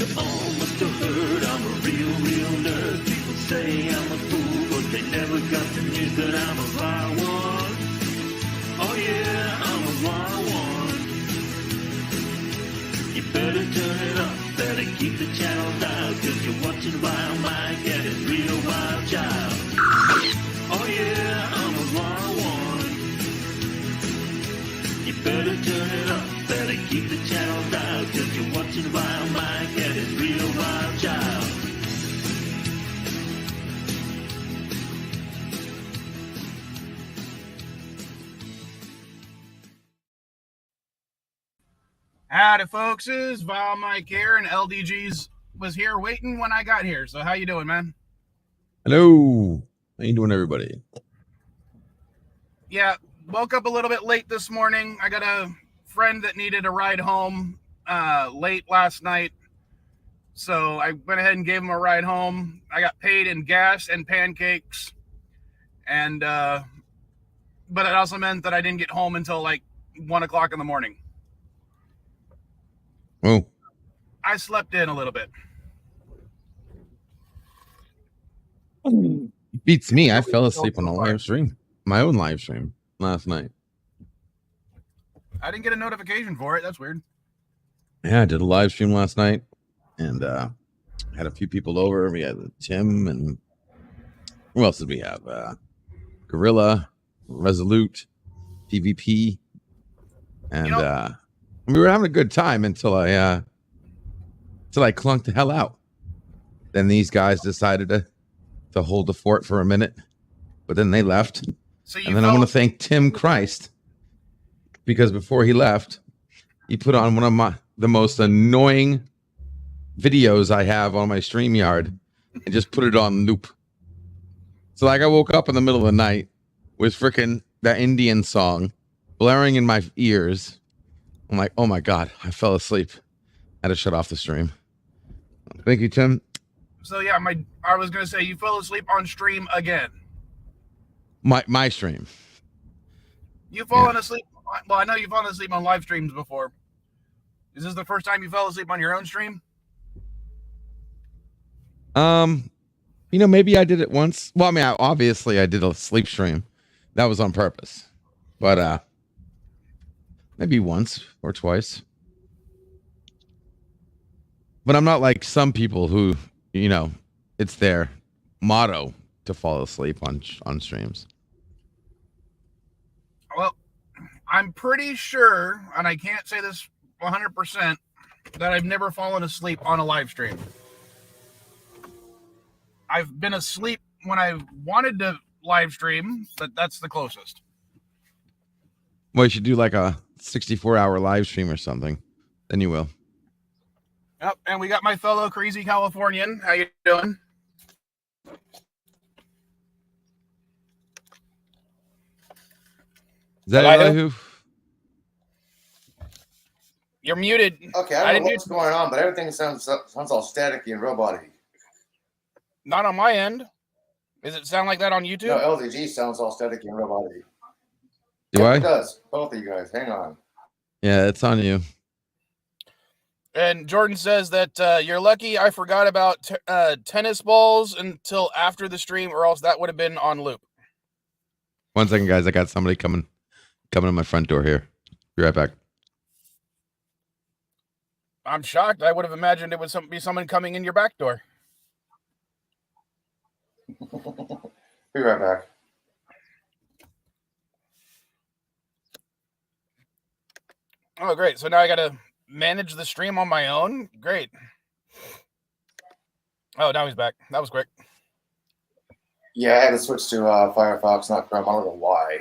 you all must have heard I'm a real nerd. People say I'm a fool, but they never got the news that I'm a wild one. Oh yeah, I'm a wild one. You better turn it up, better keep the channel down, cause you're watching Vilemike and his real wild child. Oh yeah, I'm a wild one. You better turn it up, better keep the channel down, cause you're watching Vilemike and his real wild child. Howdy, folks. It's Vilemike here, and LDG's was here waiting when I got here. So how you doing, man? Hello. How you doing, everybody? Yeah, woke up a little bit late this morning. I got a friend that needed a ride home late last night. So I went ahead and gave him a ride home. I got paid in gas and pancakes. And but it also meant that I didn't get home until like 1 o'clock in the morning. Oh, I slept in a little bit. beats me. I fell asleep on a live stream, my own live stream last night. I didn't get a notification for it. That's weird. Yeah, I did a live stream last night, and had a few people over. We had Tim, and who else did we have? Gorilla, Resolute, PvP, and we were having a good time until I clunked the hell out. Then these guys decided to hold the fort for a minute, but then they left. And then I want to thank Tim Christ, because before he left, he put on one of the most annoying videos I have on my StreamYard and just put it on loop. So like I woke up in the middle of the night with freaking that Indian song blaring in my ears. I'm like, oh my God, I fell asleep. I had to shut off the stream. Thank you, Tim. So yeah, I was gonna say you fell asleep on stream again. My stream. You've fallen asleep. Well, I know you've fallen asleep on live streams before. Is this the first time you fell asleep on your own stream? Maybe I did it once. Well, I mean, obviously I did a sleep stream. That was on purpose. But maybe once or twice. But I'm not like some people who, it's their motto to fall asleep on streams. Well, I'm pretty sure, and I can't say this 100%, that I've never fallen asleep on a live stream. I've been asleep when I wanted to live stream, but that's the closest. Well, you should do like a 64-hour live stream or something. Then you will. Yep, and we got my fellow crazy Californian. How you doing? Is that who? You're muted. Okay, I don't know what's going on, but everything sounds all staticky and roboty. Not on my end. Does it sound like that on YouTube? No, LDG sounds all staticky and roboty. Do I? It does. Both of you guys. Hang on. Yeah, it's on you. And Jordan says that you're lucky I forgot about tennis balls until after the stream, or else that would have been on loop. 1 second, guys. I got somebody coming to my front door here. Be right back. I'm shocked. I would have imagined it would be someone coming in your back door. Be right back. Oh, great. So now I got to manage the stream on my own? Great. Oh, now he's back. That was quick. Yeah, I had to switch to Firefox, not Chrome. I don't know why.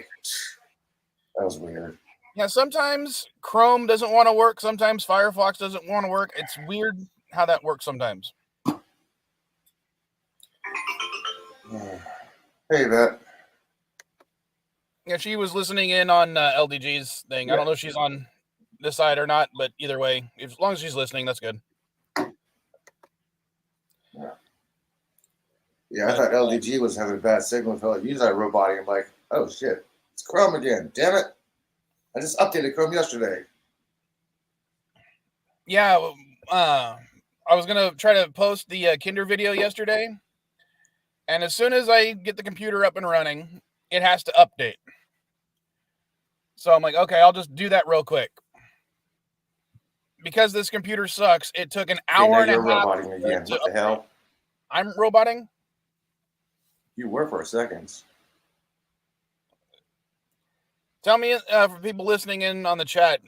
That was weird. Yeah, sometimes Chrome doesn't want to work. Sometimes Firefox doesn't want to work. It's weird how that works sometimes. Hey, Vet. Yeah, she was listening in on LDG's thing. Yeah. I don't know if she's on this side or not, but either way, as long as she's listening, that's good. Yeah, I thought LDG was having a bad signal until I used that robot. I'm like, oh shit, it's Chrome again. Damn it. I just updated Chrome yesterday. Yeah, I was gonna try to post the Kinder video yesterday, and as soon as I get the computer up and running, it has to update. So I'm like, okay, I'll just do that real quick. Because this computer sucks, it took an hour and a half. You're roboting again. What the hell? I'm roboting? You were for a second. Tell me, for people listening in on the chat,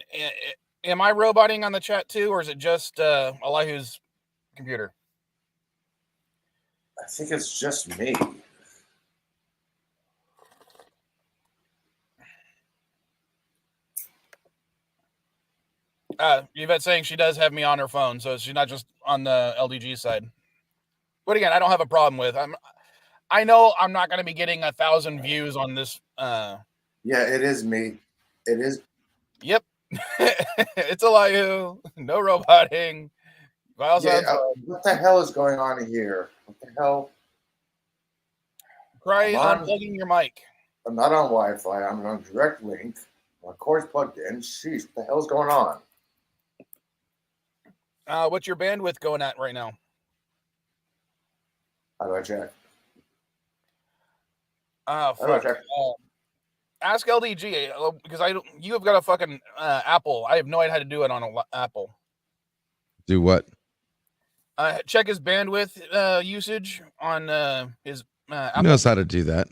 am I roboting on the chat too, or is it just Elihu's computer? I think it's just me. Yvette's saying she does have me on her phone, so she's not just on the LDG side. But again, I don't have a problem with. I know I'm not going to be getting 1,000 views on this. Yeah, it is me. It is. Yep, it's Elihu. No roboting. What the hell is going on here? What the hell? Try unplugging your mic. I'm not on Wi-Fi. I'm on direct link. My cord's plugged in. Jeez, what the hell's going on? What's your bandwidth going at right now? How do I check? Fuck. Ask LDG because you have got a fucking Apple. I have no idea how to do it on an Apple. Do what? Check his bandwidth usage on his Apple. He knows how to do that.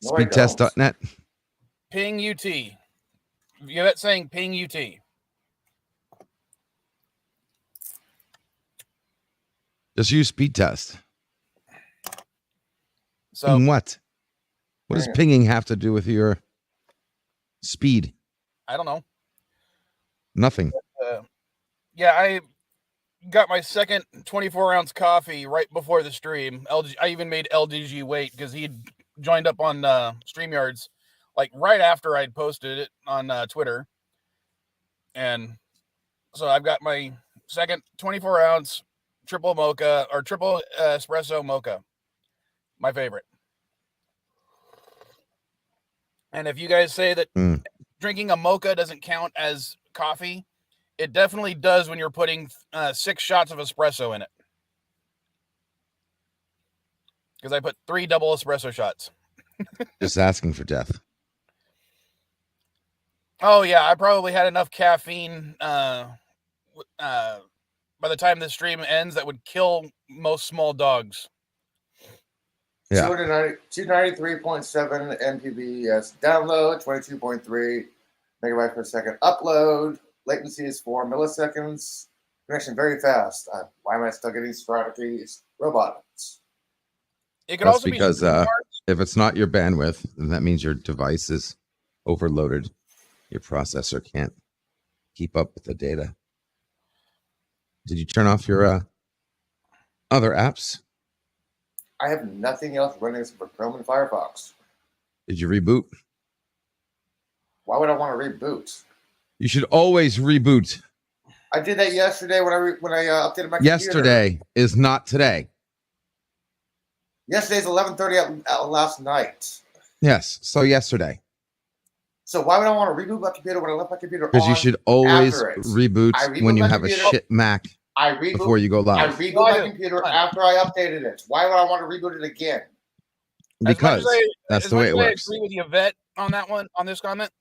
No, Speedtest.net. Ping UT. You're not saying ping UT. Just use speed test. So and what? What does pinging have to do with your speed? I don't know. Nothing. Yeah, I got my second 24-ounce coffee right before the stream. I even made LDG wait because he joined up on StreamYards like right after I'd posted it on Twitter. And so I've got my second 24-ounce triple mocha or triple espresso mocha. My favorite. And if you guys say that drinking a mocha doesn't count as coffee, it definitely does when you're putting 6 shots of espresso in it. Because I put 3 double espresso shots. Just asking for death. Oh, yeah. I probably had enough caffeine by the time this stream ends that would kill most small dogs. Yeah. 293.7 Mbps download, 22.3 megabytes per second upload. Latency is 4 milliseconds. Connection very fast. Why am I still getting strategies? Robots. It could That's also because be if it's not your bandwidth, then that means your device is overloaded. Your processor can't keep up with the data. Did you turn off your other apps? I have nothing else running except for Chrome and Firefox. Did you reboot? Why would I want to reboot? You should always reboot. I did that yesterday when I updated my computer. Yesterday is not today. Yesterday's 11:30 last night. Yes, so yesterday. So why would I want to reboot my computer when I left my computer on? Because you should always after it? reboot when you have a shit Mac before you go I live. reboot my computer after I updated it. Why would I want to reboot it again? Because that's the way it works. I agree with Yvette on that one, on this comment.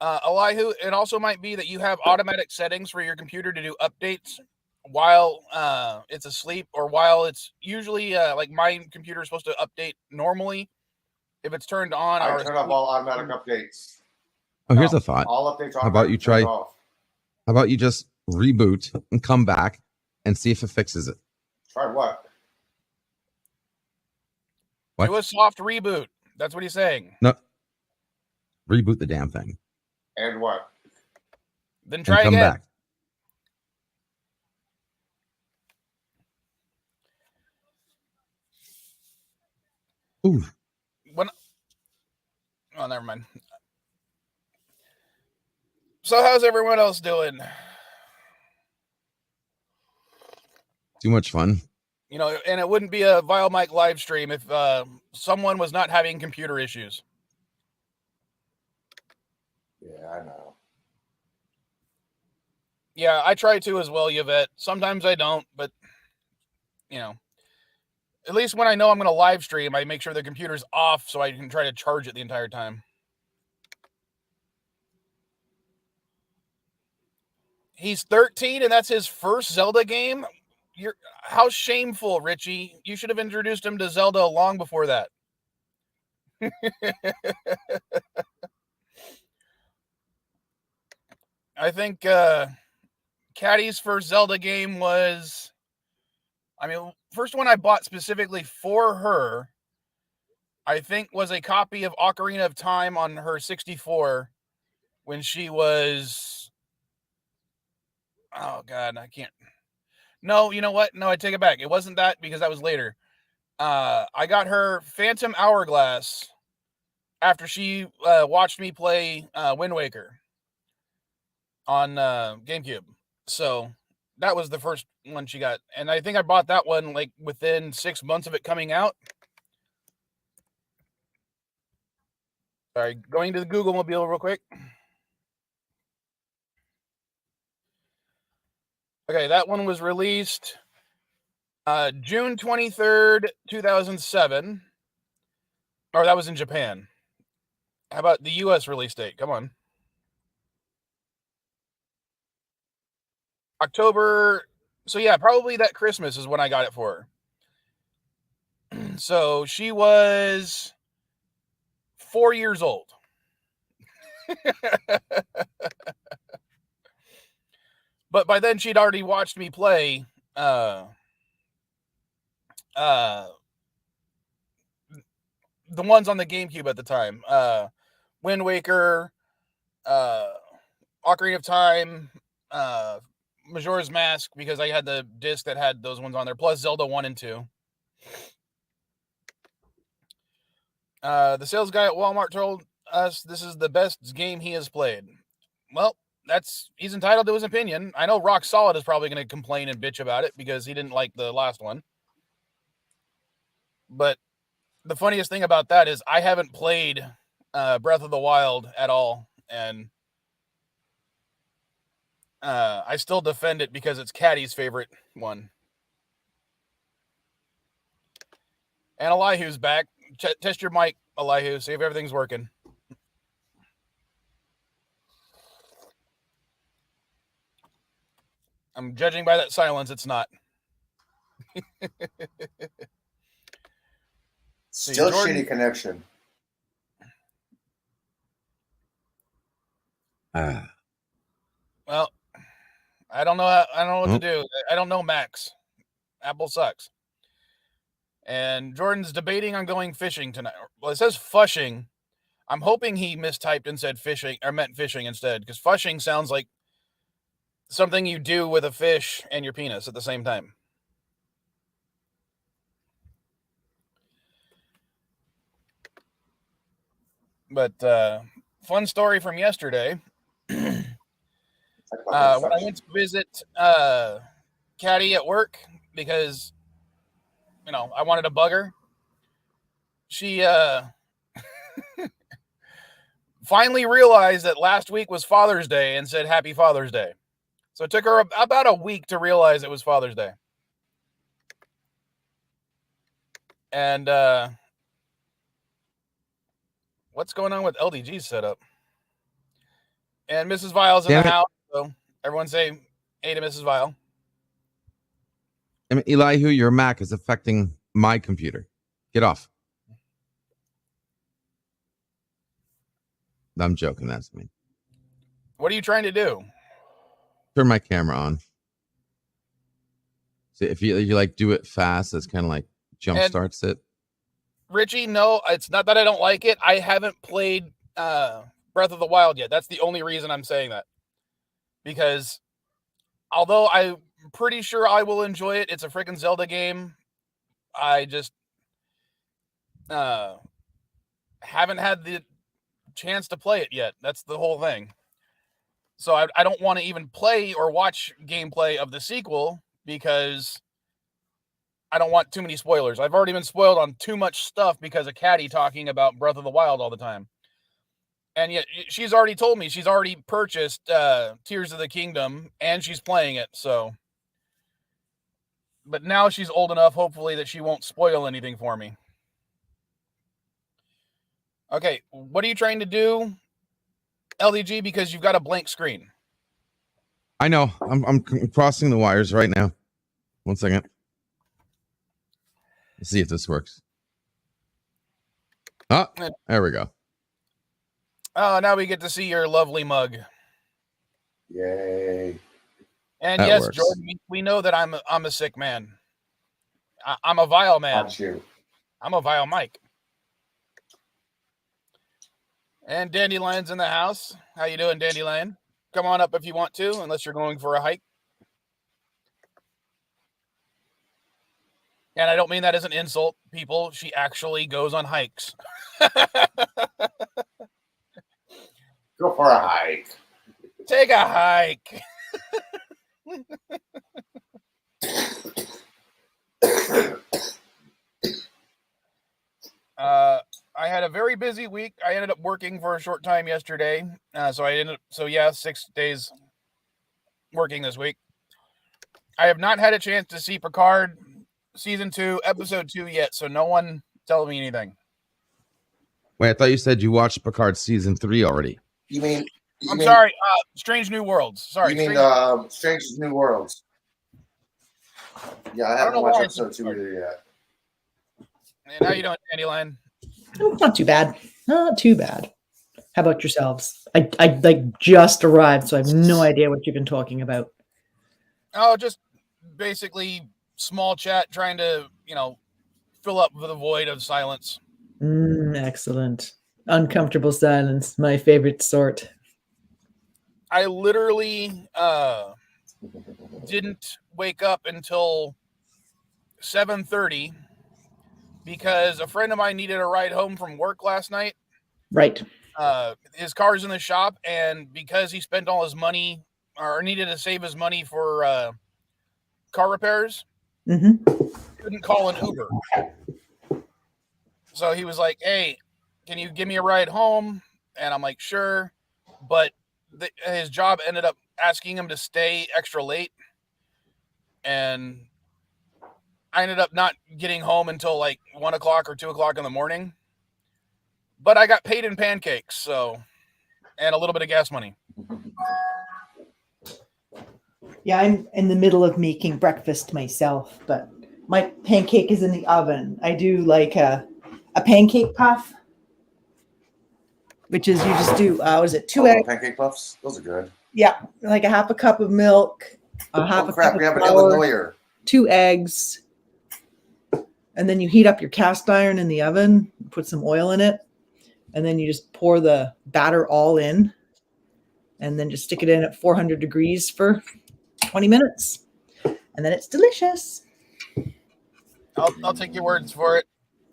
Elihu, it also might be that you have automatic settings for your computer to do updates while it's asleep, or while it's usually like my computer is supposed to update normally. If it's turned on, I turn off all automatic updates. Oh, here's a thought. All updates. How about you try? Off. How about you just reboot and come back and see if it fixes it? Try what? What? Do a soft reboot. That's what he's saying. No. Reboot the damn thing. And what? Then try and come again. Back. Ooh. Oh, never mind. So how's everyone else doing? Too much fun. You know, and it wouldn't be a Vilemike live stream if someone was not having computer issues. Yeah, I know. Yeah, I try to as well, Yvette. Sometimes I don't, but, you know, at least when I know I'm going to live stream, I make sure the computer's off so I can try to charge it the entire time. He's 13 and that's his first Zelda game? How shameful, Richie. You should have introduced him to Zelda long before that. I think Caddy's first Zelda game was, first one I bought specifically for her, I think, was a copy of Ocarina of Time on her 64 when she was, oh God, I can't. No, you know what? No, I take it back. It wasn't that because that was later. I got her Phantom Hourglass after she watched me play Wind Waker on GameCube. So that was the first one she got. And I think I bought that one like within 6 months of it coming out. Sorry, going to the Google Mobile real quick. Okay, that one was released June 23rd, 2007. Or that was in Japan. How about the US release date? Come on. October. So yeah, probably that Christmas is when I got it for her. So she was 4 years old. But by then she'd already watched me play the ones on the GameCube at the time. Wind Waker, Ocarina of Time, Majora's Mask, because I had the disc that had those ones on there, plus Zelda 1 and 2. The sales guy at Walmart told us this is the best game he has played. Well, he's entitled to his opinion. I know Rock Solid is probably going to complain and bitch about it because he didn't like the last one. But the funniest thing about that is I haven't played Breath of the Wild at all, and I still defend it because it's Caddy's favorite one. And Elihu's back. Test your mic, Elihu. See if everything's working. I'm judging by that silence, it's not. Still shitty connection. Well, I don't know what to do. I don't know Max. Apple sucks. And Jordan's debating on going fishing tonight. Well, it says fushing. I'm hoping he mistyped and said fishing, or meant fishing instead, because fushing sounds like something you do with a fish and your penis at the same time. But fun story from yesterday. When I went to visit Caddy at work because, I wanted to bug her. She finally realized that last week was Father's Day and said Happy Father's Day. So it took her about a week to realize it was Father's Day. And what's going on with LDG's setup? And Mrs. Vile's in the house, so everyone say hey to Mrs. Vile. Elihu, your Mac is affecting my computer. Get off. I'm joking. That's me. What are you trying to do? Turn my camera on. So if you like do it fast, it's kind of like jump starts it. Richie, no, it's not that I don't like it. I haven't played Breath of the Wild yet. That's the only reason I'm saying that. Because although I'm pretty sure I will enjoy it, it's a freaking Zelda game. I just haven't had the chance to play it yet. That's the whole thing. So I don't want to even play or watch gameplay of the sequel because I don't want too many spoilers. I've already been spoiled on too much stuff because of Caddy talking about Breath of the Wild all the time. And yet she's already told me she's already purchased Tears of the Kingdom and she's playing it. So, but now she's old enough, hopefully, that she won't spoil anything for me. Okay, what are you trying to do, LDG? Because you've got a blank screen. I know. I'm crossing the wires right now. 1 second. Let's see if this works. Ah, there we go. Oh, now we get to see your lovely mug. Yay. And That yes, works. Jordan, we know that I'm a sick man. I'm a vile man. Not you. I'm a vile Mike. And Dandelion's in the house. How you doing, Dandelion? Come on up if you want to, unless you're going for a hike. And I don't mean that as an insult, people. She actually goes on hikes. Go for a hike. Take a hike. I had a very busy week. I ended up working for a short time yesterday. So 6 days working this week. I have not had a chance to see Picard season 2, episode 2 yet. So no one tell me anything. Wait, I thought you said you watched Picard season 3 already. I'm sorry. Strange New Worlds. Sorry. You mean Strange New Worlds? Yeah, I haven't watched episode 2 either yet. And how you doing, Dandelion? Not too bad. Not too bad. How about yourselves? I like just arrived, so I have no idea what you've been talking about. Oh, just basically small chat, trying to, fill up the void of silence. Excellent. Uncomfortable silence, my favorite sort. I literally didn't wake up until 7:30 because a friend of mine needed a ride home from work last night. Right. His car's in the shop, and because he spent all his money or needed to save his money for car repairs, couldn't call an Uber. So he was like, "Hey, can you give me a ride home?" And I'm like, "Sure." But his job ended up asking him to stay extra late. And I ended up not getting home until like 1 o'clock or 2 o'clock in the morning. But I got paid in pancakes, and a little bit of gas money. Yeah, I'm in the middle of making breakfast myself, but my pancake is in the oven. I do like a pancake puff, which is you just do, two eggs? Pancake puffs? Those are good. Yeah, like a half a cup of milk, half a cup of We have an flour, Illinoiser. 2 eggs, and then you heat up your cast iron in the oven, put some oil in it, and then you just pour the batter all in, and then just stick it in at 400 degrees for 20 minutes, and then it's delicious. I'll take your words for it.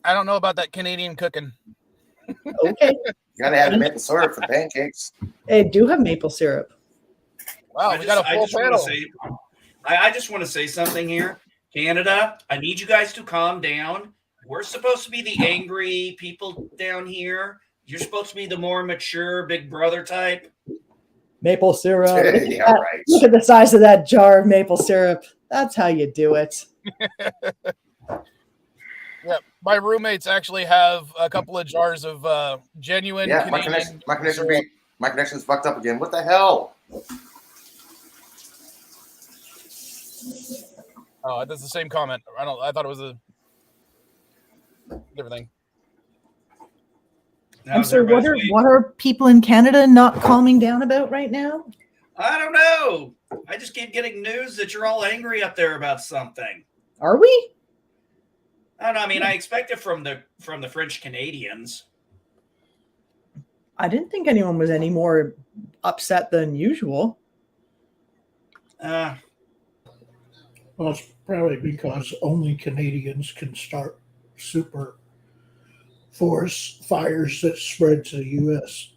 I don't know about that Canadian cooking. Okay. You gotta have maple syrup for pancakes. They do have maple syrup. Wow, we got a full panel. I just want to say something here. Canada, I need you guys to calm down. We're supposed to be the angry people down here. You're supposed to be the more mature big brother type. Maple syrup. Yeah, right. Look at the size of that jar of maple syrup. That's how you do it. Yeah, my roommates actually have a couple of jars of genuine. Yeah, Canadian my connection's fucked up again. What the hell? Oh, that's the same comment. I thought it was a different thing. I'm sorry, what are people in Canada not calming down about right now? I don't know. I just keep getting news that you're all angry up there about something. Are we? I don't know. I mean, I expect it from the French Canadians. I didn't think anyone was any more upset than usual. Uh, Well, it's probably because only Canadians can start super forest fires that spread to the U.S.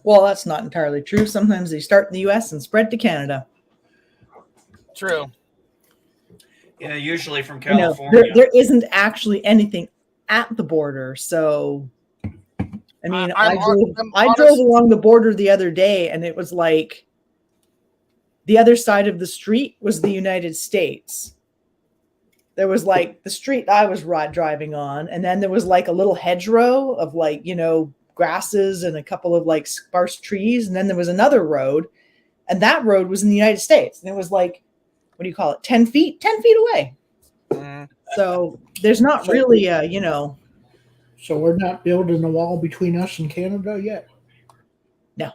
Well, that's not entirely true. Sometimes they start in the U.S. and spread to Canada. True. yeah, usually from You know, California. there isn't actually anything at the border, so I mean, I'm I honest- drove along the border the other day, and it was like the other side of the street was the United States. There was like the street I was driving on, and then there was like a little hedgerow of like, grasses and a couple of like sparse trees. And then there was another road, and that road was in the United States. And it was like, what do you call it? 10 feet away. So there's not really a, So we're not building a wall between us and Canada yet. no,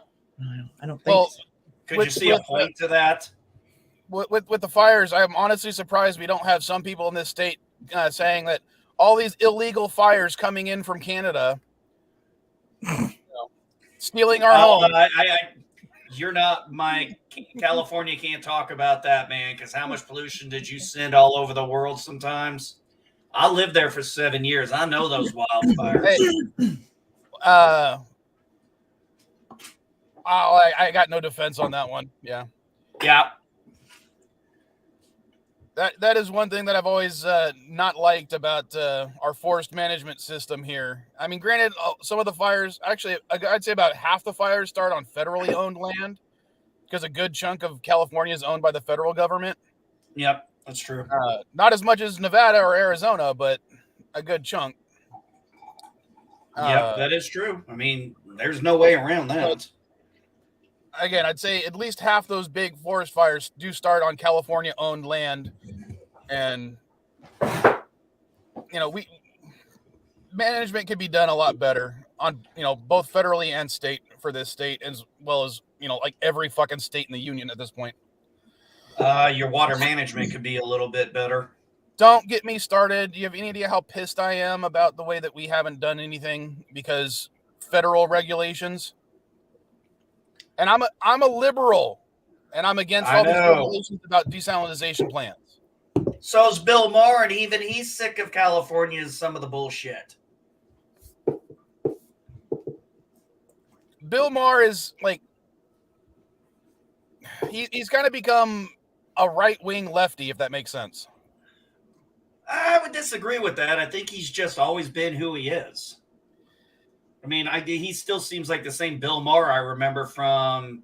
I don't think Well, so. Could you see a point to that? with the fires, I'm honestly surprised we don't have some people in this state saying that all these illegal fires coming in from Canada, stealing our home. You're not my California can't talk about that, man, because how much pollution did you send all over the world sometimes? I lived there for 7 years. I know those wildfires. Hey, I got no defense on that one. Yeah. Yeah. That is one thing that I've always not liked about our forest management system here. I mean, granted, some of the fires, actually, I'd say about half the fires start on federally owned land because a good chunk of California is owned by the federal government. Yep, that's true. Not as much as Nevada or Arizona, but a good chunk. Yep, that is true. I mean, there's no way around that. Again, I'd say at least half those big forest fires do start on California-owned land, and management could be done a lot better on both federally and state for this state, as well as like every fucking state in the union at this point. Your water management could be a little bit better. Don't get me started. Do you have any idea how pissed I am about the way that we haven't done anything because federal regulations? And I'm a liberal, and I'm against all these regulations about desalinization plants. So is Bill Maher, and even he's sick of California's some of the bullshit. Bill Maher is like he's kind of become a right-wing lefty, if that makes sense. I would disagree with that. I think he's just always been who he is. I mean, he still seems like the same Bill Maher I remember from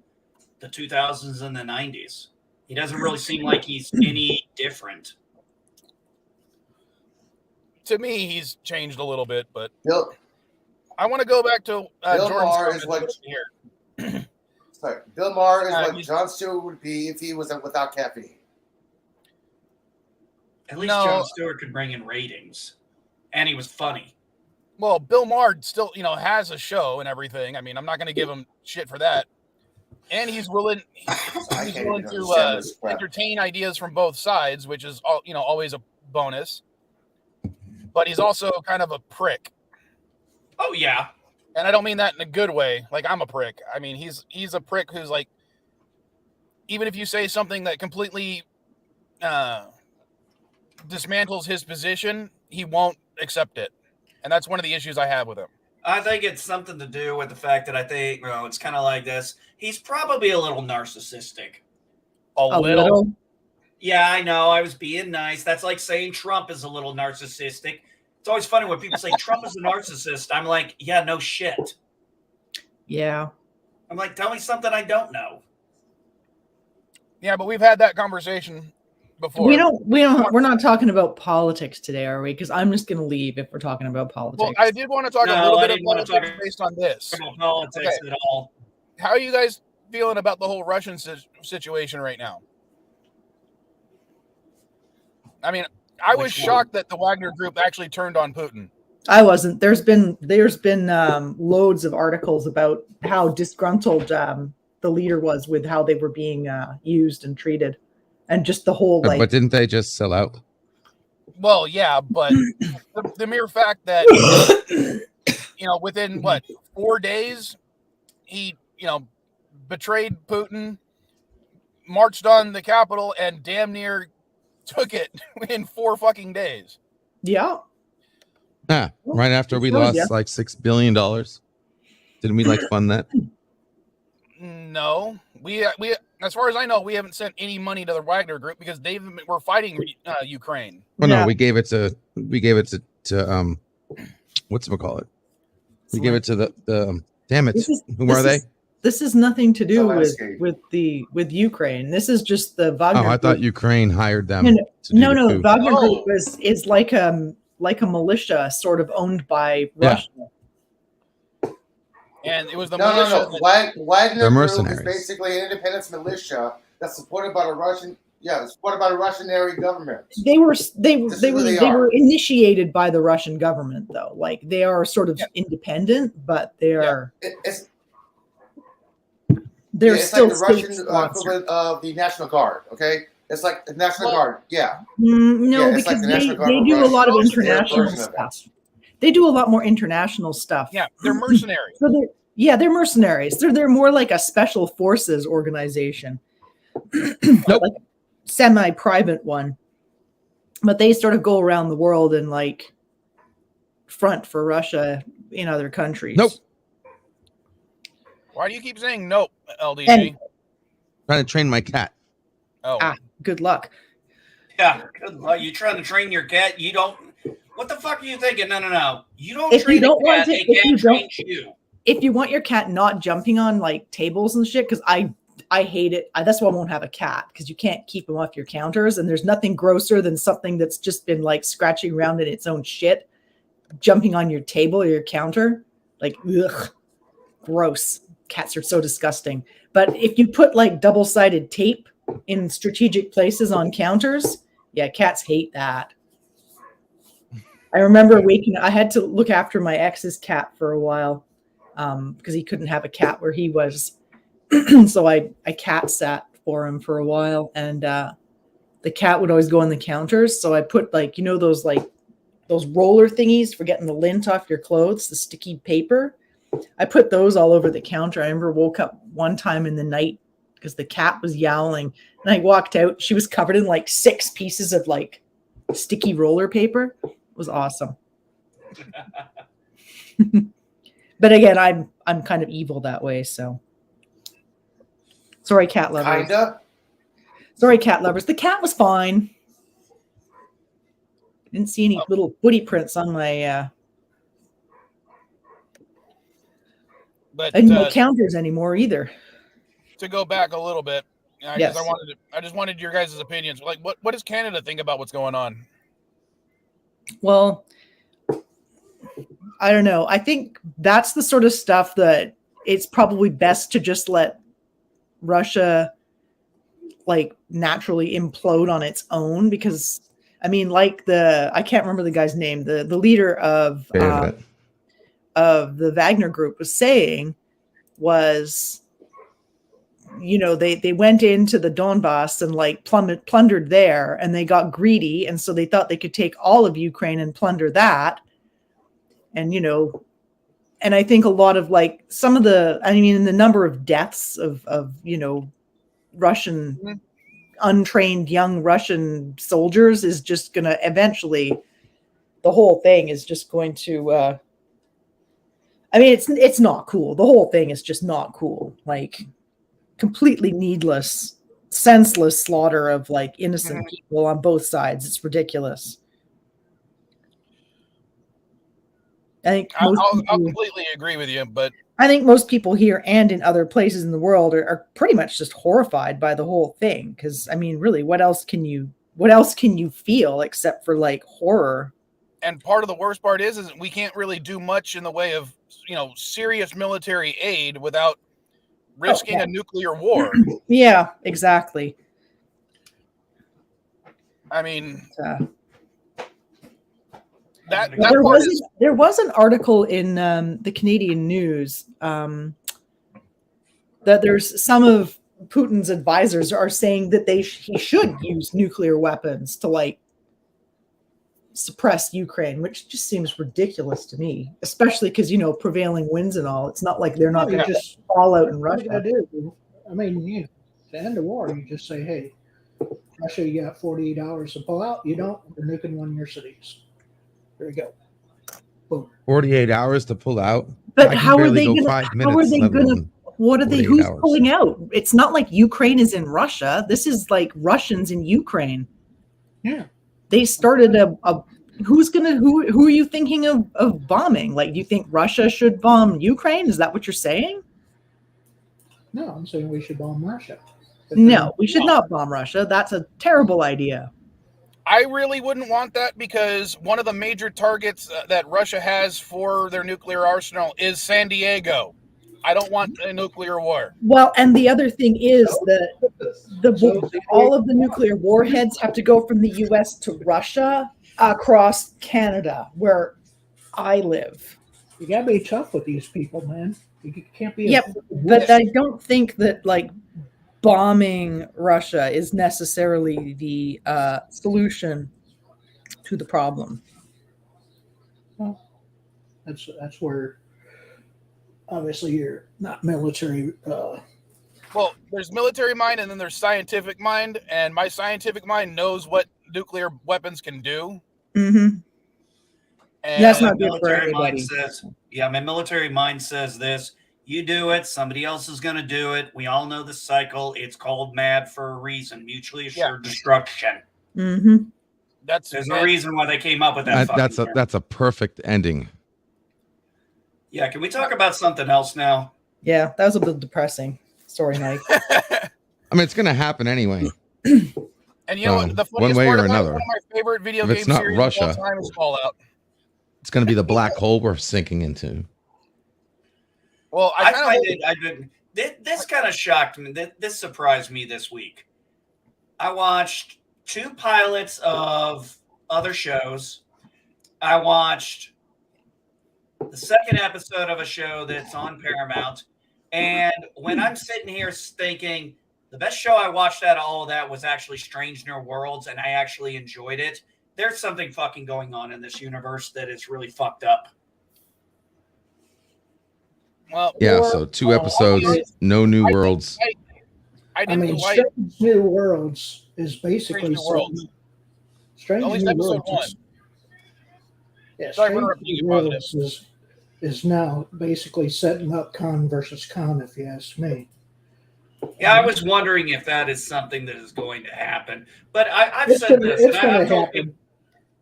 the 2000s and the 90s. He doesn't really seem like he's any different. To me, he's changed a little bit, but Bill I want to go back to Bill Jordan's Maher is comment what here. sorry, Bill Maher is what he's- Jon Stewart would be if he was without caffeine. At least No. Jon Stewart could bring in ratings, and he was funny. Well, Bill Maher still, has a show and everything. I mean, I'm not going to give him shit for that. And he's willing to entertain ideas from both sides, which is always a bonus. But he's also kind of a prick. Oh yeah, And I don't mean that in a good way. Like I'm a prick. I mean, he's a prick who's like, even if you say something that completely dismantles his position, he won't accept it. And that's one of the issues I have with him. I think it's something to do with the fact that I think, it's kind of like this. He's probably a little narcissistic. A little. Yeah, I know. I was being nice. That's like saying Trump is a little narcissistic. It's always funny when people say Trump is a narcissist. I'm like, yeah, no shit. Yeah. I'm like, tell me something I don't know. Yeah, but we've had that conversation before. We're not talking about politics today, are we? Because I'm just going to leave if we're talking about politics. Well, I did want to talk a little bit of politics based on this. About politics at all. How are you guys feeling about the whole Russian situation right now? I mean, I was shocked that the Wagner Group actually turned on Putin. I wasn't. There's been loads of articles about how disgruntled the leader was with how they were being used and treated, and just the whole But didn't they just sell out? Well, yeah, but the mere fact that within 4 days, he betrayed Putin, marched on the Capitol, and damn near took it in 4 fucking days. Yeah. Right after we lost like $6 billion. Didn't we fund that? No, we as far as I know, we haven't sent any money to the Wagner Group because we're fighting Ukraine. Well, no, we gave it to whatchamacallit? You give it to the damn it. Who are they? This is nothing to do Zelensky. with Ukraine. This is just the Wagner. Oh, I thought group. Ukraine hired them. No, to do the coup. Wagner Oh. Group is like a militia, sort of owned by Yeah. Russia. And it was the No. militia that- Wagner They're Group is mercenaries. basically an independent militia that's supported by the Russian. Yeah, it's supported by the Russian-area government. They were are. initiated by the Russian government, though. Like they are sort of Yeah. independent, but they're It's still like the Russian state-sponsored. equivalent of the National Guard. Okay, it's like the National Well- Guard. Yeah, No, Yeah, it's like because the they National Guard do of a lot of Russia. It's their international version of it. stuff. They do a lot more international stuff. yeah, they're mercenaries. So they're mercenaries. They're more like a special forces organization. Nope. Like semi-private one. But they sort of go around the world and like front for Russia in other countries. Nope. Why do you keep saying nope, LDG? And- Trying to train my cat. Oh, Good luck. Yeah, good luck. You trying to train your cat? You don't. What the fuck are you thinking? No. You don't If you train don't a cat. want to- A if you cat don't- trains you. If you want your cat not jumping on like tables and shit, because I hate it. That's why I won't have a cat, because you can't keep them off your counters. And there's nothing grosser than something that's just been like scratching around in its own shit, jumping on your table or your counter. Like, ugh, gross. Cats are so disgusting. But if you put like double-sided tape in strategic places on counters, yeah, cats hate that. I remember I had to look after my ex's cat for a while because he couldn't have a cat where he was. So I cat sat for him for a while, and the cat would always go on the counters. So I put like, those roller thingies for getting the lint off your clothes, the sticky paper. I put those all over the counter. I remember woke up one time in the night because the cat was yowling, and I walked out. She was covered in like 6 pieces of like sticky roller paper. It was awesome. But again, I'm kind of evil that way, so sorry, cat lovers. kinda. Sorry, cat lovers. The cat was fine. Didn't see any little footy prints on my but and no counters anymore either. to go back a little bit, because Yes. I just wanted your guys' opinions. Like, what does Canada think about what's going on? Well, I don't know. I think that's the sort of stuff that it's probably best to just let Russia like naturally implode on its own, because I mean, like I can't remember the guy's name, the leader of the Wagner group was saying was, they went into the Donbass and like plundered there, and they got greedy. And so they thought they could take all of Ukraine and plunder that. And, and I think a lot of like the number of deaths of Russian untrained young Russian soldiers is just going to eventually, the whole thing is just going to, it's not cool. The whole thing is just not cool. Like completely needless, senseless slaughter of like innocent people on both sides. It's ridiculous. I think I'll most people, completely agree with you, but I think most people here and in other places in the world are pretty much just horrified by the whole thing. Because I mean, really, what else can you feel except for like horror? and part of the worst part is we can't really do much in the way of serious military aid without risking a nuclear war. Yeah, exactly. I mean, there was an article in the Canadian news that there's some of Putin's advisors are saying that he should use nuclear weapons to like suppress Ukraine, which just seems ridiculous to me, especially because prevailing winds and all. It's not like they're not going to just fall out in Russia. What you do, I mean, to end the war, you just say, hey, Russia, you got 48 hours to pull out. You don't, we're nuking one of your cities. There you go. Boom. 48 hours to pull out. But how are they going to? What are they? Who's pulling out? It's not like Ukraine is in Russia. This is like Russians in Ukraine. Yeah. They started a who are you thinking of bombing? Like, do you think Russia should bomb Ukraine? Is that what you're saying? No, I'm saying we should bomb Russia. No, we should not bomb Russia. That's a terrible idea. I really wouldn't want that because one of the major targets that Russia has for their nuclear arsenal is San Diego. I don't want a nuclear war. Well, and the other thing is that all of the nuclear warheads have to go from the U.S. to Russia across Canada, where I live. You gotta be tough with these people, man. You can't be. Yep, but I don't think that like bombing Russia is necessarily the solution to the problem. Well, that's where obviously you're not military. Well, there's military mind and then there's scientific mind, and my scientific mind knows what nuclear weapons can do. Mm-hmm. And That's my not good for military mind everybody. says, yeah, my military mind says this. You do it, somebody else is going to do it. We all know the cycle. It's called MAD for a reason, mutually assured destruction. Mm-hmm. There's a reason why they came up with that. That's a perfect ending. Yeah, can we talk about something else now? Yeah, that was a bit depressing. Sorry, Mike. I mean, it's going to happen anyway. And you know what? The one funniest way part or about another. one of my favorite video If game it's not series Russia, of all time is Fallout. It's going to be the black hole we're sinking into. Well, this kind of shocked me. This surprised me this week. I watched 2 pilots of other shows. I watched the second episode of a show that's on Paramount. And when I'm sitting here thinking the best show I watched out of all of that was actually Strange New Worlds, and I actually enjoyed it, there's something fucking going on in this universe that is really fucked up. Well, Yeah, so 2 episodes, no new worlds. I didn't like Strange New Worlds is basically Strange New Worlds. Strange At least New episode Worlds. 1. Yeah, Sorry for Strange interrupting you, New Worlds is now basically setting up con versus con, if you ask me. Yeah, I was wondering if that is something that is going to happen. But I've It's said gonna- this. it's and gonna I've told happen.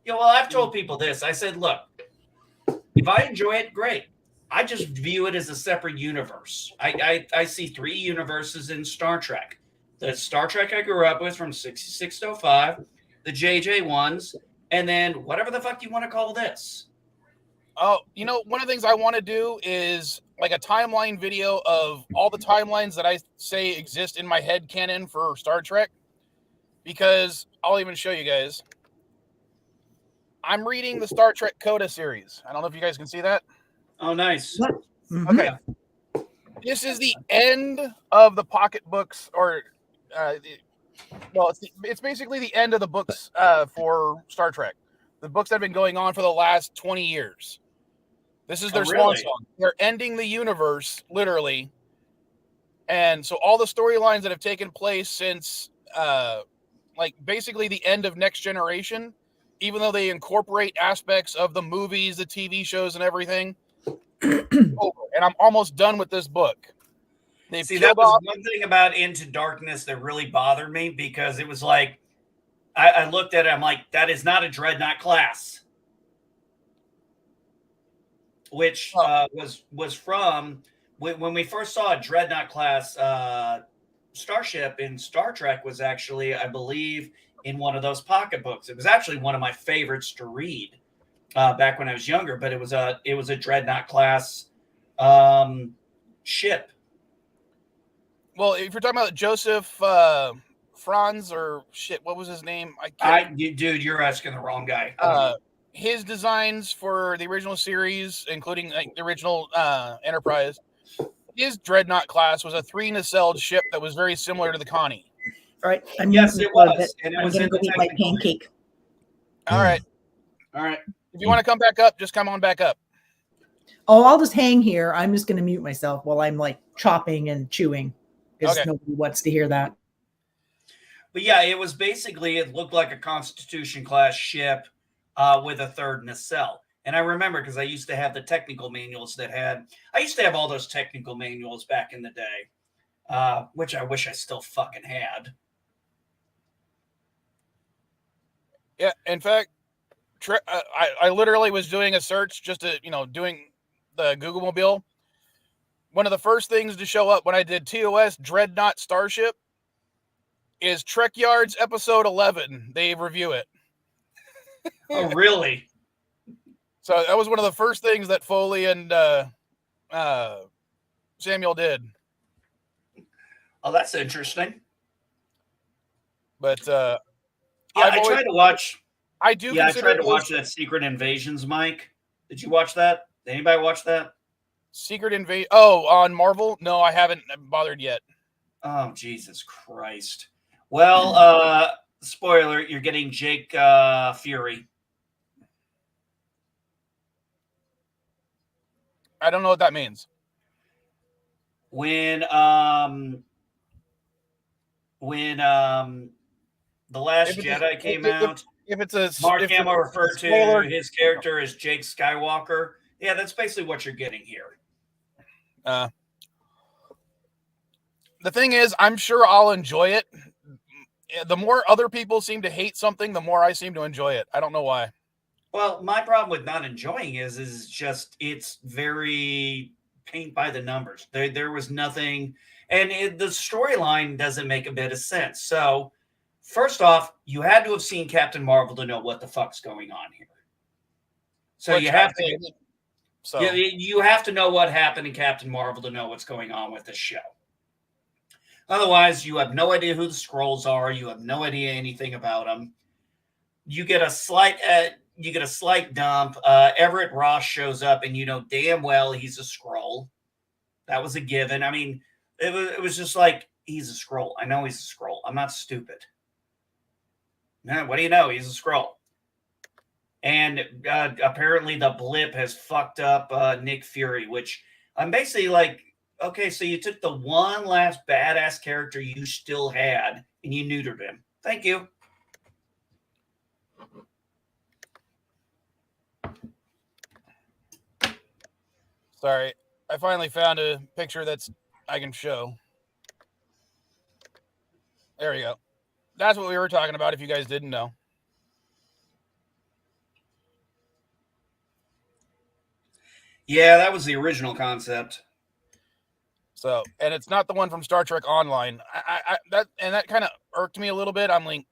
people, I've told people this. I said, look, if I enjoy it, great. I just view it as a separate universe. I see 3 universes in Star Trek. The Star Trek I grew up with from 66 to 05, the JJ ones, and then whatever the fuck you want to call this. Oh, you know, one of the things I want to do is like a timeline video of all the timelines that I say exist in my head canon for Star Trek. Because I'll even show you guys. I'm reading the Star Trek Coda series. I don't know if you guys can see that. Oh, nice. Mm-hmm. Okay. This is the end of the pocketbooks, or it's basically the end of the books for Star Trek. The books that have been going on for the last 20 years. This is their swan song. They're ending the universe, literally. And so all the storylines that have taken place since basically the end of Next Generation, even though they incorporate aspects of the movies, the TV shows, and everything, over. And I'm almost done with this book. See, that was one thing about Into Darkness that really bothered me, because it was like, I looked at it, I'm like, that is not a Dreadnought class. Which was from, when we first saw a Dreadnought class starship in Star Trek, was actually, I believe, in one of those pocketbooks. It was actually one of my favorites to read back when I was younger, but it was a Dreadnought class ship. Well, if you're talking about Joseph Franz, or shit, what was his name? Dude, you're asking the wrong guy. His designs for the original series, including the original Enterprise, his Dreadnought class was a 3 nacelled ship that was very similar to the Connie. All right. Yes, it was. And it I'm was going in to go the eat my technical. pancake. All right. All right. If you want to come back up, just come on back up. Oh, I'll just hang here. I'm just going to mute myself while I'm like chopping and chewing, because nobody wants to hear that. But yeah, it was basically, it looked like a Constitution class ship with a 3rd nacelle. And I remember, because I used to have the technical manuals I used to have all those technical manuals back in the day, which I wish I still fucking had. Yeah, in fact, I literally was doing a search just to, doing the Google Mobile. One of the first things to show up when I did TOS Dreadnought Starship is Trek Yards episode 11. They review it. Oh, really? So that was one of the first things that Foley and Samuel did. Oh, that's interesting. But yeah, I tried to watch. I do. Yeah, I tried to watch that Secret Invasions, Mike. Did you watch that? Did anybody watch that? Secret Invasion. Oh, on Marvel? No, I haven't bothered yet. Oh, Jesus Christ. Well, spoiler, you're getting Jake Fury. I don't know what that means. When The Last Jedi came out, if it's a Mark Hamill referred to his character as Jake Skywalker. Yeah, that's basically what you're getting here. The thing is, I'm sure I'll enjoy it. The more other people seem to hate something, the more I seem to enjoy it. I don't know why. Well, my problem with not enjoying is just it's very paint by the numbers. There was nothing, and the storyline doesn't make a bit of sense. So, first off, you had to have seen Captain Marvel to know what the fuck's going on here. So you have to. So you have to know what happened in Captain Marvel to know what's going on with this show. Otherwise, you have no idea who the Skrulls are. You have no idea anything about them. You get a slight dump. Everett Ross shows up, and you know damn well he's a Skrull. That was a given. I mean, it was just like he's a Skrull. I know he's a Skrull. I'm not stupid. Nah, what do you know? He's a Skrull. And apparently the blip has fucked up Nick Fury, which I'm basically like, okay, so you took the one last badass character you still had and you neutered him. Thank you. Sorry. I finally found a picture I can show. There we go. That's what we were talking about if you guys didn't know. Yeah, that was the original concept. So, and it's not the one from Star Trek Online. That kind of irked me a little bit. I'm like,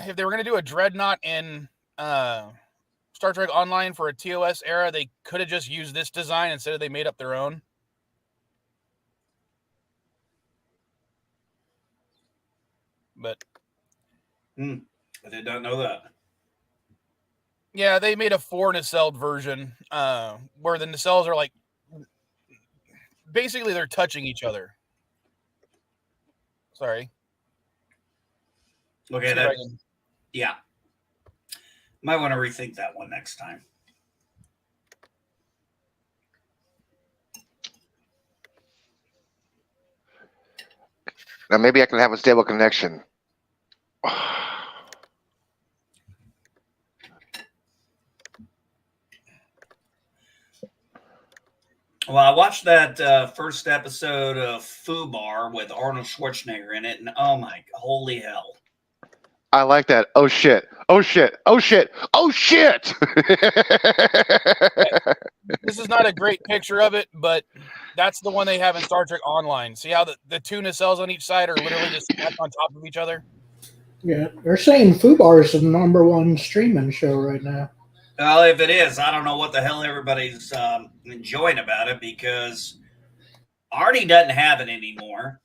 if they were going to do a Dreadnought in Star Trek Online for a TOS era, they could have just used this design instead of they made up their own. But I did not know that. Yeah, they made a 4 nacelled version where the nacelles are like, basically they're touching each other. Sorry. Okay, yeah. Might want to rethink that one next time. Now maybe I can have a stable connection. Well, I watched that first episode of Fubar with Arnold Schwarzenegger in it, and oh my, holy hell. I like that. Oh shit. Oh shit. Oh shit. Oh shit. This is not a great picture of it, but that's the one they have in Star Trek Online. See how the 2 nacelles on each side are literally just stacked on top of each other? Yeah, they're saying Fubar is the #1 streaming show right now. Well, if it is, I don't know what the hell everybody's enjoying about it because Arnie doesn't have it anymore.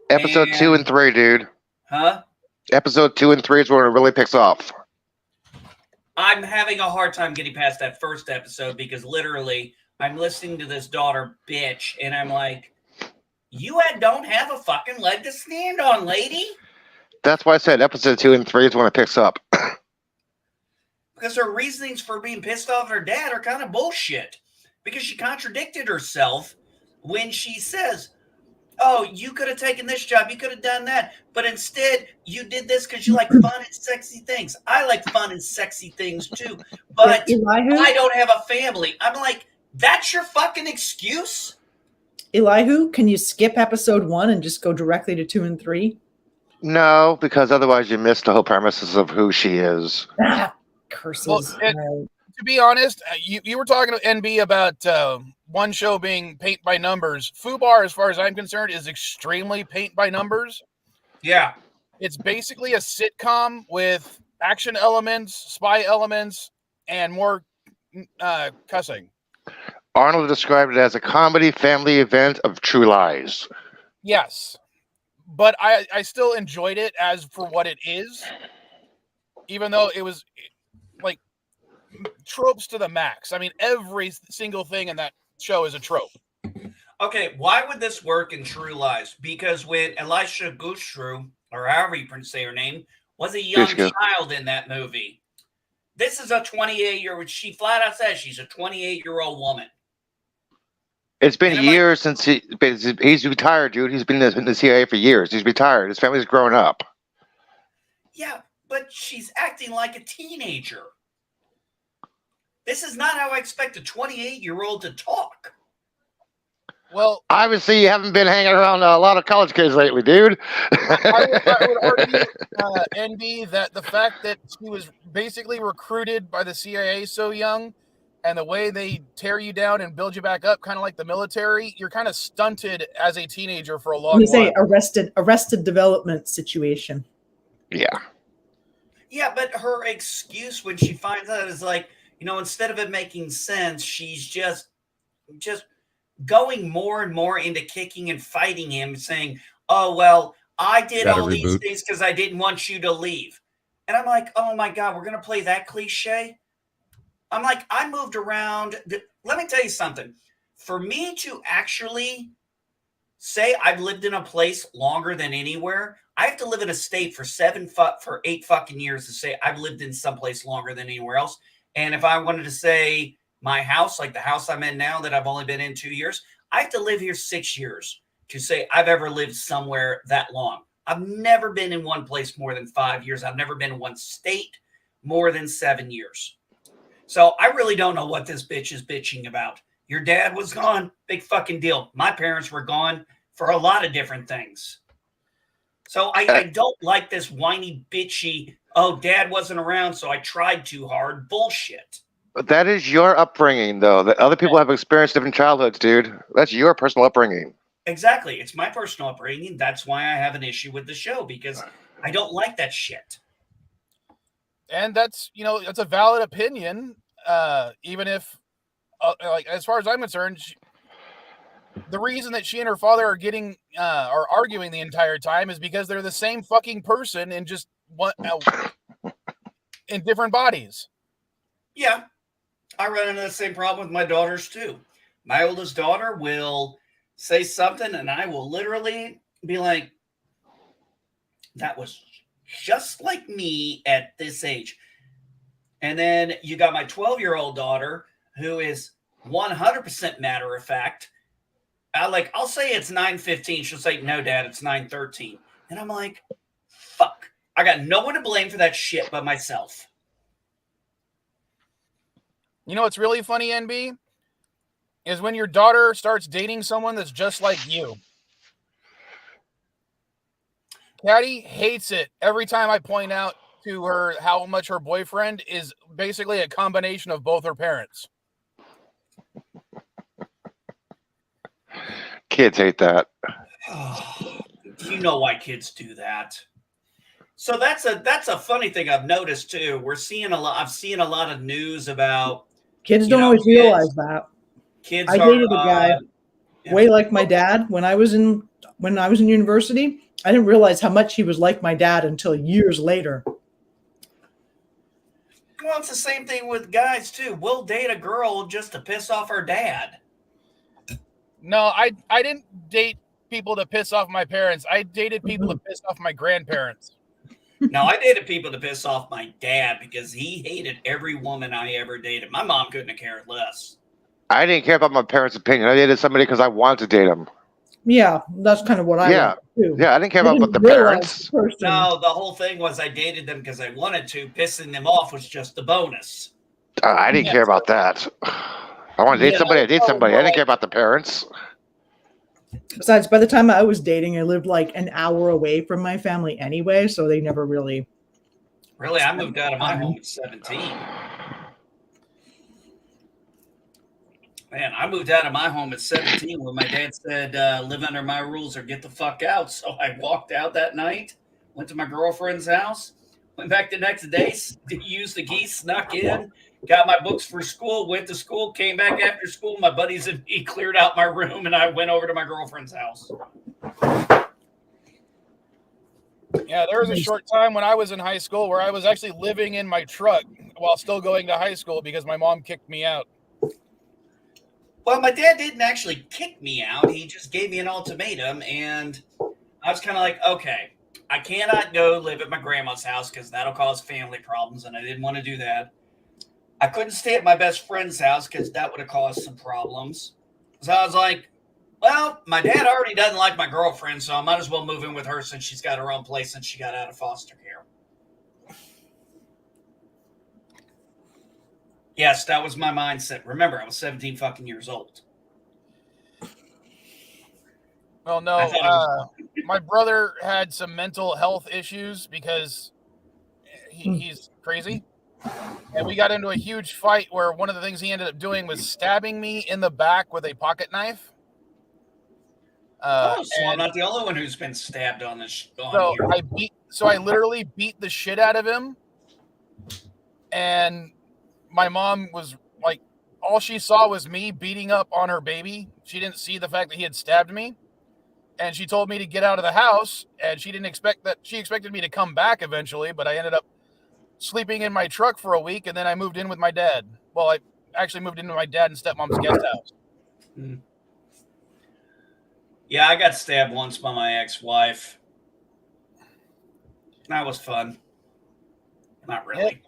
Episode 2 and 3, dude. Huh? Episode 2 and 3 is when it really picks off. I'm having a hard time getting past that first episode because literally I'm listening to this daughter bitch and I'm like, you don't have a fucking leg to stand on, lady. That's why I said episode 2 and 3 is when it picks up. Because her reasonings for being pissed off at her dad are kind of bullshit. Because she contradicted herself when she says, oh, you could have taken this job, you could have done that, but instead you did this because you like fun and sexy things. I like fun and sexy things too, but I don't have a family. I'm like, that's your fucking excuse? Elihu, can you skip episode 1 and just go directly to 2 and 3? No, because otherwise you miss the whole premises of who she is. Curses. Well, to be honest, you were talking to NB about one show being paint by numbers. Fubar, as far as I'm concerned, is extremely paint by numbers. Yeah. It's basically a sitcom with action elements, spy elements, and more cussing. Arnold described it as a comedy family event of true lies. Yes. But I still enjoyed it as for what it is, even though it was like tropes to the max. I mean, every single thing in that show is a trope. Okay, why would this work in True Lies? Because when Elisha Gooshru, or however you say her name, was a young child in that movie. This is a 28-year-old. She flat out says she's a 28-year-old woman. It's been years since he's retired, dude. He's been in the CIA for years. He's retired. His family's grown up. Yeah, but she's acting like a teenager. This is not how I expect a 28-year-old to talk. Well, obviously, you haven't been hanging around a lot of college kids lately, dude. I would argue, NB, that the fact that she was basically recruited by the CIA so young, and the way they tear you down and build you back up, kind of like the military, you're kind of stunted as a teenager for a long while. Arrested development situation. Yeah. Yeah, but her excuse when she finds out is like, instead of it making sense, she's just going more and more into kicking and fighting him, saying, oh, well, I did all these things because I didn't want you to leave. And I'm like, oh my God, we're going to play that cliche? I'm like, I moved around. Let me tell you something. For me to actually say I've lived in a place longer than anywhere, I have to live in a state for 8 fucking years to say I've lived in someplace longer than anywhere else. And if I wanted to say my house, like the house I'm in now that I've only been in 2 years, I have to live here 6 years to say I've ever lived somewhere that long. I've never been in one place more than 5 years. I've never been in one state more than 7 years. So I really don't know what this bitch is bitching about. Your dad was gone. Big fucking deal. My parents were gone for a lot of different things. So I don't like this whiny, bitchy, oh, dad wasn't around, so I tried too hard bullshit. But that is your upbringing, though. That other people have experienced different childhoods, dude. That's your personal upbringing. Exactly. It's my personal upbringing. That's why I have an issue with the show, because I don't like that shit. And that's, it's a valid opinion, even if, like, as far as I'm concerned, the reason that she and her father are arguing the entire time is because they're the same fucking person in just in different bodies. Yeah. I run into the same problem with my daughters too. My oldest daughter will say something and I will literally be like, that was just like me at this age. And then you got my 12-year-old daughter who is 100% matter of fact. I'll say it's 9:15. She'll say, no, Dad, it's 9:13. And I'm like, fuck. I got no one to blame for that shit but myself. You know what's really funny, NB? Is when your daughter starts dating someone that's just like you. Caddy hates it every time I point out to her how much her boyfriend is basically a combination of both her parents. Kids hate that. You know why kids do that. So that's a funny thing I've noticed too. I've seen a lot of news about kids don't always realize that. Kids I dated a guy way like my dad when I was in university. I didn't realize how much he was like my dad until years later. Well, it's the same thing with guys too. We'll date a girl just to piss off her dad. No, I didn't date people to piss off my parents. I dated people to piss off my grandparents. No, I dated people to piss off my dad because he hated every woman I ever dated. My mom couldn't have cared less. I didn't care about my parents' opinion. I dated somebody because I wanted to date them. Yeah, that's kind of what I yeah too. Yeah, I didn't care about the parents. No, the whole thing was I dated them because I wanted to. Pissing them off was just the bonus. I didn't care about that. I want to date somebody. I date somebody. I didn't care about the parents. Besides, by the time I was dating, I lived like an hour away from my family anyway, so they never really. Really, I moved out of my home at 17. Man, I moved out of my home at 17 when my dad said, live under my rules or get the fuck out. So I walked out that night, went to my girlfriend's house, went back the next day, used the geese, snuck in, got my books for school, went to school, came back after school. My buddies and me cleared out my room, and I went over to my girlfriend's house. Yeah, there was a short time when I was in high school where I was actually living in my truck while still going to high school because my mom kicked me out. Well, my dad didn't actually kick me out. He just gave me an ultimatum, and I was kind of like, okay, I cannot go live at my grandma's house because that'll cause family problems, and I didn't want to do that. I couldn't stay at my best friend's house because that would have caused some problems. So I was like, well, my dad already doesn't like my girlfriend, so I might as well move in with her since she's got her own place since she got out of foster care. Yes, that was my mindset. Remember, I was 17 fucking years old. Well, no, my brother had some mental health issues because he's crazy. And we got into a huge fight where one of the things he ended up doing was stabbing me in the back with a pocket knife. So I'm not the only one who's been stabbed on this. So I literally beat the shit out of him. And my mom was like, all she saw was me beating up on her baby. She didn't see the fact that he had stabbed me. And she told me to get out of the house. And she didn't expect that. She expected me to come back eventually, but I ended up sleeping in my truck for a week. And then I moved in with my dad. Well, I actually moved into my dad and stepmom's guest house. Yeah, I got stabbed once by my ex-wife. That was fun. Not really.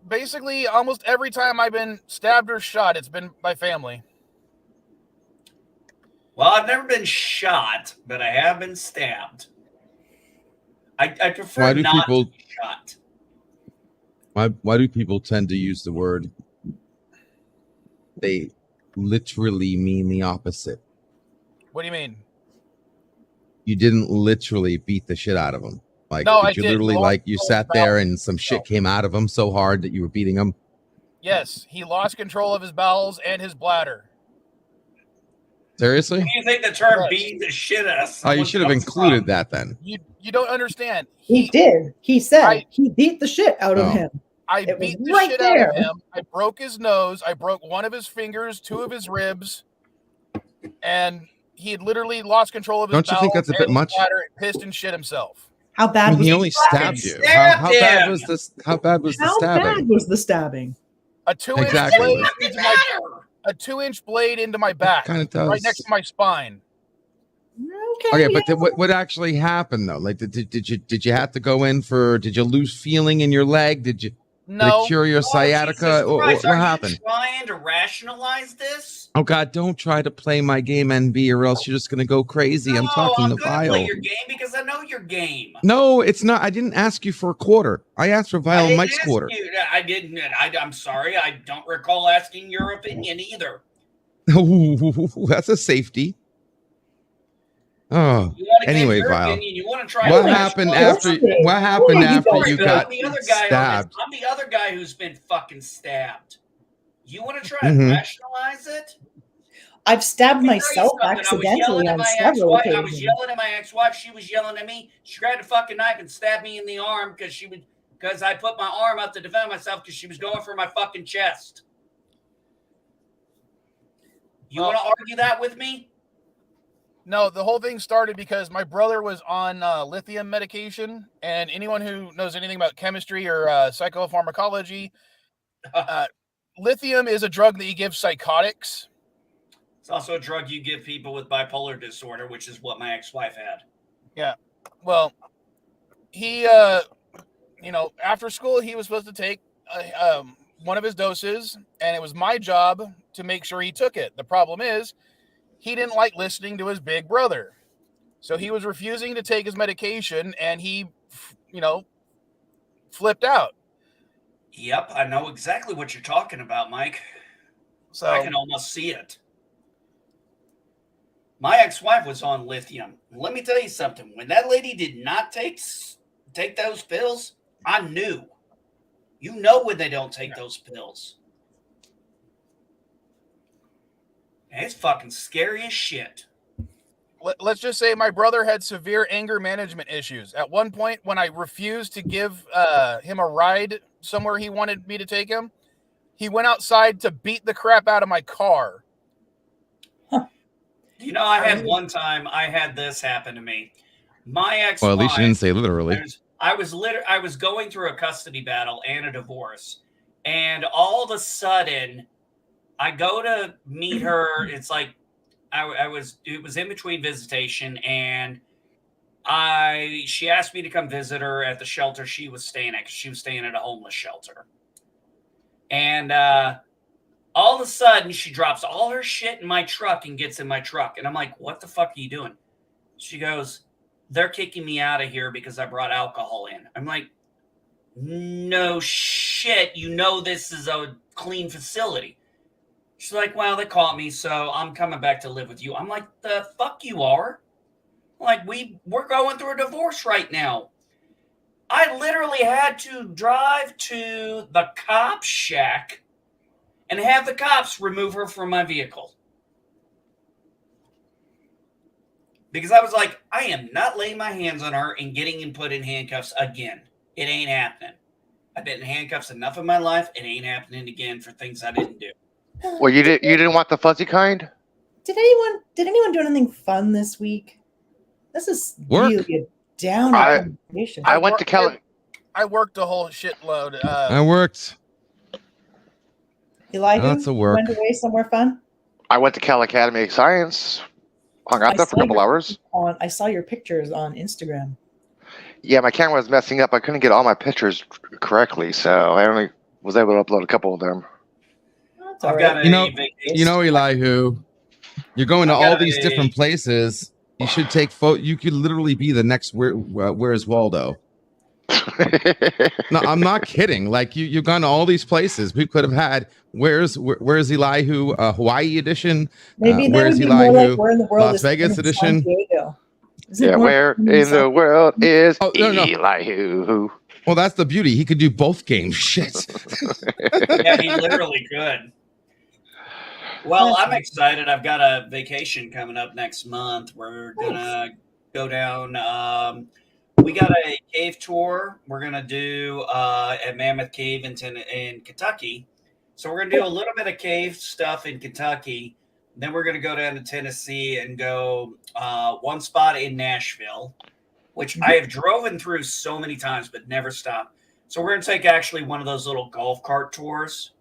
Basically, almost every time I've been stabbed or shot, it's been by family. Well, I've never been shot, but I have been stabbed. I prefer not to be shot. Why do people tend to use the word? They literally mean the opposite. What do you mean? You didn't literally beat the shit out of him. Like, no, did you literally, like, you sat there and some shit came out of him so hard that you were beating him? Yes, he lost control of his bowels and his bladder. Seriously? What do you think the term beating the shit out of someone? Oh, you should have included that then. You don't understand. He did. He said he beat the shit out of him. I beat the shit out of him. I broke his nose. I broke one of his fingers, two of his ribs, and he had literally lost control of his bowels. Don't you think that's a bit much? Bladder, pissed and shit himself. How bad was he only stabbed you? How bad was this? How bad was the stabbing? How bad was the stabbing? A 2-inch blade into a 2-inch blade into my back, kind of does. Right next to my spine. Okay, but what actually happened though? Like, did you have to go in for? Did you lose feeling in your leg? Did you? No. Did it cure your sciatica? What happened? Trying to rationalize this? Oh God! Don't try to play my game, NB, or else you're just gonna go crazy. I'm talking to Vile. Play your game because I know your game. No, it's not. I didn't ask you for a quarter. I asked for Vilemike's quarter. I didn't. I'm sorry. I don't recall asking your opinion either. That's a safety. Oh, anyway, Vile. What happened after? What happened after you got stabbed? I'm the other guy who's been fucking stabbed. You want to try to rationalize it? I've stabbed myself accidentally on several occasions. I was yelling at my ex-wife. She was yelling at me. She grabbed a fucking knife and stabbed me in the arm because I put my arm up to defend myself because she was going for my fucking chest. You want to argue that with me? No, the whole thing started because my brother was on lithium medication, and anyone who knows anything about chemistry or psychopharmacology, lithium is a drug that you give psychotics. It's also a drug you give people with bipolar disorder, which is what my ex-wife had. Yeah. Well, he, after school, he was supposed to take one of his doses, and it was my job to make sure he took it. The problem is, he didn't like listening to his big brother. So he was refusing to take his medication, and he, flipped out. Yep, I know exactly what you're talking about, Mike. So I can almost see it. My ex-wife was on lithium. Let me tell you something. When that lady did not take those pills, I knew. You know when they don't take those pills. And it's fucking scary as shit. Let's just say my brother had severe anger management issues. At one point, when I refused to give him a ride somewhere he wanted me to take him, he went outside to beat the crap out of my car. You know, I had one time I had this happen to me. My ex-wife. Well, at least you didn't say literally. I was going through a custody battle and a divorce, and all of a sudden, I go to meet her. It's like it was in between visitation, and she asked me to come visit her at the shelter she was staying at, because she was staying at a homeless shelter. And all of a sudden, she drops all her shit in my truck and gets in my truck. And I'm like, what the fuck are you doing? She goes, they're kicking me out of here because I brought alcohol in. I'm like, no shit. You know this is a clean facility. She's like, well, they caught me, so I'm coming back to live with you. I'm like, the fuck you are? Like, we're going through a divorce right now. I literally had to drive to the cop shack and have the cops remove her from my vehicle. Because I was like, I am not laying my hands on her and getting him put in handcuffs again. It ain't happening. I've been in handcuffs enough in my life. It ain't happening again for things I didn't do. Well, you didn't want the fuzzy kind? Did anyone do anything fun this week? This is Work. really a down conversation. I went to Cali. I worked a whole shitload. I worked. Elihu, Lots of work. went away somewhere fun? I went to Cal Academy of Science. Hung out there for a couple hours. I saw your pictures on Instagram. Yeah, my camera was messing up. I couldn't get all my pictures correctly, so I only was able to upload a couple of them. That's all right. You know, Elihu, you're going to all these different places. You should take photo. You could literally be the next Where's Waldo? No, I'm not kidding. Like you've gone to all these places. We could have had where's Elihu Hawaii edition. Maybe where's Elihu? Like, where in the world Las Vegas edition. Yeah, where in the world is no. Elihu? Well, that's the beauty. He could do both games. Shit. Yeah, he literally could. Well, I'm excited. I've got a vacation coming up next month. We're gonna go down. We got a cave tour we're going to do at Mammoth Cave in Kentucky. So we're going to do a little bit of cave stuff in Kentucky. Then we're going to go down to Tennessee and go one spot in Nashville, which I have driven through so many times but never stopped. So we're going to take actually one of those little golf cart tours,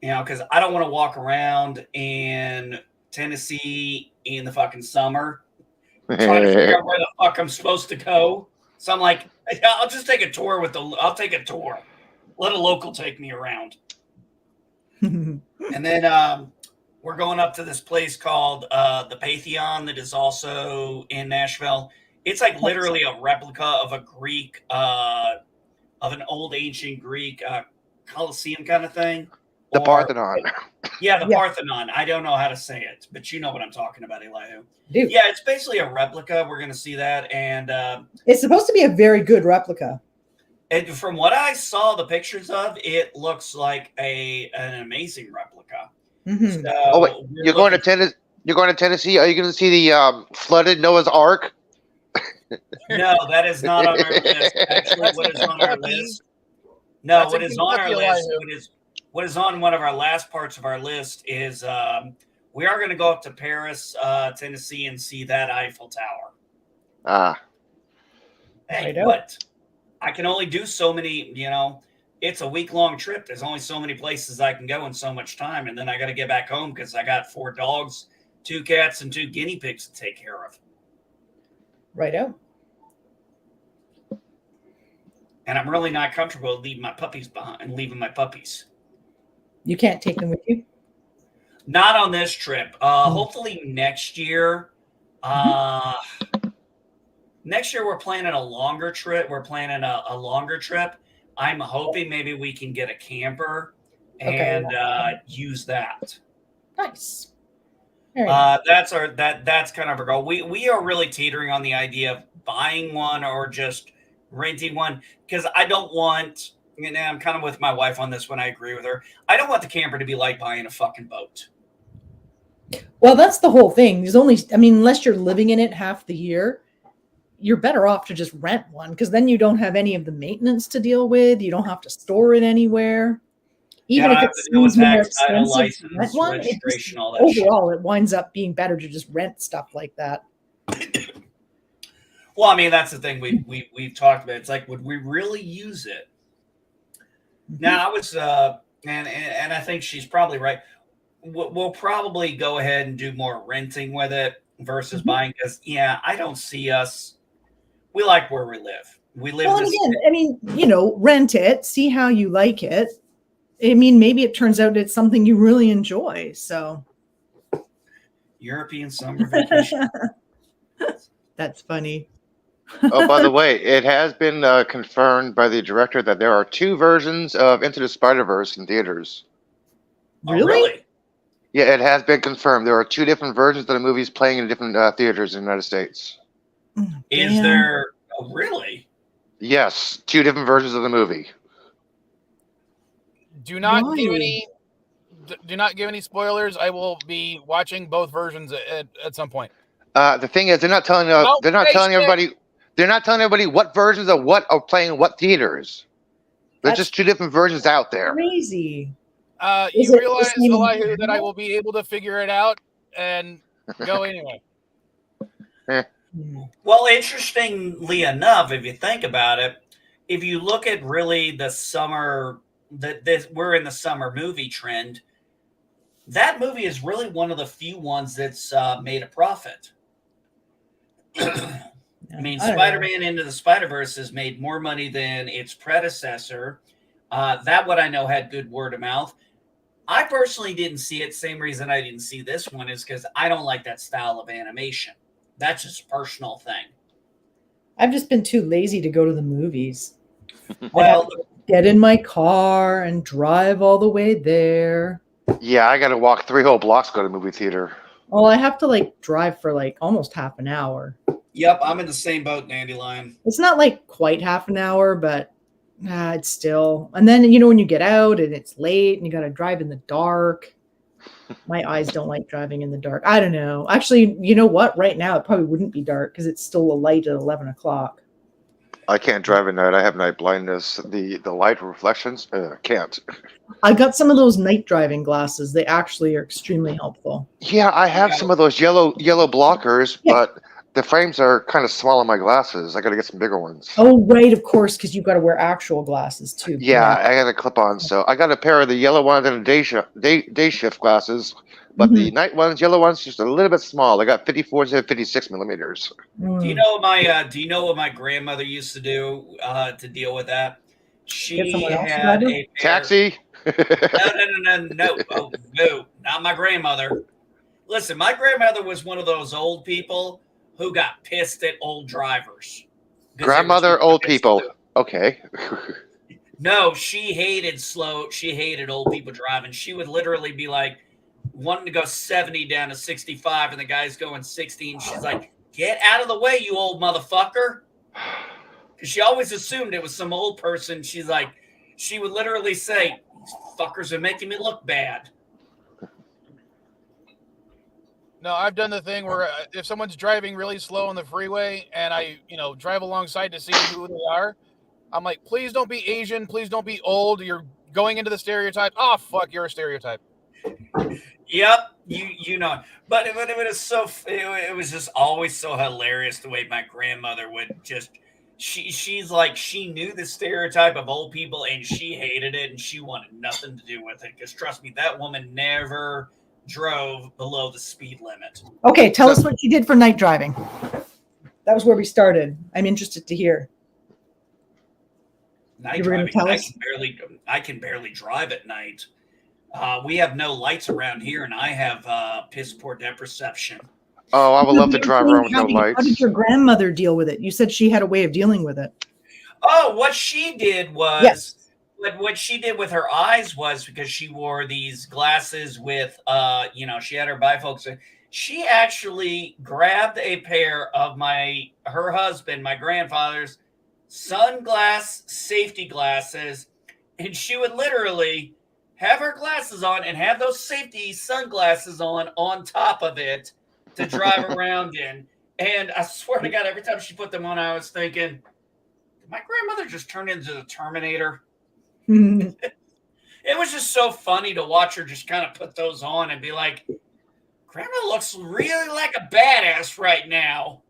you know, because I don't want to walk around in Tennessee in the fucking summer trying to figure out where the fuck I'm supposed to go. So I'm like, I'll just take a tour I'll take a tour. Let a local take me around. And then we're going up to this place called the Pantheon that is also in Nashville. It's like literally a replica of a Greek, of an old ancient Greek Colosseum kind of thing. The Parthenon. Yeah, the Parthenon. I don't know how to say it, but you know what I'm talking about, Elihu. Dude. Yeah, it's basically a replica. We're going to see that. And it's supposed to be a very good replica. And from what I saw the pictures of, it looks like an amazing replica. Mm-hmm. So wait, you're going to Tennessee? You're going to Tennessee? Are you going to see the flooded Noah's Ark? No, that is not on our list. Actually, what is on our list? No, what is on our list? What is on one of our last parts of our list is we are going to go up to Paris, Tennessee, and see that Eiffel Tower. Ah. Hey, but I can only do so many, you know, it's a week-long trip. There's only so many places I can go in so much time. And then I got to get back home because I got 4 dogs, 2 cats, and 2 guinea pigs to take care of. Righto. And I'm really not comfortable leaving my puppies behind, You can't take them with you? Not on this trip. Hopefully next year. Next year we're planning a longer trip. I'm hoping maybe we can get a camper and use that. Nice. That's kind of our goal. We are really teetering on the idea of buying one or just renting one, because I don't want, and I'm kind of with my wife on this one. I agree with her. I don't want the camper to be like buying a fucking boat. Well, that's the whole thing. There's only, I mean, unless you're living in it half the year, you're better off to just rent one, because then you don't have any of the maintenance to deal with. You don't have to store it anywhere. Even if it seems more expensive to rent one, registration, all that overall, it winds up being better to just rent stuff like that. Well, I mean, that's the thing we've talked about. It's like, would we really use it? Now, I was, and I think she's probably right. We'll probably go ahead and do more renting with it versus buying, because, I don't see us. We like where we live. We live. Well, again, I mean, rent it, see how you like it. I mean, maybe it turns out it's something you really enjoy. So, European summer vacation. That's funny. Oh, by the way, it has been confirmed by the director that there are 2 versions of Into the Spider-Verse in theaters. Really? Oh, really? Yeah, it has been confirmed. There are 2 different versions of the movies playing in different theaters in the United States. Is there? Oh, really? Yes, 2 different versions of the movie. Do not give any spoilers. I will be watching both versions at some point. The thing is, they're not telling everybody. They're not telling everybody what versions of what are playing in what theaters. There's just 2 different versions out there. Crazy. You realize, Elihu, that I will be able to figure it out and go anyway. Well, interestingly enough, if you think about it, if you look at really the summer, we're in the summer movie trend, that movie is really one of the few ones that's made a profit. I mean, Spider-Man Into the Spider-Verse has made more money than its predecessor. That one I know had good word of mouth. I personally didn't see it. Same reason I didn't see this one is because I don't like that style of animation. That's just a personal thing. I've just been too lazy to go to the movies. Well, get in my car and drive all the way there. Yeah, I got to walk 3 whole blocks to go to the movie theater. Well, I have to drive for almost half an hour. Yep, I'm in the same boat, Dandelion. It's not quite half an hour, but it's still. And then, when you get out and it's late and you got to drive in the dark. My eyes don't like driving in the dark. I don't know. Actually, you know what? Right now, it probably wouldn't be dark because it's still a light at 11 o'clock. I can't drive at night. I have night blindness. The light reflections, can't. I got some of those night driving glasses. They actually are extremely helpful. Yeah, I have some of those yellow blockers, but the frames are kind of small on my glasses. I got to get some bigger ones. Oh, right, of course, because you've got to wear actual glasses too. Yeah, I got a clip on. So I got a pair of the yellow ones and a day shift glasses, but the night ones, yellow ones, just a little bit small. I got 54 instead of 56 millimeters. Do you know what my grandmother used to do to deal with that? She had a pair. Taxi. No. Oh, no, not my grandmother. Listen, my grandmother was one of those old people who got pissed at old drivers. Grandmother, old people. Okay. No, she hated old people driving. She would literally be wanting to go 70 down to 65, and the guy's going 60, and she's like, "Get out of the way, you old motherfucker." Because she always assumed it was some old person. She would literally say, "These fuckers are making me look bad." No, I've done the thing where if someone's driving really slow on the freeway and I, drive alongside to see who they are, I'm like, please don't be Asian. Please don't be old. You're going into the stereotype. Oh, fuck, you're a stereotype. Yep, you know. But it was just always so hilarious the way my grandmother would just. She knew the stereotype of old people and she hated it and she wanted nothing to do with it. Because trust me, that woman never drove below the speed limit. Okay, tell us what you did for night driving. That was where we started. I'm interested to hear. Night driving. I can barely drive at night. We have no lights around here, and I have piss poor depth perception. Oh, I would love to drive around with no lights. How did your grandmother deal with it? You said she had a way of dealing with it. Oh, what she did was. Yes. What she did with her eyes was because she wore these glasses with, she had her bifocals. She actually grabbed a pair of her husband, my grandfather's safety glasses, and she would literally have her glasses on and have those safety sunglasses on top of it to drive around in. And I swear to God, every time she put them on, I was thinking, did my grandmother just turn into the Terminator? It was just so funny to watch her just kind of put those on and be like, Grandma looks really like a badass right now.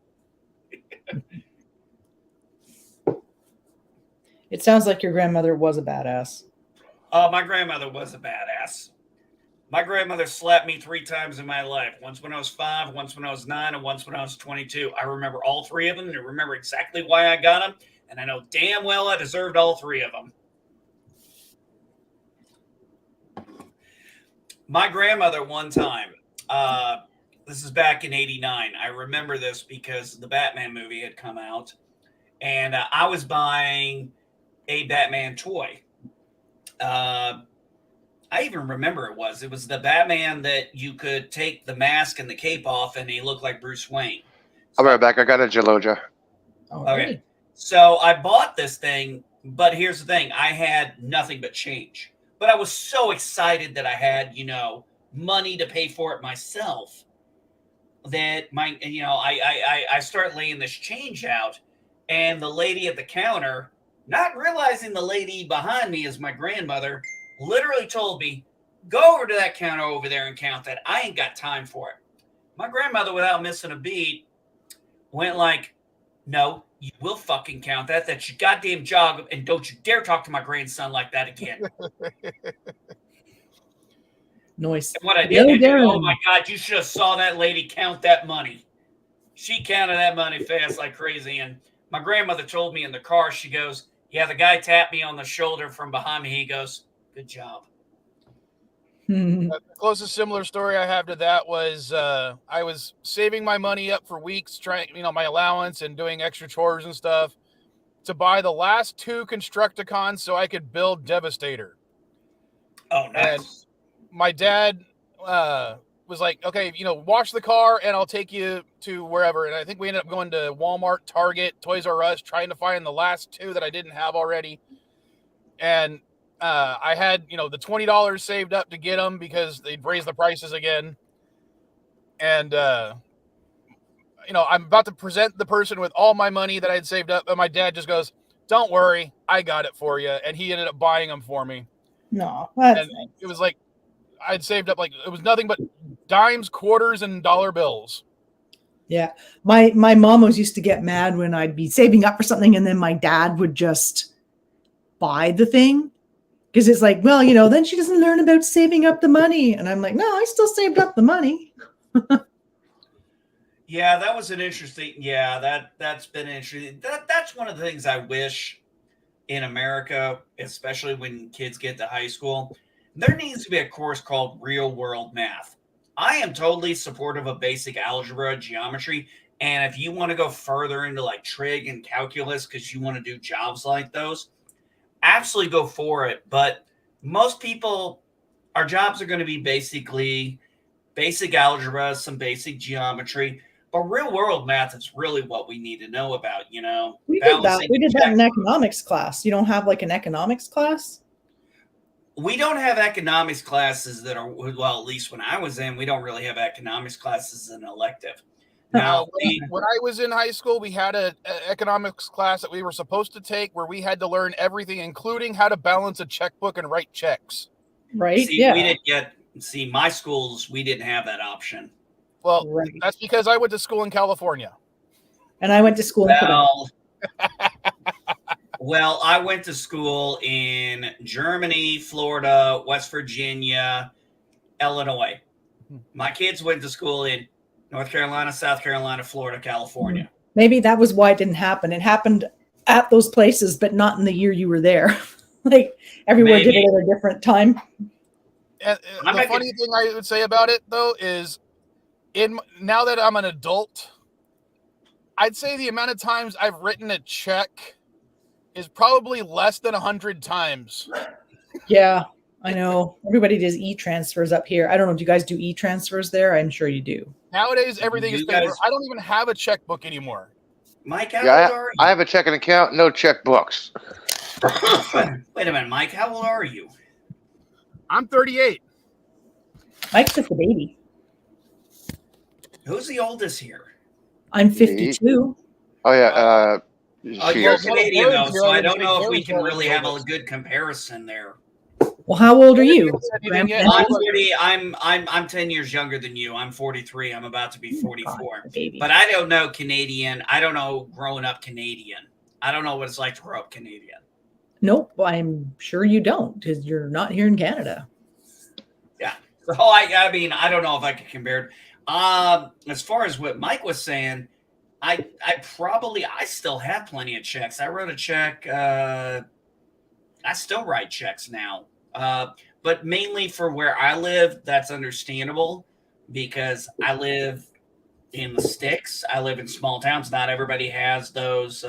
It sounds like your grandmother was a badass. Oh, my grandmother was a badass. My grandmother slapped me 3 times in my life. Once when I was 5, once when I was 9, and once when I was 22. I remember all 3 of them, and I remember exactly why I got them, and I know damn well I deserved all 3 of them. My grandmother one time, this is back in '89. I remember this because the Batman movie had come out, and I was buying a Batman toy. I even remember it was the Batman that you could take the mask and the cape off and he looked like Bruce Wayne. I'll be right back. I got a Geloja. Okay. So I bought this thing, but here's the thing. I had nothing but change. But I was so excited that I had, money to pay for it myself that I start laying this change out, and the lady at the counter, not realizing the lady behind me is my grandmother, literally told me, go over to that counter over there and count that. I ain't got time for it. My grandmother, without missing a beat, went like, no, you will fucking count that. That's your goddamn job, and don't you dare talk to my grandson like that again. Nice. And what I did, oh my God, you should have saw that lady count that money. She counted that money fast like crazy. And my grandmother told me in the car, she goes, yeah, the guy tapped me on the shoulder from behind me. He goes, good job. The closest similar story I have to that was I was saving my money up for weeks, trying, my allowance and doing extra chores and stuff to buy the last 2 Constructicons so I could build Devastator. Oh, nice. And my dad was like, okay, wash the car and I'll take you to wherever. And I think we ended up going to Walmart, Target, Toys R Us, trying to find the last 2 that I didn't have already. And I had, the $20 saved up to get them because they'd raise the prices again. And, I'm about to present the person with all my money that I had saved up. And my dad just goes, don't worry, I got it for you. And he ended up buying them for me. No, that's nice. It was like, I'd saved up, it was nothing but dimes, quarters, and dollar bills. Yeah. My mom always used to get mad when I'd be saving up for something and then my dad would just buy the thing. Because it's like, well, then she doesn't learn about saving up the money. And I'm like, no, I still saved up the money. Yeah, that was an interesting. Yeah, that's been interesting. That's one of the things I wish in America, especially when kids get to high school, there needs to be a course called real world math. I am totally supportive of basic algebra, geometry. And if you want to go further into like trig and calculus, because you want to do jobs like those, absolutely go for it. But most people, our jobs are going to be basically basic algebra, some basic geometry, but real world math is really what we need to know about, We did that. We did that in economics class. You don't have like an economics class? We don't have economics classes that are, well, at least when I was in, we don't really have economics classes as an elective. Now, when I was in high school, we had an economics class that we were supposed to take where we had to learn everything, including how to balance a checkbook and write checks. Right. We didn't get, my schools, we didn't have that option. Well, That's because I went to school in California. And I went to school in Quebec. Well, I went to school in Germany, Florida, West Virginia, Illinois. My kids went to school in North Carolina, South Carolina, Florida, California. Maybe that was why it didn't happen. It happened at those places, but not in the year you were there. Like everywhere did it at a different time. And the funny thing I would say about it, though, is now that I'm an adult, I'd say the amount of times I've written a check is probably less than 100 times. Yeah. I know everybody does e-transfers up here. I don't know. Do you guys do e-transfers there? I'm sure you do. Nowadays, everything is You paper. guys- I don't even have a checkbook anymore. Mike, how Yeah, old are I you? have a checking account, no checkbooks. Wait a minute, Mike. How old are you? I'm 38. Mike's just a baby. Who's the oldest here? I'm 52. Oh yeah, Oh, she you're is. Canadian though, Birds, so I you're don't know if we birds can are really have a oldest. good comparison there. Well, how old are you? You didn't get- I'm 40. I'm 10 years younger than you. I'm 43. I'm about to be God, 44. baby. But I don't know Canadian. I don't know growing up Canadian. I don't know what it's like to grow up Canadian. Nope, I'm sure you don't because you're not here in Canada. So I mean, I don't know if I could compare it. As far as what Mike was saying, I still have plenty of checks. I wrote a check. I still write checks now. But mainly for where I live, that's understandable because I live in the sticks. I live in small towns. Not everybody has those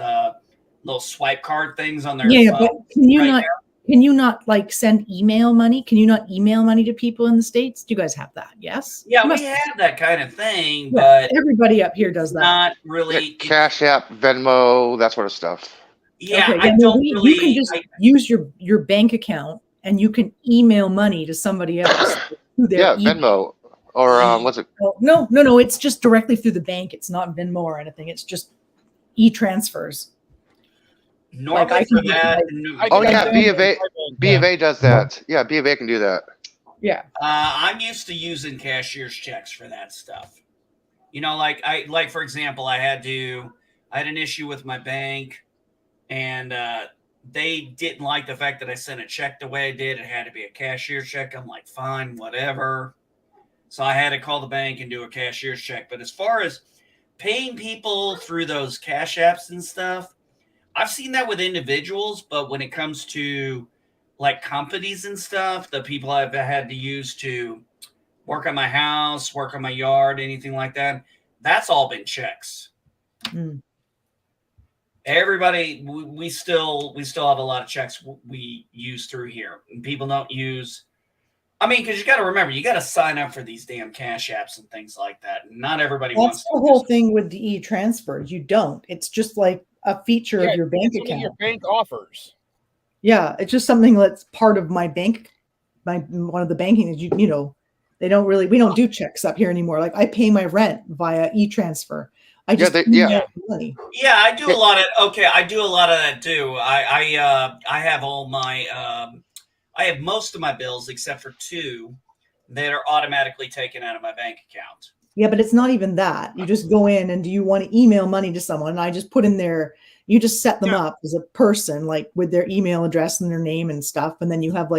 little swipe card things on their Yeah, but phone. can you right not? Can you not like send email money? Can you not email money to people in the States? Do you guys have that? Yes. Yeah, You we must- have that kind of thing, yeah, but everybody up here does that. not really. Cash App, Venmo, that sort of stuff. Yeah, Okay, I no, don't really. you can just use your bank account and you can email money to somebody else. through their Yeah, email. Venmo or what's it? Oh, no. It's just directly through the bank. It's not Venmo or anything. It's just e-transfers. Normally I for can do that, I Oh can yeah, do B of A. that. B of A does that. Yeah, B of A can do that. Yeah. I'm used to using cashier's checks for that stuff. You know, like for example, I had an issue with my bank, and they didn't like the fact that I sent a check the way I did. It had to be a cashier's check. I'm like, fine, whatever. So I had to call the bank and do a cashier's check. But as far as paying people through those cash apps and stuff, I've seen that with individuals, but when it comes to like companies and stuff, the people I've had to use to work on my house, work on my yard, anything like that, that's all been checks. Mm. Everybody, we still have a lot of checks we use through here, and people don't use. I mean, because you got to remember, you got to sign up for these damn cash apps and things like that. Not everybody wants That's to the whole use thing with the e-transfers. You don't. It's just like a feature of your bank It's something account. your bank offers. Yeah, it's just something that's part of my bank, one of the banking that you know, we don't do checks up here anymore. Like I pay my rent via e-transfer. I just email money. Yeah, I do a lot of that too. I have all my I have most of my bills except for two that are automatically taken out of my bank account. Yeah, but it's not even that. You just go in and do you want to email money to someone? And I just put in you just set them up as a person, like with their email address and their name and stuff. And then you have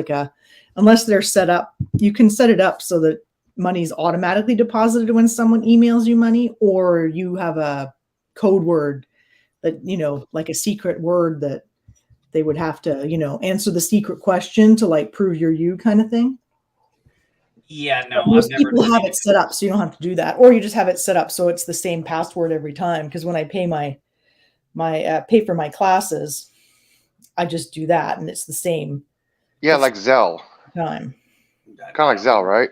unless they're set up, you can set it up so that money's automatically deposited when someone emails you money, or you have a code word that, like a secret word that they would have to, answer the secret question to like prove you're you kind of thing. Yeah, no, Most I've never people done have it. it set up so you don't have to do that, or you just have it set up so it's the same password every time. Because when I pay pay for my classes, I just do that, and it's the same. Yeah, like Zelle. Time. Kind of like Zelle, right?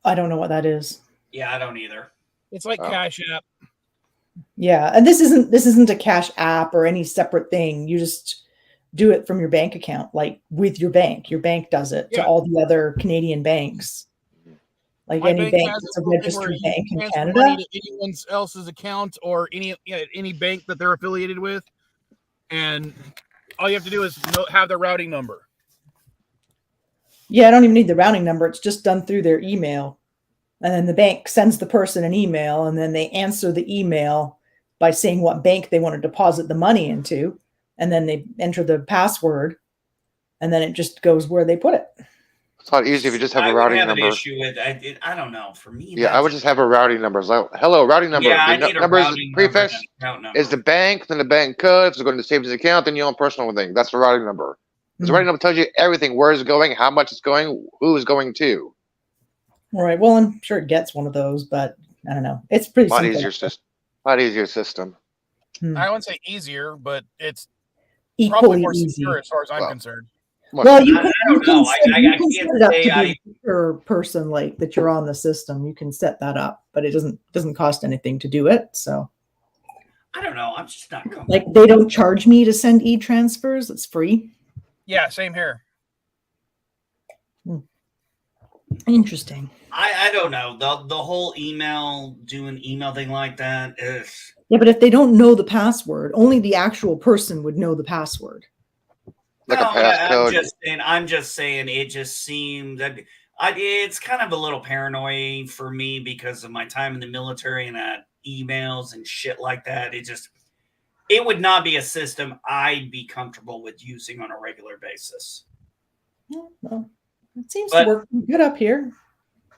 I don't know what that is. Yeah, I don't either. It's like Cash App. Yeah, and this isn't a cash app or any separate thing. You just do it from your bank account, like with your bank. Your bank does it to all the other Canadian banks. Like My any bank bank has that's a something where registered you bank in transfer Canada. money to anyone else's account or any bank that they're affiliated with, and all you have to do is have their routing number. Yeah, I don't even need the routing number. It's just done through their email. And then the bank sends the person an email, and then they answer the email by saying what bank they want to deposit the money into. And then they enter the password, and then it just goes where they put it. It's a lot easier if you just have I a would routing have number. an issue with I don't know. For me, Yeah, I would just have a routing number. It's like, hello, routing number. Yeah, I The need a number is routing number prefix and an account number. is the bank, then the bank code. If it's going to savings account, then your own personal thing. That's the routing number. The routing number tells you everything: where it's going, how much it's going, who is going to. All right. Well, I'm sure it gets one of those, but I don't know. It's pretty Lot simple. easier system. Lot easier system. I wouldn't say easier, but it's Equally probably more easy. secure as far as I'm Well, concerned. Well, you can, I don't know. I you can can't set it up say to be per person, like that you're on the system. You can set that up, but it doesn't cost anything to do it. So, I don't know. I'm just not comfortable. like, they don't charge me to send e-transfers. It's free. Yeah, same here. Interesting. I don't know. The whole doing email thing like that is. Yeah, but if they don't know the password, only the actual person would know the password. Like No, a passcode. I'm just saying it just seemed that it's kind of a little paranoid for me because of my time in the military and emails and shit like that. It would not be a system I'd be comfortable with using on a regular basis. Well, it seems to work good up here.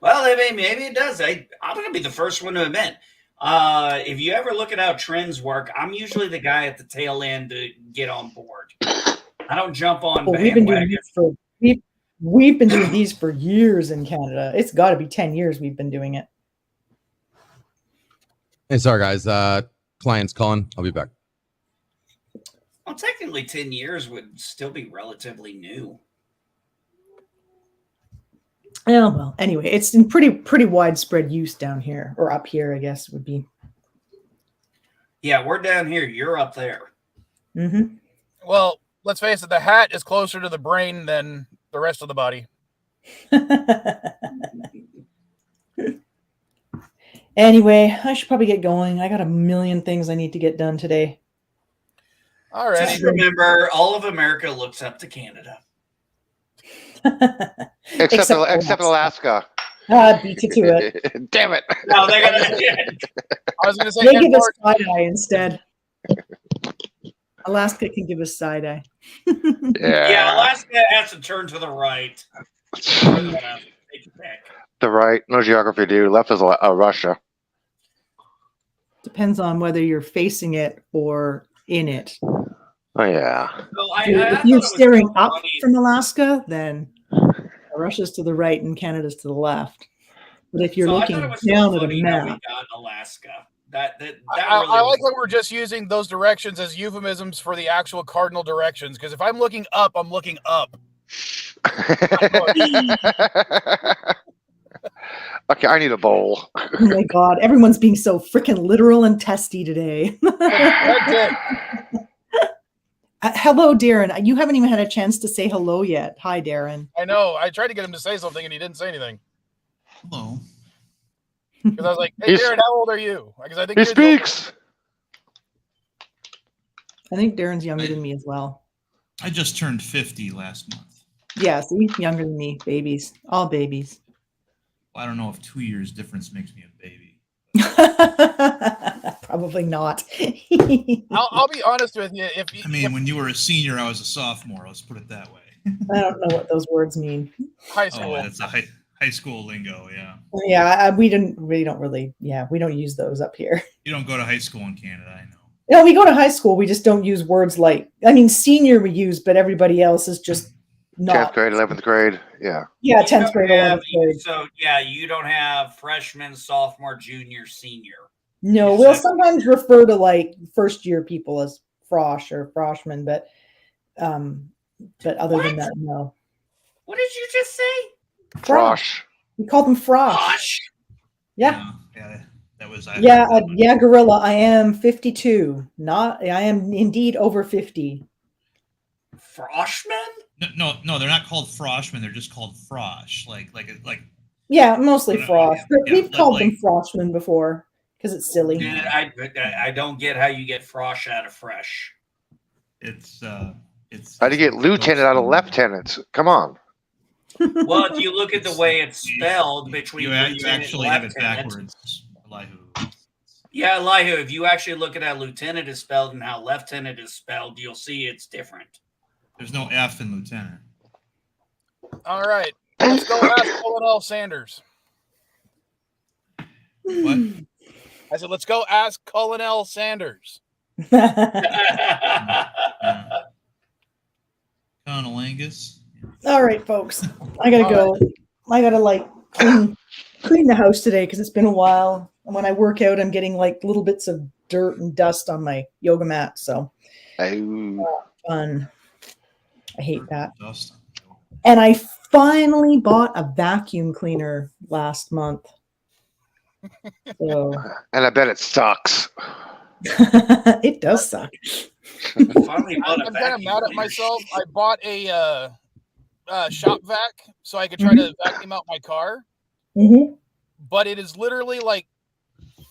Well, maybe it does. I'm going to be the first one to admit. If you ever look at how trends work, I'm usually the guy at the tail end to get on board. I don't jump on bandwagons. We've been doing these for years in Canada. It's got to be 10 years we've been doing it. Hey, sorry guys. Client's calling. I'll be back. Well, technically 10 years would still be relatively new. Yeah, well, anyway, it's in pretty widespread use down here, or up here, I guess would be. Yeah, we're down here. You're up there. Mm-hmm. Well, let's face it, the hat is closer to the brain than the rest of the body. Anyway, I should probably get going. I got a million things I need to get done today. All right. Just remember, all of America looks up to Canada. Except Alaska. Beat you to it. Damn it. No, they're gonna. I was going to say, they give us side eye instead. Alaska can give us side eye. Yeah, Alaska has to turn to the right. Or the left. Take it back. The right. No geography, dude. Left is Russia. Depends on whether you're facing it or in it. Oh, yeah. So If you're staring up from Alaska, then Russia's to the right and Canada's to the left. But if you're looking down at a map, we got Alaska. That I really like that we're just using those directions as euphemisms for the actual cardinal directions. Because if I'm looking up, I'm looking up. Okay, I need a bowl. oh my God, everyone's being so freaking literal and testy today. That's it. Hello, Darren. You haven't even had a chance to say hello yet. Hi, Darren. I know. I tried to get him to say something and he didn't say anything. Hello. Because I was like, hey, Darren, how old are you? Because I think he speaks. I think Darren's younger than me as well. I just turned 50 last month. Yeah, see? Younger than me. Babies. All babies. Well, I don't know if 2 years difference makes me a baby. Probably not. I'll be honest with you. When you were a senior, I was a sophomore. Let's put it that way. I don't know what those words mean. High school. Oh, that's a high school lingo, yeah. Yeah, we don't really. Yeah, we don't use those up here. You don't go to high school in Canada, I know. No, we go to high school. We just don't use words like. Senior we use, but everybody else is just not. 10th grade, 11th grade, yeah. Yeah, 10th grade, 11th grade. So yeah, you don't have freshman, sophomore, junior, senior. No, we'll sometimes refer to like first year people as frosh or froshman, but other than that, no. What did you just say? Frosh. We call them frosh. Frosh. Yeah. Yeah, that was. Yeah, Gorilla. I am 52. I am indeed over 50. Froshmen? No, they're not called froshmen. They're just called frosh. Like. Yeah, mostly frosh. But yeah, we've called them froshmen before because it's silly. I don't get how you get frosh out of fresh. It's. How do you get lieutenant out of lieutenant? Come on. Well, if you look at the way it's spelled between you actually have it backwards, Elihu. Yeah, Elihu, if you actually look at how lieutenant is spelled and how lieutenant is spelled, you'll see it's different. There's no F in lieutenant. All right. Let's go ask Colonel Sanders. What? I said, let's go ask Colonel Sanders. Colonel Angus. All right, folks. I gotta go. I gotta clean the house today because it's been a while. And when I work out, I'm getting like little bits of dirt and dust on my yoga mat. So Oh. fun. I hate that. Dust. And I finally bought a vacuum cleaner last month. So And I bet it sucks. it does suck. Finally bought a I'm kind of vacuum mad at cleaner. myself. I bought a shop vac so I could try to vacuum out my car, Mm-hmm. but it is literally like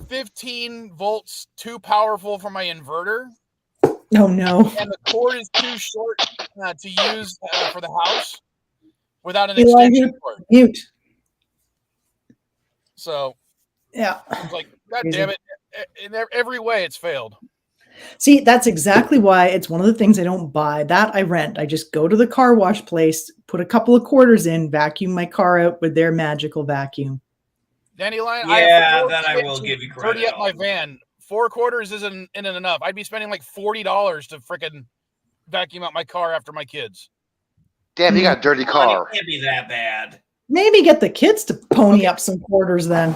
15 volts too powerful for my inverter, Oh no. and the cord is too short to use for the house without an Eli, extension cord. mute. So Yeah. I was like, God Crazy. damn it! In every way, it's failed. See, that's exactly why it's one of the things I don't buy. That I rent. I just go to the car wash place, put a couple of quarters in, vacuum my car out with their magical vacuum. Dandelion, Yeah, I have 4 that I kids will and give you 30 credit at my on. van. 4 quarters isn't enough. I'd be spending like $40 to frickin' vacuum out my car after my kids. Damn, you got a dirty Well, car. it can't be that bad. Maybe get the kids to pony up some quarters then.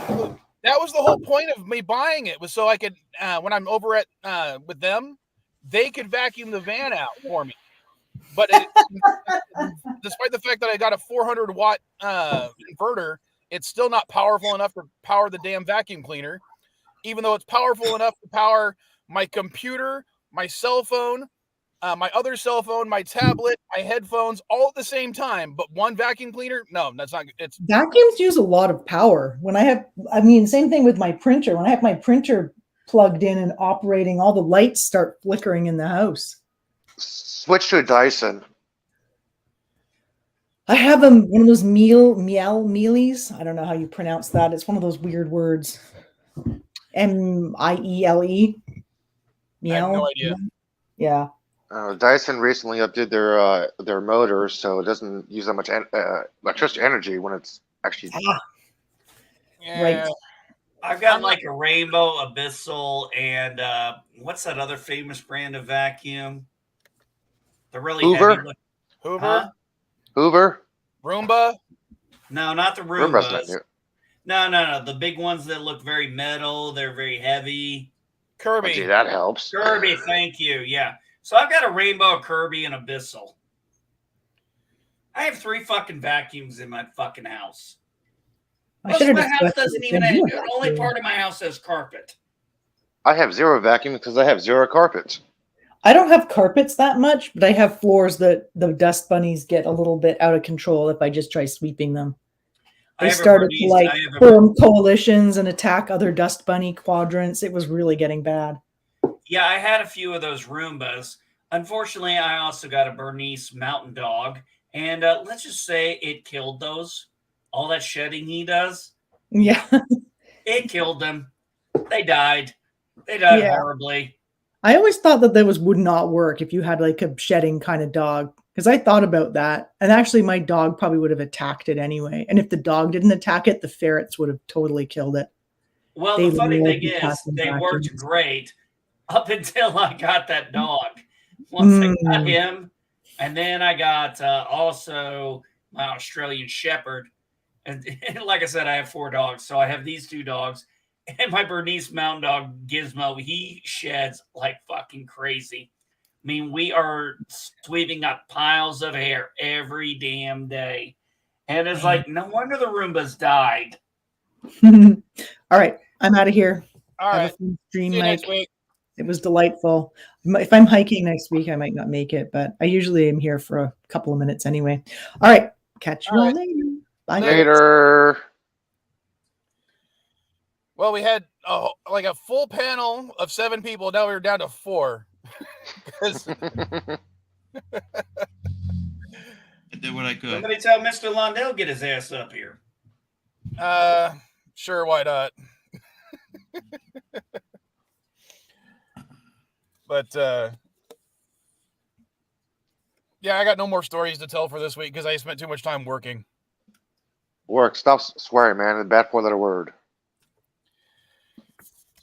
That was the whole point of me buying it, was so I could, when I'm over at with them, they could vacuum the van out for me. But despite the fact that I got a 400 watt inverter, it's still not powerful enough to power the damn vacuum cleaner, even though it's powerful enough to power my computer, my cell phone, my other cell phone, my tablet, my headphones, all at the same time. But one vacuum cleaner? No, that's not. It's Vacuums use a lot of power. Same thing with my printer. When I have my printer plugged in and operating, all the lights start flickering in the house. Switch to a Dyson. I have one of those mealies. I don't know how you pronounce that. It's one of those weird words. Miele. I have no idea. Yeah. Dyson recently updated their motors, so it doesn't use that much electricity energy when it's actually. Yeah. Right. I've got like a Rainbow, Abyssal, and what's that other famous brand of vacuum? The really Hoover? heavy. Hoover, Huh? Hoover? Roomba. No, not the Roomba's not Roombas. new. No. The big ones that look very metal. They're very heavy. Kirby. Okay, that helps. Kirby, thank you. Yeah. So I've got a Rainbow, a Kirby, and Abyssal. I have 3 fucking vacuums in my fucking house. I should have My house discussed doesn't it. even Then have, you the have only to. part of my house has carpet. I have 0 vacuum because I have 0 carpet. I don't have carpets that much, but I have floors that the dust bunnies get a little bit out of control if I just try sweeping them. I They have a started to Bernese- like I have a- form coalitions and attack other dust bunny quadrants. It was really getting bad. Yeah, I had a few of those Roombas. Unfortunately, I also got a Bernese mountain dog, and let's just say it killed those. All that shedding he does, Yeah. it killed them. They died. They died Yeah. horribly. I always thought that would not work if you had like a shedding kind of dog, because I thought about that. And actually, my dog probably would have attacked it anyway. And if the dog didn't attack it, the ferrets would have totally killed it. Well, They the funny love thing the is, custom they worked vacuums. great up until I got that dog. Once I got him, and then I got also my Australian Shepherd. And like I said, I have 4 dogs. So I have these 2 dogs. And my Bernese mountain dog, Gizmo, he sheds like fucking crazy. I mean, we are sweeping up piles of hair every damn day. And it's like, no wonder the Roombas died. All right. I'm out of here. All Have right. a fun stream, See you Mike. next week. It was delightful. If I'm hiking next week, I might not make it, but I usually am here for a couple of minutes anyway. All right. Catch you All all right. later. Bye. Later. Well, we had like a full panel of 7 people. Now we're down to 4. 'Cause I did what I could. Somebody tell Mr. Londell get his ass up here. sure, why not? But yeah, I got no more stories to tell for this week because I spent too much time working. Work. Stop swearing, man. The bad 4-letter word.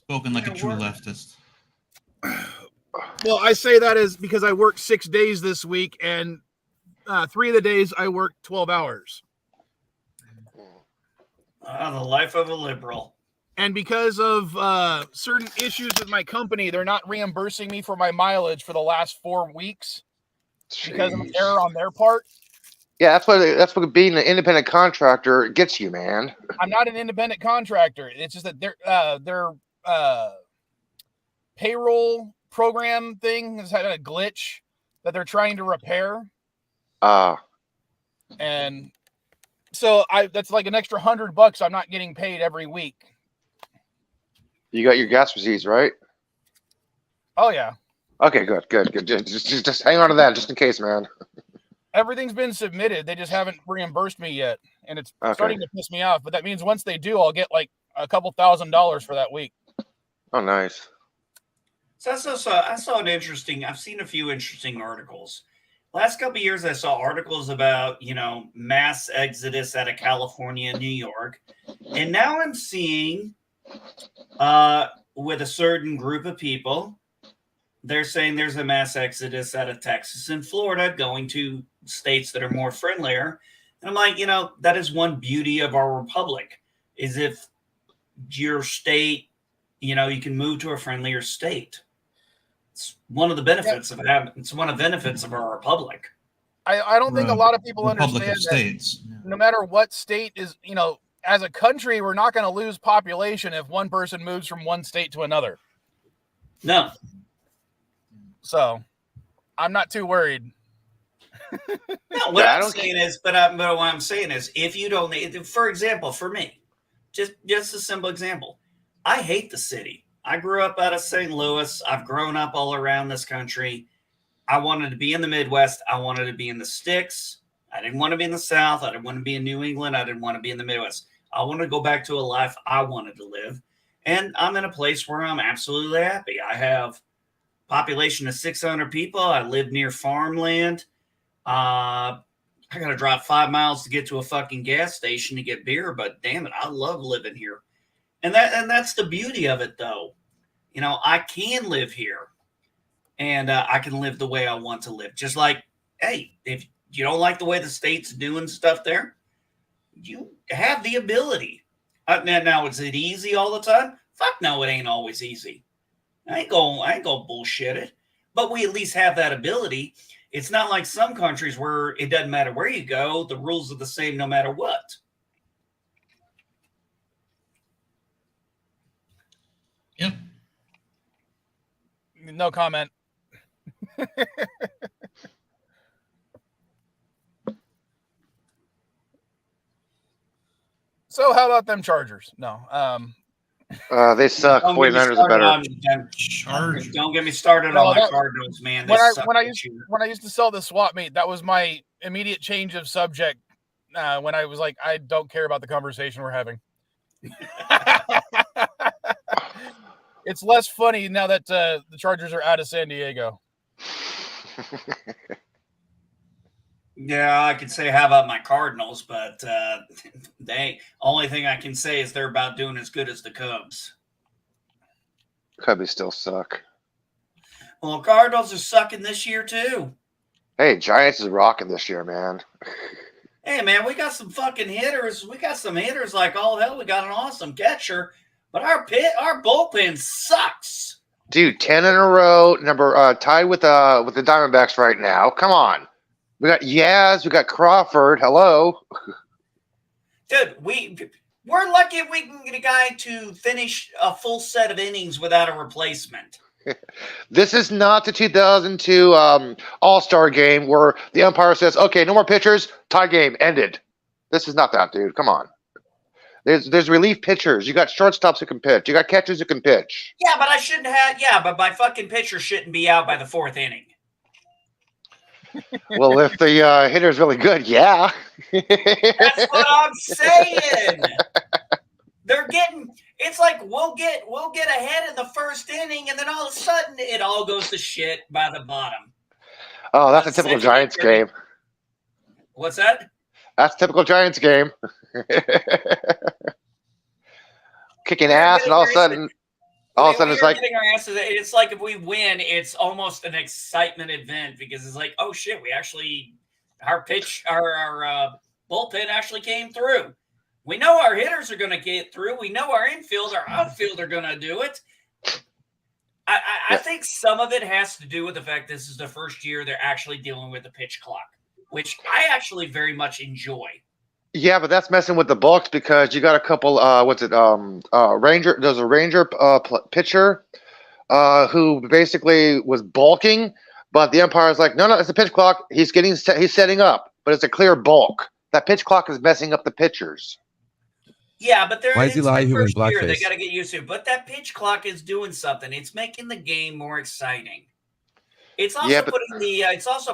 Spoken like a true Word. leftist. Well, I say that is because I worked 6 days this week, and 3 of the days I worked 12 hours. The life of a liberal. And because of certain issues with my company, they're not reimbursing me for my mileage for the last 4 weeks because of an Jeez. error on their part. Yeah, that's what being an independent contractor gets you, man. I'm not an independent contractor. It's just that their payroll program thing has had a glitch that they're trying to repair. And so that's like an extra $100 I'm not getting paid every week. You got your gas receipts, right? Oh yeah. Okay, good. Just hang on to that just in case, man. Everything's been submitted. They just haven't reimbursed me yet. And it's Okay. starting to piss me off. But that means once they do, I'll get like a couple $1,000s for that week. Oh, nice. So I saw an interesting. I've seen a few interesting articles. Last couple of years, I saw articles about mass exodus out of California and New York, and now I'm seeing with a certain group of people, they're saying there's a mass exodus out of Texas and Florida going to states that are more friendlier. And I'm like, that is one beauty of our republic, is if your state, you can move to a friendlier state. It's one of the benefits of having. It's one of the benefits of our republic. I don't think a lot of people Republic understand of States. that no matter what state is, as a country, we're not going to lose population if one person moves from one state to another. No. So I'm not too worried. No, what I'm saying is, but what I'm saying is, if you don't, for example, for me, just a simple example, I hate the city. I grew up out of St. Louis. I've grown up all around this country. I wanted to be in the Midwest. I wanted to be in the sticks. I didn't want to be in the South. I didn't want to be in New England. I didn't want to be in the Midwest. I wanted to go back to a life I wanted to live. And I'm in a place where I'm absolutely happy. I have population of 600 people. I live near farmland. I got to drive 5 miles to get to a fucking gas station to get beer, but damn it, I love living here. And that's the beauty of it, though. I can live here, and I can live the way I want to live. Just like, hey, if you don't like the way the state's doing stuff there, you have the ability. Now, is it easy all the time? Fuck no, it ain't always easy. I ain't gonna bullshit it. But we at least have that ability. It's not like some countries where it doesn't matter where you go, the rules are the same no matter what. Yep. No comment. So how about them Chargers? No. They suck. 49ers are better. Don't get me started on my Cardinals, man. When I used to sell the swap meet, that was my immediate change of subject. When I was like, I don't care about the conversation we're having. It's less funny now that the Chargers are out of San Diego. Yeah, I could say how about my Cardinals, but only thing I can say is they're about doing as good as the Cubs. Cubbies still suck. Well, Cardinals are sucking this year too. Hey, Giants is rocking this year, man. Hey, man, we got some fucking hitters. We got some hitters like all hell. We got an awesome catcher, but our bullpen sucks. Dude, 10 in a row, tied with the Diamondbacks right now. Come on. We got Yaz, we got Crawford. Hello. Dude, we're lucky if we can get a guy to finish a full set of innings without a replacement. This is not the 2002 All-Star game where the umpire says, okay, no more pitchers, tie game, ended. This is not that, dude. Come on. There's relief pitchers. You got shortstops who can pitch. You got catchers who can pitch. Yeah, but my fucking pitcher shouldn't be out by the fourth inning. Well, if the hitter's really good, yeah. That's what I'm saying. It's like we'll get ahead in the first inning, and then all of a sudden it all goes to shit by the bottom. Oh, that's a typical Giants game. What's that? That's a typical Giants game. Kicking ass, and all of a sudden it's like getting our asses. It's like if we win, it's almost an excitement event because it's like, oh shit, our bullpen actually came through. We know our hitters are going to get through. We know our outfield are going to do it. I think some of it has to do with the fact this is the first year they're actually dealing with the pitch clock. which I actually very much enjoy. Yeah, but that's messing with the bulks because you got a couple. Ranger? There's a Ranger pitcher who basically was bulking, but the umpire's like, no, it's a pitch clock. He's setting up, but it's a clear bulk. That pitch clock is messing up the pitchers. Yeah, but Why is Eli Human year, they blackface? got to get used to it. But that pitch clock is doing something. It's making the game more exciting. It's also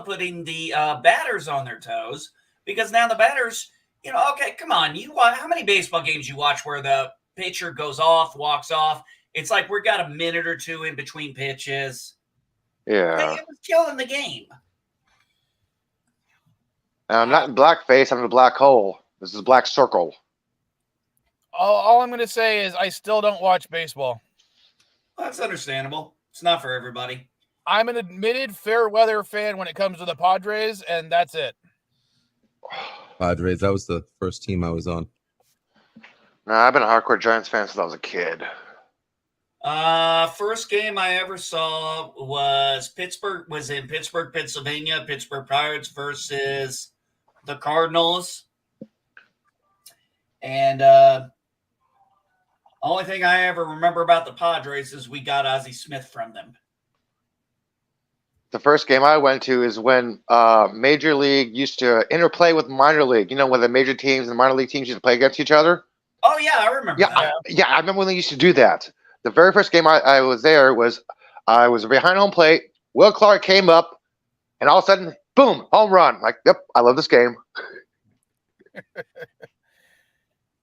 putting the batters on their toes because now the batters, okay, come on. How many baseball games you watch where the pitcher goes off, walks off? It's like we got a minute or two in between pitches. Yeah, it was killing the game. I'm not in blackface. I'm in a black hole. This is a black circle. All I'm going to say is I still don't watch baseball. Well, that's understandable. It's not for everybody. I'm an admitted fair weather fan when it comes to the Padres, and that's it. Padres. That was the first team I was on. No, I've been a hardcore Giants fan since I was a kid. First game I ever saw was in Pittsburgh, Pennsylvania. Pittsburgh Pirates versus the Cardinals. And only thing I ever remember about the Padres is we got Ozzie Smith from them. The first game I went to is when Major League used to interplay with minor league. When the major teams and the minor league teams used to play against each other? Oh, yeah, I remember that. I remember when they used to do that. The very first game I was there was I was behind home plate. Will Clark came up, and all of a sudden, boom, home run. Like, yep, I love this game.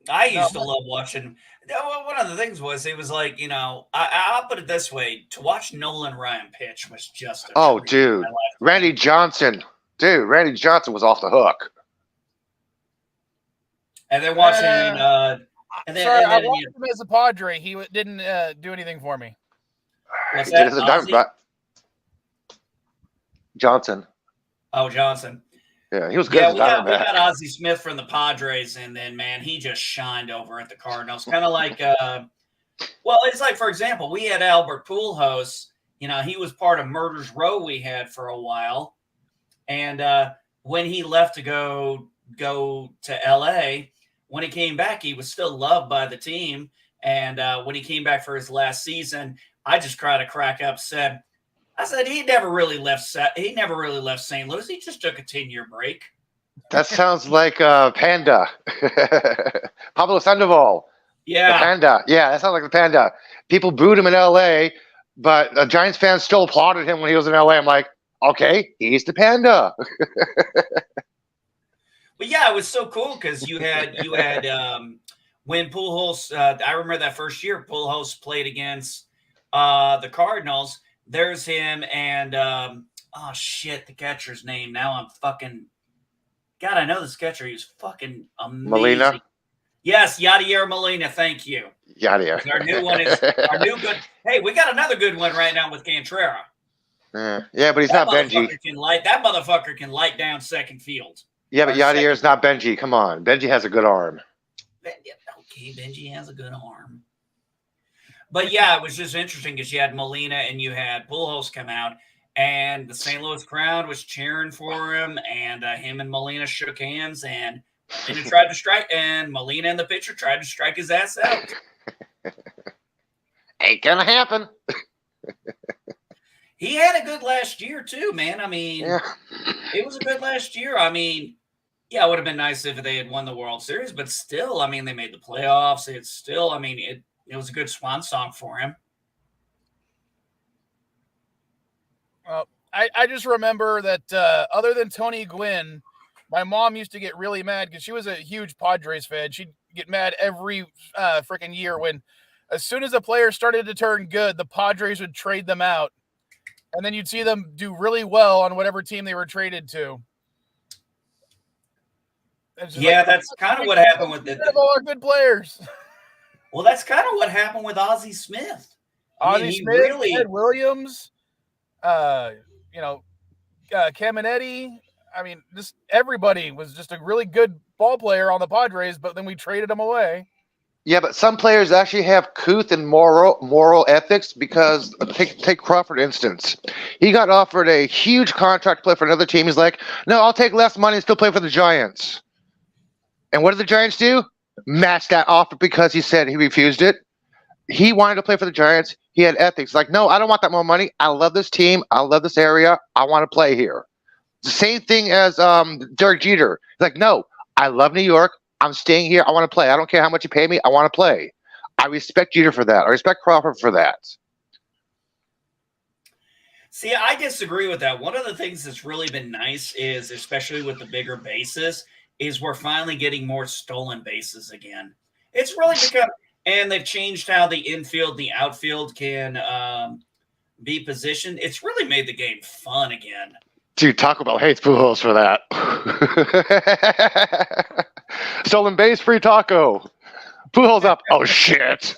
I used to love watching. One of the things was it was like, I'll put it this way: to watch Nolan Ryan pitch was just dude, Randy Johnson. Dude, Randy Johnson was off the hook. And then watching, I watched him as a Padre. He didn't do anything for me. What's that? Johnson. Oh, Johnson. Yeah, he was good. Yeah, we got Ozzie Smith from the Padres, and then, man, he just shined over at the Cardinals. Kind of like, it's like, for example, we had Albert Pujols. He was part of Murder's Row we had for a while. And when he left to go to L.A., when he came back, he was still loved by the team. And when he came back for his last season, I just tried to crack up, I said he never really left St. Louis. He just took a 10-year break. That sounds like Panda. Pablo Sandoval. Yeah. The Panda. Yeah, that sounds like the Panda. People booed him in L.A., but Giants fans still applauded him when he was in L.A. I'm like, okay, he's the Panda. But yeah, it was so cool because you had when Pujols, I remember that first year Pujols played against the Cardinals. There's him and the catcher's name. Now I'm fucking God. I know this catcher. He was fucking amazing. Molina. Yes, Yadier Molina. Thank you. Yadier. Our new one is our new good. Hey, we got another good one right now with Cantrera. Yeah, but he's not Benji. That motherfucker can light down second field. Yeah, but Yadier is not Benji. Come on, Benji has a good arm. Okay, Benji has a good arm. But yeah, it was just interesting because you had Molina and you had Pujols come out, and the St. Louis crowd was cheering for him, and him and Molina shook hands, and Molina tried to strike, and Molina and the pitcher tried to strike his ass out. Ain't gonna happen. He had a good last year too, man. I mean, It was a good last year. I mean, yeah, it would have been nice if they had won the World Series, but still, I mean, they made the playoffs. It's still, I mean, it was a good swan song for him. I just remember that other than Tony Gwynn, my mom used to get really mad because she was a huge Padres fan. She'd get mad every freaking year when as soon as the players started to turn good, the Padres would trade them out. And then you'd see them do really well on whatever team they were traded to. Yeah, that's kind of what happened with all our good players. Well, that's kind of what happened with Ozzie Smith. Ozzie Smith, Ted Williams, Caminetti. I mean, just everybody was just a really good ball player on the Padres, but then we traded them away. Yeah, but some players actually have couth and moral ethics because take Crawford instance. He got offered a huge contract to play for another team. He's like, no, I'll take less money and still play for the Giants. And what did the Giants do? Match that offer because he said he refused it. He wanted to play for the Giants. He had ethics. Like, no, I don't want that more money. I love this team. I love this area. I want to play here. The same thing as Derek Jeter. He's like, no, I love New York. I'm staying here. I want to play. I don't care how much you pay me. I want to play. I respect Jeter for that. I respect Crawford for that. See, I disagree with that. One of the things that's really been nice is, especially with the bigger bases, is we're finally getting more stolen bases again. It's really become, and they've changed how the infield, the outfield can be positioned. It's really made the game fun again. Dude, Taco Bell hates Pujols for that. Stolen base, free taco. Pujols up. Oh, shit.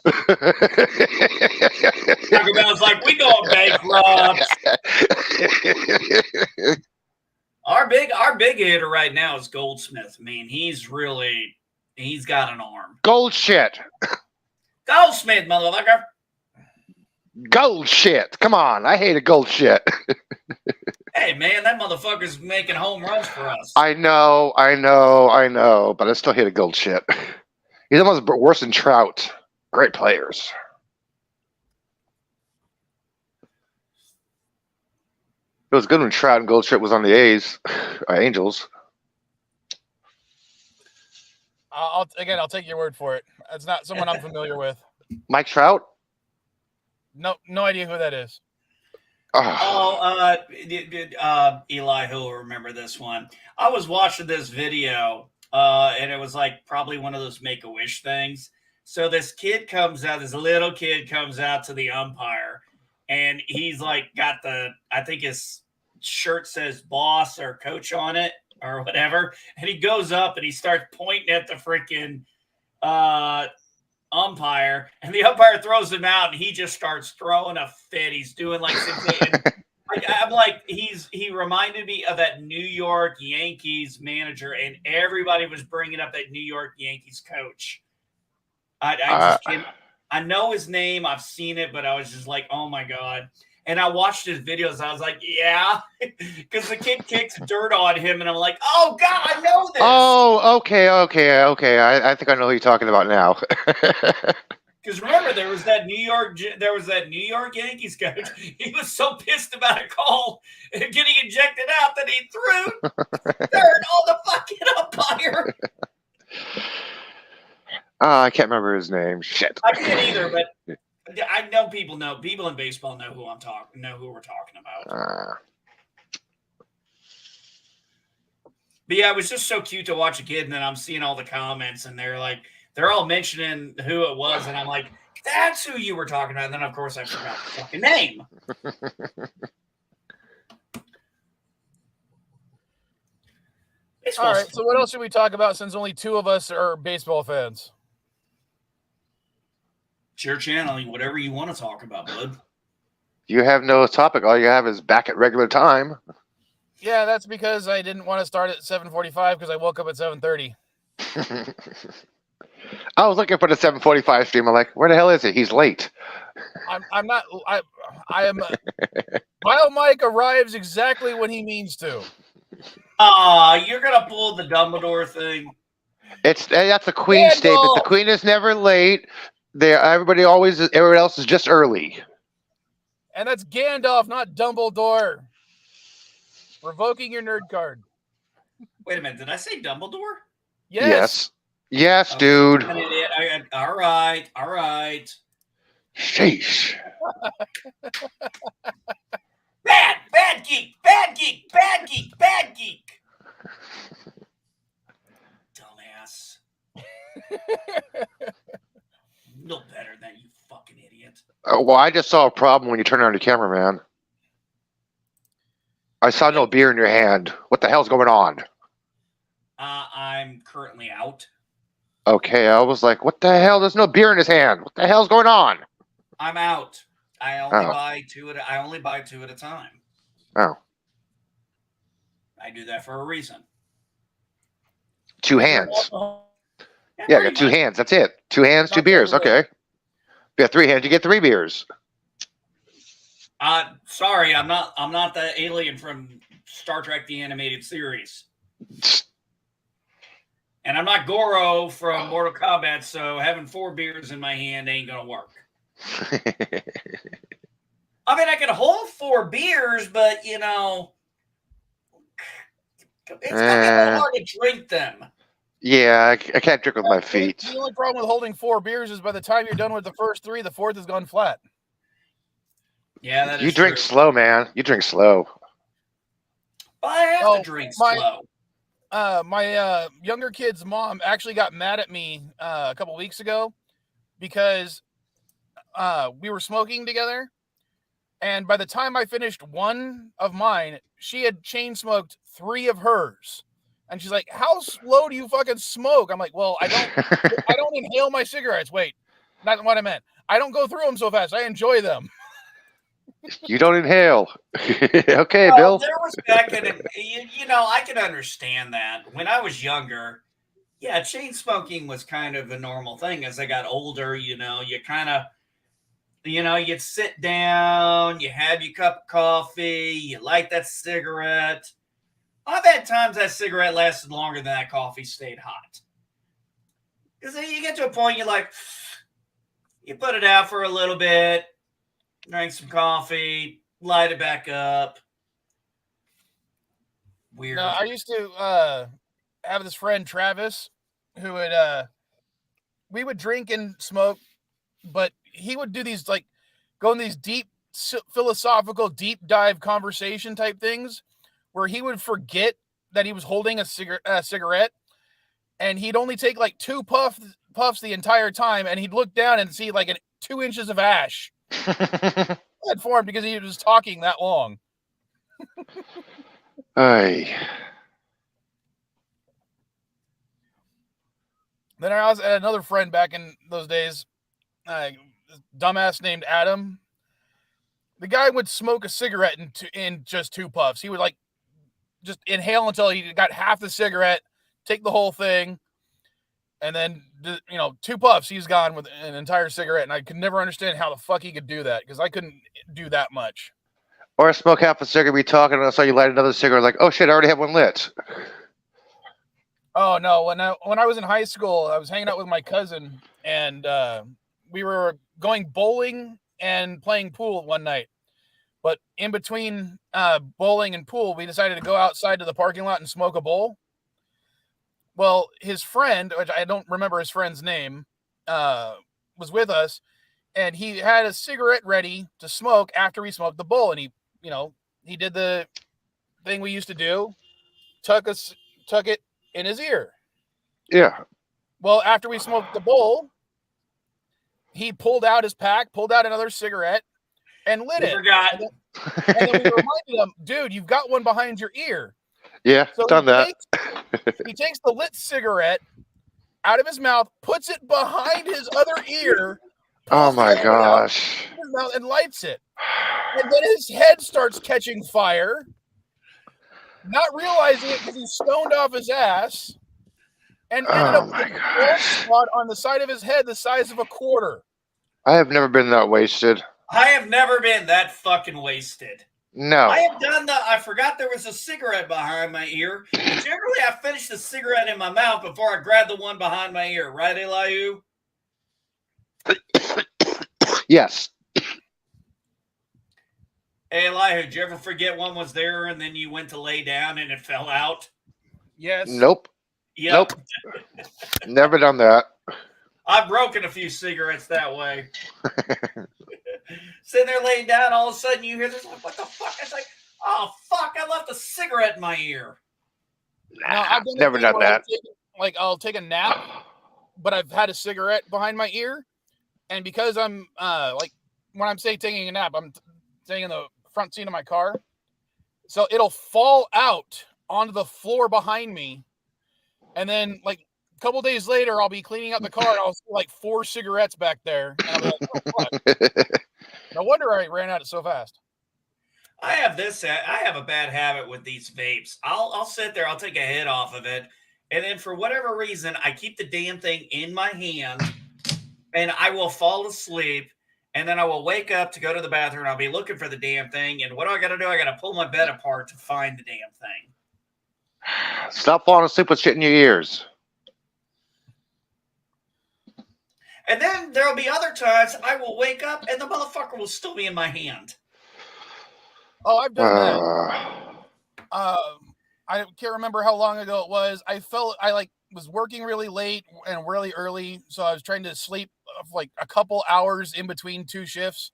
Taco Bell's like, we going bankrupt. Our big hitter right now is Goldsmith. I mean, he's got an arm. Gold shit. Goldsmith, motherfucker. Gold shit. Come on. I hate a gold shit. Hey, man, that motherfucker's making home runs for us. I know. But I still hate a gold shit. He's almost worse than Trout. Great players. It was good when Trout and Goldshit was on the A's, Angels. I'll take your word for it. It's not someone I'm familiar with. Mike Trout? No idea who that is. Eli, who will remember this one? I was watching this video, and it was like probably one of those Make-A-Wish things. So this little kid comes out to the umpire, and he's like got I think his shirt says boss or coach on it or whatever, and he goes up and he starts pointing at the freaking umpire, and the umpire throws him out, and he just starts throwing a fit. He's doing like I'm like, he reminded me of that New York Yankees manager, and everybody was bringing up that New York Yankees coach. I just can't. I know his name. I've seen it, but I was just like, oh my God. And I watched his videos. I was like, yeah, because the kid kicks dirt on him, and I'm like, oh God, I know this. Oh, okay. I think I know who you're talking about now. Because remember, there was that New York Yankees coach. He was so pissed about a call and getting ejected out that he threw dirt on the fucking umpire. I can't remember his name. Shit. I can't either, but I know people in baseball know who we're talking about. But yeah, it was just so cute to watch a kid, and then I'm seeing all the comments, and they're all mentioning who it was, and I'm like, that's who you were talking about. And then of course I forgot the fucking name. All right, so what else should we talk about since only two of us are baseball fans? It's your channel, whatever you want to talk about, bud. You have no topic. All you have is back at regular time. Yeah, that's because I didn't want to start at 7:45 because I woke up at 7:30. I was looking for the 7:45 stream. I'm like, where the hell is it? He's late. I'm not. I am. Vilemike arrives exactly when he means to. You're gonna pull the Dumbledore thing. That's the Queen statement. The Queen is never late. Everybody else is just early. And that's Gandalf, not Dumbledore. Revoking your nerd card. Wait a minute, did I say Dumbledore? Yes, dude. All right. Sheesh. Bad geek. Dumbass. No better than you fucking idiot. Well, I just saw a problem when you turned on the camera, man. I saw no beer in your hand. What the hell's going on? I'm currently out. Okay, I was like, what the hell? There's no beer in his hand. What the hell's going on? I'm out. I only buy two at a time. Oh. I do that for a reason. Two hands. Yeah, I pretty got 2 much. hands. That's it. 2 hands, 2 Not beers. everybody. Okay. If you have 3 hands, you get 3 beers. Sorry, I'm not the alien from Star Trek the Animated Series. And I'm not Goro from Mortal Kombat, so having 4 beers in my hand ain't gonna work. I mean, I can hold 4 beers, but you know, it's gonna be a little hard to drink them. Yeah, I can't drink with my feet. The only problem with holding 4 beers is by the time you're done with the first 3, the fourth has gone flat. Yeah, that is You drink true. slow, man. You drink slow. But I have to drink slow. My younger kid's mom actually got mad at me a couple weeks ago because we were smoking together, and by the time I finished 1 of mine, she had chain smoked 3 of hers. And she's like, "How slow do you fucking smoke?" I'm like, "Well, I don't inhale my cigarettes. Wait, not what I meant. I don't go through them so fast. I enjoy them." You don't inhale. Okay, Well, Bill. there was back in you know, I can understand that. When I was younger, yeah, chain smoking was kind of a normal thing. As I got older, you know, you kind of, you know, you'd sit down, you have your cup of coffee, you light that cigarette. I've had times that cigarette lasted longer than that coffee stayed hot. Because then you get to a point you're like, you put it out for a little bit, drink some coffee, light it back up. Weird. No, I used to have this friend Travis who would we would drink and smoke, but he would do these like go in these deep philosophical deep dive conversation type things where he would forget that he was holding a cigarette, and he'd only take like 2 puffs the entire time, and he'd look down and see like 2 inches of ash had formed because he was talking that long. Ay. Then I also had another friend back in those days, dumbass named Adam. The guy would smoke a cigarette in just 2 puffs. He would like just inhale until he got half the cigarette, take the whole thing, and then 2 puffs, he's gone with an entire cigarette. And I could never understand how the fuck he could do that because I couldn't do that much. Or smoke half a cigarette, be talking, and so you light another cigarette, like, oh shit, I already have one lit. Oh no! When I was in high school, I was hanging out with my cousin, and we were going bowling and playing pool one night. But in between bowling and pool, we decided to go outside to the parking lot and smoke a bowl. Well, his friend, which I don't remember his friend's name, was with us, and he had a cigarette ready to smoke after we smoked the bowl, and he did the thing we used to do, tuck it in his ear. Yeah. Well, after we smoked the bowl, he pulled out his pack, pulled out another cigarette, and lit it. Forgot. And then we reminded him, dude, you've got one behind your ear. Yeah, So done that. He takes the lit cigarette out of his mouth, puts it behind his other ear. Oh pulls the my other one out gosh. of his mouth and lights it. And then his head starts catching fire, not realizing it because he's stoned off his ass, and ended up with a bald spot on the side of his head the size of a quarter. I have never been that wasted. I have never been that fucking wasted. No. I have done I forgot there was a cigarette behind my ear. And generally, I finish the cigarette in my mouth before I grab the one behind my ear. Right, Elihu? Yes. Hey, Elihu, did you ever forget one was there and then you went to lay down and it fell out? Yes. Nope. Yep. Nope. Never done that. I've broken a few cigarettes that way. Sitting there laying down, all of a sudden you hear this, like, what the fuck? It's like, oh, fuck, I left a cigarette in my ear. Now, I've Never done that. I'll take a nap, but I've had a cigarette behind my ear. And because I'm, when I'm taking a nap, I'm staying in the front seat of my car. So it'll fall out onto the floor behind me. And then, a couple days later, I'll be cleaning up the car and I'll see 4 cigarettes back there. And I'll be like, oh, fuck. No wonder I ran out so fast. I have a bad habit with these vapes. I'll sit there, I'll take a hit off of it, And then for whatever reason, I keep the damn thing in my hand and I will fall asleep. And then I will wake up to go to the bathroom. I'll be looking for the damn thing. And what do I got to do? I got to pull my bed apart to find the damn thing. Stop falling asleep with shit in your ears. And then there'll be other times I will wake up and the motherfucker will still be in my hand. Oh, I've done that. I can't remember how long ago it was. I was working really late and really early, so I was trying to sleep like a couple hours in between two shifts.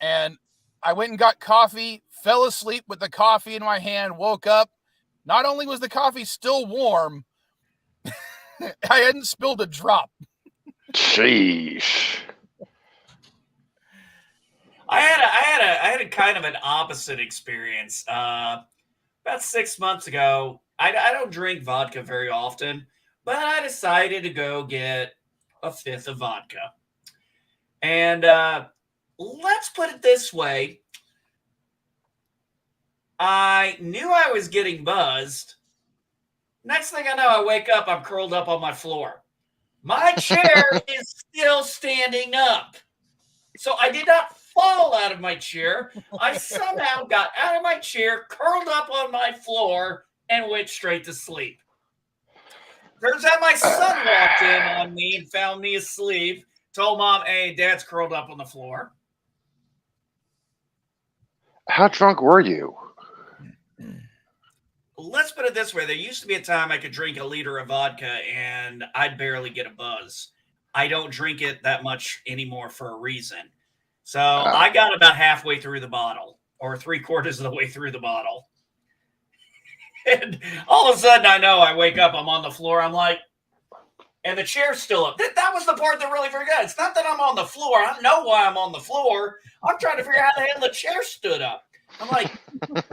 And I went and got coffee, fell asleep with the coffee in my hand, woke up. Not only was the coffee still warm, I hadn't spilled a drop. Sheesh. I had a kind of an opposite experience. About 6 months ago, I don't drink vodka very often, but I decided to go get a fifth of vodka. And let's put it this way. I knew I was getting buzzed. Next thing I know, I wake up, I'm curled up on my floor. My chair is still standing up. So I did not fall out of my chair. I somehow got out of my chair, curled up on my floor, and went straight to sleep. Turns out my son walked in on me and found me asleep. Told Mom, hey, Dad's curled up on the floor. How drunk were you? Let's put it this way. There used to be a time I could drink a liter of vodka and I'd barely get a buzz. I don't drink it that much anymore for a reason. So I got about halfway through the bottle or 3/4 of the way through the bottle. And all of a sudden I know I wake up, I'm on the floor. I'm like, and the chair's still up. That was the part that really forgot. It's not that I'm on the floor. I know why I'm on the floor. I'm trying to figure out how the hell the chair stood up. I'm like,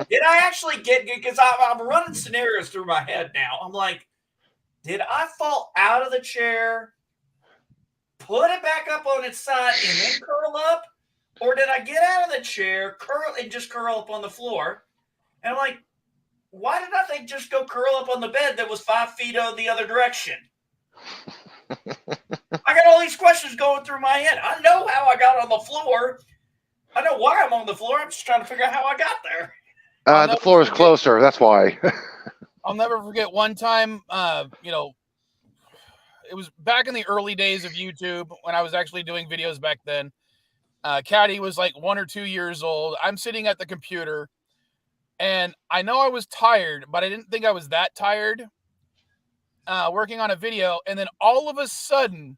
did I actually get, because I'm running scenarios through my head now. I'm like, did I fall out of the chair, put it back up on its side, and then curl up? Or did I get out of the chair, curl up on the floor? And I'm like, why did I think just go curl up on the bed that was 5 feet on the other direction? I got all these questions going through my head. I know how I got on the floor. I know why I'm on the floor. I'm just trying to figure out how I got there. The floor is closer. That's why. I'll never forget one time, it was back in the early days of YouTube when I was actually doing videos back then. Caddy was like 1 or 2 years old. I'm sitting at the computer and I know I was tired, but I didn't think I was that tired working on a video. And then all of a sudden,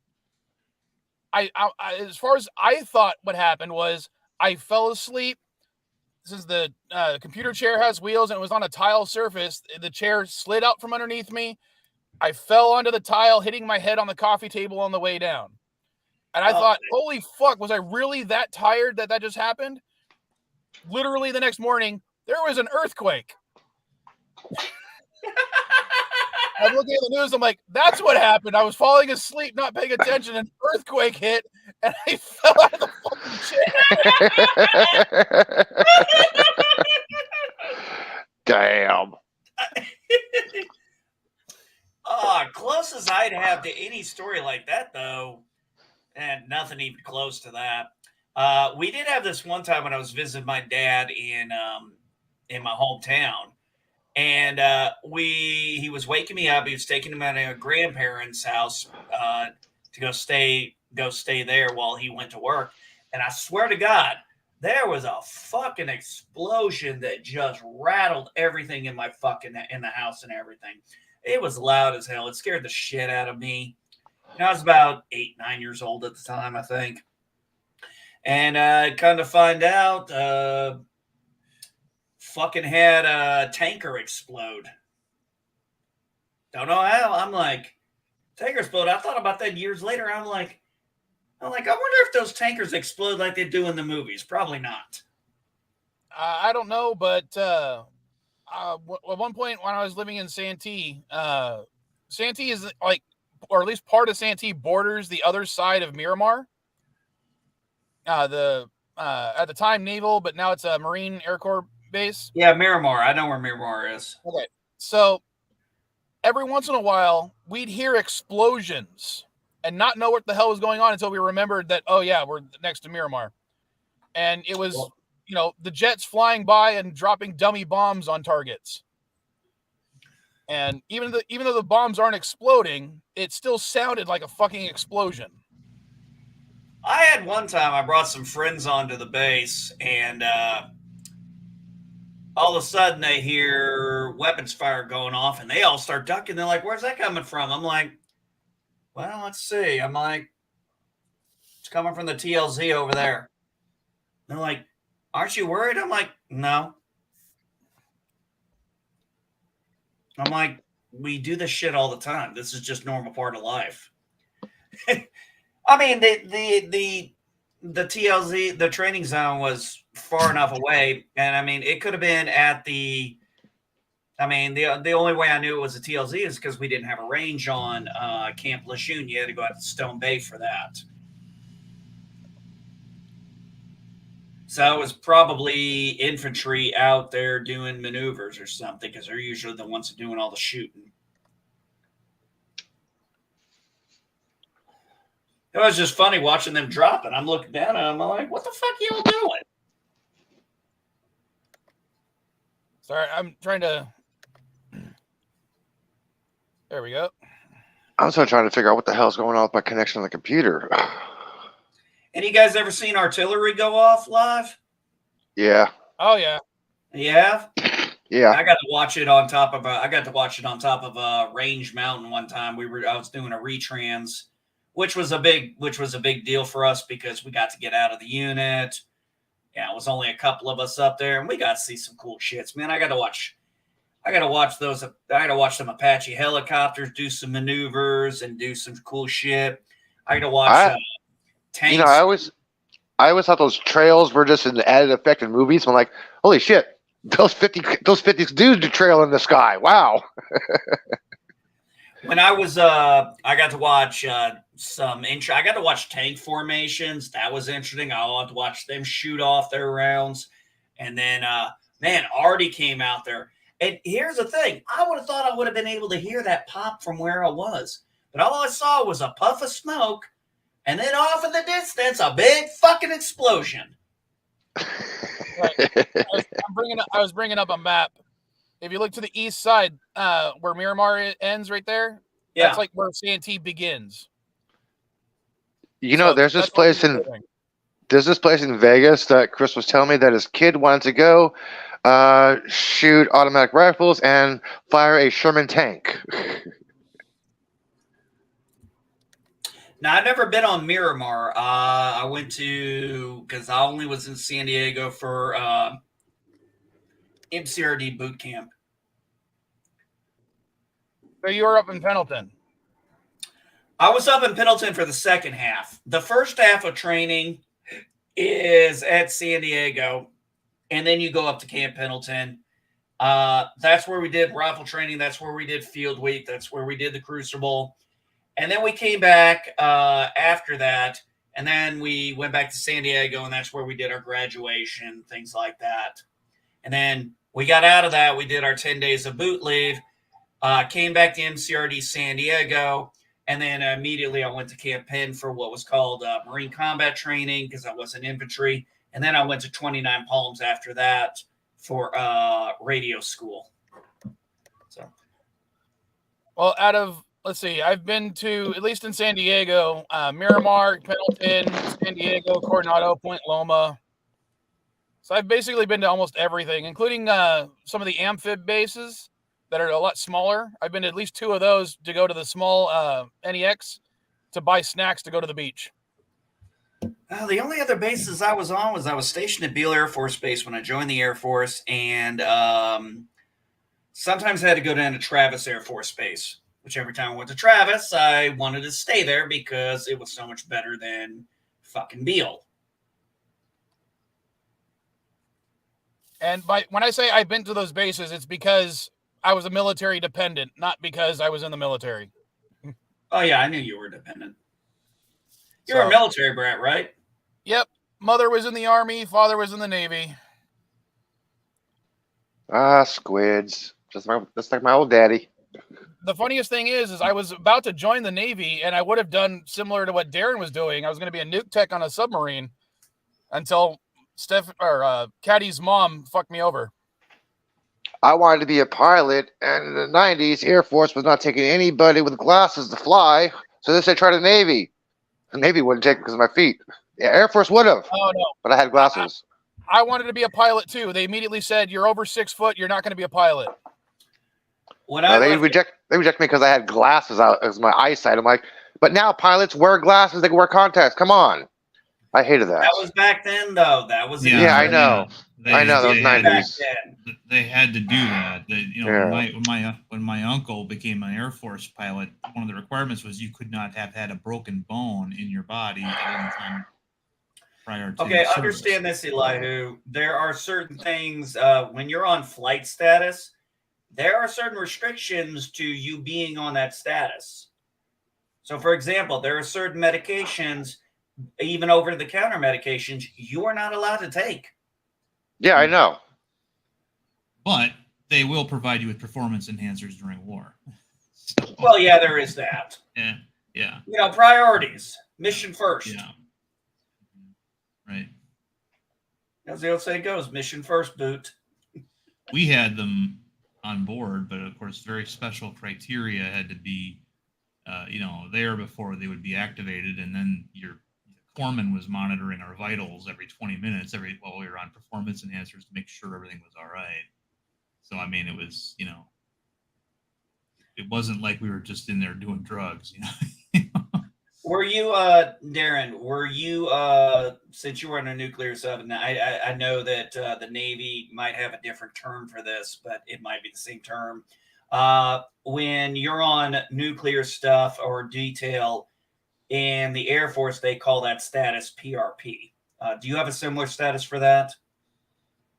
I as far as I thought what happened was I fell asleep. Since the computer chair has wheels and it was on a tile surface, the chair slid out from underneath me. I fell onto the tile, hitting my head on the coffee table on the way down. And I thought, holy fuck, was I really that tired that just happened? Literally the next morning, there was an earthquake. I'm looking at the news. I'm like, that's what happened. I was falling asleep, not paying attention. An earthquake hit, and I fell out of the fucking chair. Damn. Close as I'd have to any story like that, though, and nothing even close to that. We did have this one time when I was visiting my dad in my hometown. And he was waking me up. He was taking him out of a grandparents' house to go stay there while he went to work. And I swear to God, there was a fucking explosion that just rattled everything in the house and everything. It was loud as hell. It scared the shit out of me. I was about 8, 9 years old at the time, I think. And I kind of find out. Fucking had a tanker explode. Don't know how. I'm like, tanker explode. I thought about that years later. I'm like, I wonder if those tankers explode like they do in the movies. Probably not. I don't know, but at one point when I was living in Santee, Santee is like, or at least part of Santee borders the other side of Miramar. At the time naval, but now it's a Marine Air Corps base. Yeah, Miramar. I know where Miramar is. Okay. So every once in a while, we'd hear explosions and not know what the hell was going on until we remembered that, oh, yeah, we're next to Miramar. And it was, the jets flying by and dropping dummy bombs on targets. And even though the bombs aren't exploding, it still sounded like a fucking explosion. I had one time I brought some friends onto the base, and all of a sudden they hear weapons fire going off, and they all start ducking. They're like, "Where's that coming from?" I'm like, "Well, let's see." I'm like, "It's coming from the TLZ over there." They're like, "Aren't you worried?" I'm like, "No." I'm like, "We do this shit all the time. This is just normal part of life." I mean, the TLZ, the training zone was far enough away, and I mean, it could have been at the. I mean, the only way I knew it was a TLZ is because we didn't have a range on Camp Lejeune. You had to go out to Stone Bay for that. So it was probably infantry out there doing maneuvers or something, because they're usually the ones doing all the shooting. It was just funny watching them drop it. I'm looking down and I'm like, what the fuck are y'all doing? Sorry, I'm trying to... There we go. I'm still trying to figure out what the hell's going on with my connection to the computer. Any guys ever seen artillery go off live? Yeah. Oh, yeah. You have? Yeah. I got to watch it on top of a range mountain one time. I was doing a retrans, which was a big deal for us because we got to get out of the unit. Yeah, it was only a couple of us up there, and we got to see some cool shits, man. I got to watch some Apache helicopters do some maneuvers and do some cool shit. I got to watch tanks. I always thought those trails were just an added effect in movies. I'm like, holy shit, those 50 dudes do trail in the sky. Wow. When I was, I got to watch I got to watch tank formations. That was interesting. I got to watch them shoot off their rounds. And then, man, Artie came out there. And here's the thing. I would have thought I would have been able to hear that pop from where I was. But all I saw was a puff of smoke. And then off in the distance, a big fucking explosion. Right. I was bringing up a map. If you look to the east side, where Miramar ends right there, that's like where Santee begins. There's this place in Vegas that Chris was telling me that his kid wanted to go shoot automatic rifles and fire a Sherman tank. Now, I've never been on Miramar. I went to, because I only was in San Diego for MCRD boot camp. So you were up in Pendleton. I was up in Pendleton for the second half. The first half of training is at San Diego, and then you go up to Camp Pendleton. That's where we did rifle training. That's where we did field week. That's where we did the Crucible. And then we came back after that, and then we went back to San Diego, and that's where we did our graduation, things like that. And then we got out of that. We did our 10 days of boot leave, came back to MCRD San Diego, and then immediately I went to Camp Penn for what was called Marine Combat Training because I was in infantry. And then I went to 29 Palms after that for radio school. So, well, let's see, I've been to, at least in San Diego, Miramar, Pendleton, San Diego, Coronado, Point Loma. So I've basically been to almost everything, including some of the amphib bases that are a lot smaller. I've been to at least 2 of those to go to the small NEX to buy snacks to go to the beach. The only other bases I was on was I was stationed at Beale Air Force Base when I joined the Air Force, and sometimes I had to go down to Travis Air Force Base, which every time I went to Travis, I wanted to stay there because it was so much better than fucking Beale. And when I say I've been to those bases, it's because I was a military dependent, not because I was in the military. Oh, yeah, I knew you were dependent. You're a military brat, right? Yep. Mother was in the Army. Father was in the Navy. Squids. Just like my old daddy. The funniest thing is I was about to join the Navy, and I would have done similar to what Darren was doing. I was going to be a nuke tech on a submarine until Caddy's mom fucked me over. I wanted to be a pilot, and in the 90s, Air Force was not taking anybody with glasses to fly, so they said try the Navy. The Navy wouldn't take it because of my feet. Yeah, Air Force would have. Oh, no. But I had glasses. I wanted to be a pilot, too. They immediately said, you're over 6 foot, you're not going to be a pilot. They reject me because I had glasses out as my eyesight. I'm like, but now pilots wear glasses, they can wear contacts. Come on. I hated that. That was back then, though. That was Yeah, I know. I know, those 90s. They had to do that. When my uncle became an Air Force pilot, one of the requirements was you could not have had a broken bone in your body at any time prior to service. Understand this, Elihu. There are certain things when you're on flight status, there are certain restrictions to you being on that status. So, for example, there are certain medications, even over-the-counter medications, you are not allowed to take. Yeah, I know. But they will provide you with performance enhancers during war. So, well, yeah, there is that. Yeah. Priorities. Mission first. Yeah. Right. As the old saying goes, mission first, boot. We had them on board, but of course, very special criteria had to be, there before they would be activated, and then your corpsman was monitoring our vitals every 20 minutes, while we were on performance enhancers to make sure everything was all right. So, I mean, it was, it wasn't like we were just in there doing drugs, Were you, Darren, since you were on a nuclear sub, and I know that the Navy might have a different term for this, but it might be the same term. When you're on nuclear stuff or detail in the Air Force, they call that status PRP. Do you have a similar status for that?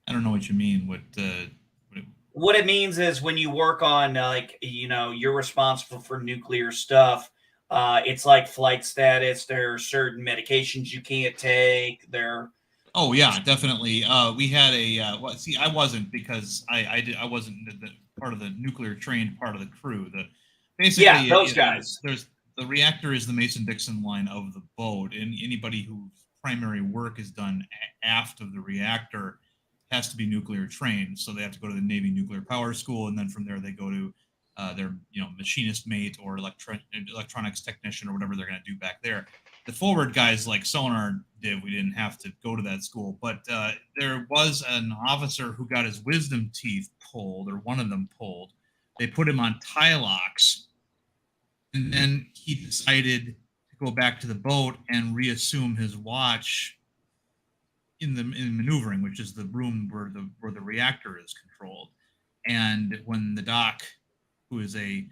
I don't know what you mean. What it means is when you work on, you're responsible for nuclear stuff. It's like flight status. There are certain medications you can't take. Oh yeah, definitely. We had I wasn't, because I wasn't the part of the nuclear trained part of the crew. Basically, those guys. The reactor is the Mason-Dixon line of the boat, and anybody whose primary work is done aft of the reactor has to be nuclear trained. So they have to go to the Navy Nuclear Power School, and then from there they go to their machinist mate or electronics technician or whatever they're going to do back there. The forward guys like sonar did, we didn't have to go to that school, but there was an officer who got his wisdom teeth pulled, or one of them pulled. They put him on tie locks, and then he decided to go back to the boat and reassume his watch in maneuvering, which is the room where the reactor is controlled. And when the doc, who is a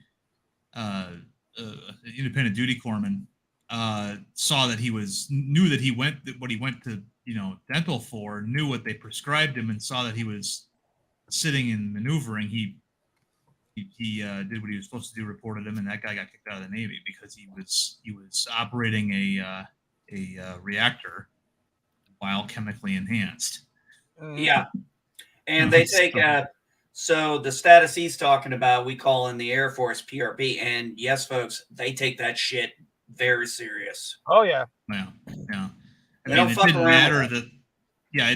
independent duty corpsman, saw that knew that he went to dental for, knew what they prescribed him, and saw that he was sitting and maneuvering, he did what he was supposed to do, reported him, and that guy got kicked out of the Navy because he was operating a reactor while chemically enhanced. Yeah, and they take so the status he's talking about, we call in the Air Force PRP, and yes, folks, they take that shit very serious. Oh yeah. Yeah. It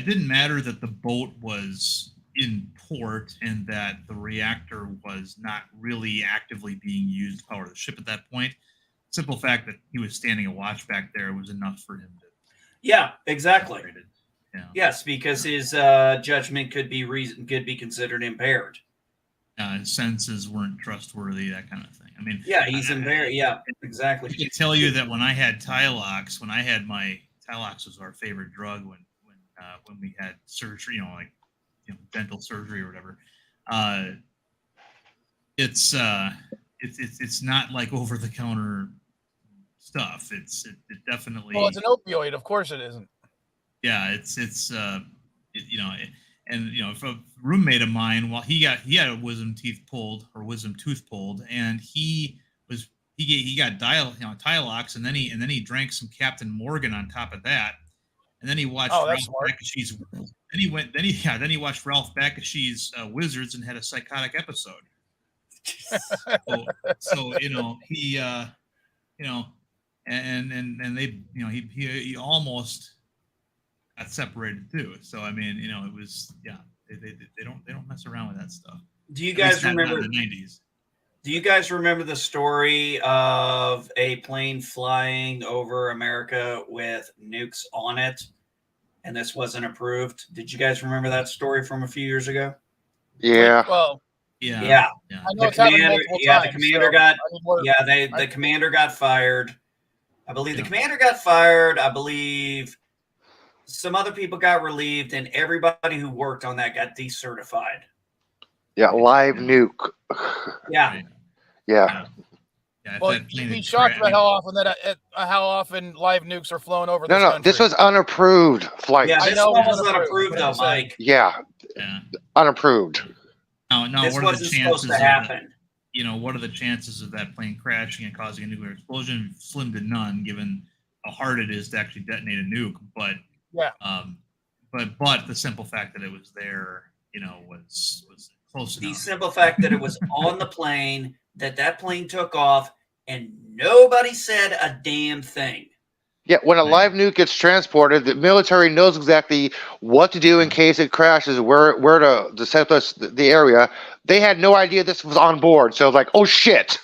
didn't matter that the boat was in port and that the reactor was not really actively being used to power the ship at that point. Simple fact that he was standing a watch back there was enough for him to. Yeah, exactly. Yeah. Yes, because his judgment could be considered impaired. His senses weren't trustworthy, that kind of thing. I mean, yeah, he's impaired. Yeah, exactly. I can tell you that when I had tie locks, tie locks was our favorite drug when we had surgery, dental surgery or whatever. It's not like over the counter stuff. It definitely. Well, it's an opioid. Of course, it isn't. Yeah, if a roommate of mine, he had a wisdom tooth pulled, and he got tie locks, and then he drank some Captain Morgan on top of that, and then he watched Ralph Bakashi's. Then he watched Ralph Bakashi's Wizards and had a psychotic episode. So he and they he almost got separated too. So I mean, it was they don't mess around with that stuff. Do you At least guys not remember in the 90s? Do you guys remember the story of a plane flying over America with nukes on it, and this wasn't approved? Did you guys remember that story from a few years ago? Yeah. Well, Yeah. I know it's happened multiple times. The commander so got I mean, the commander got fired. I believe the commander got fired. I believe some other people got relieved, and everybody who worked on that got decertified. Yeah, live nuke. Yeah. Yeah. Well, you'd be shocked about how often live nukes are flown over this country. This was unapproved flight. Yeah, this one was unapproved though, Mike. Yeah. Unapproved. Now, this what are the wasn't supposed chances to happen. What are the chances of that plane crashing and causing a nuclear explosion? Slim to none, given how hard it is to actually detonate a nuke. But but the simple fact that it was there, was close enough. The simple fact that it was on the plane, that plane took off, and nobody said a damn thing. Yeah, when a live nuke gets transported, the military knows exactly what to do in case it crashes, where to set the area. They had no idea this was on board, so like, oh shit.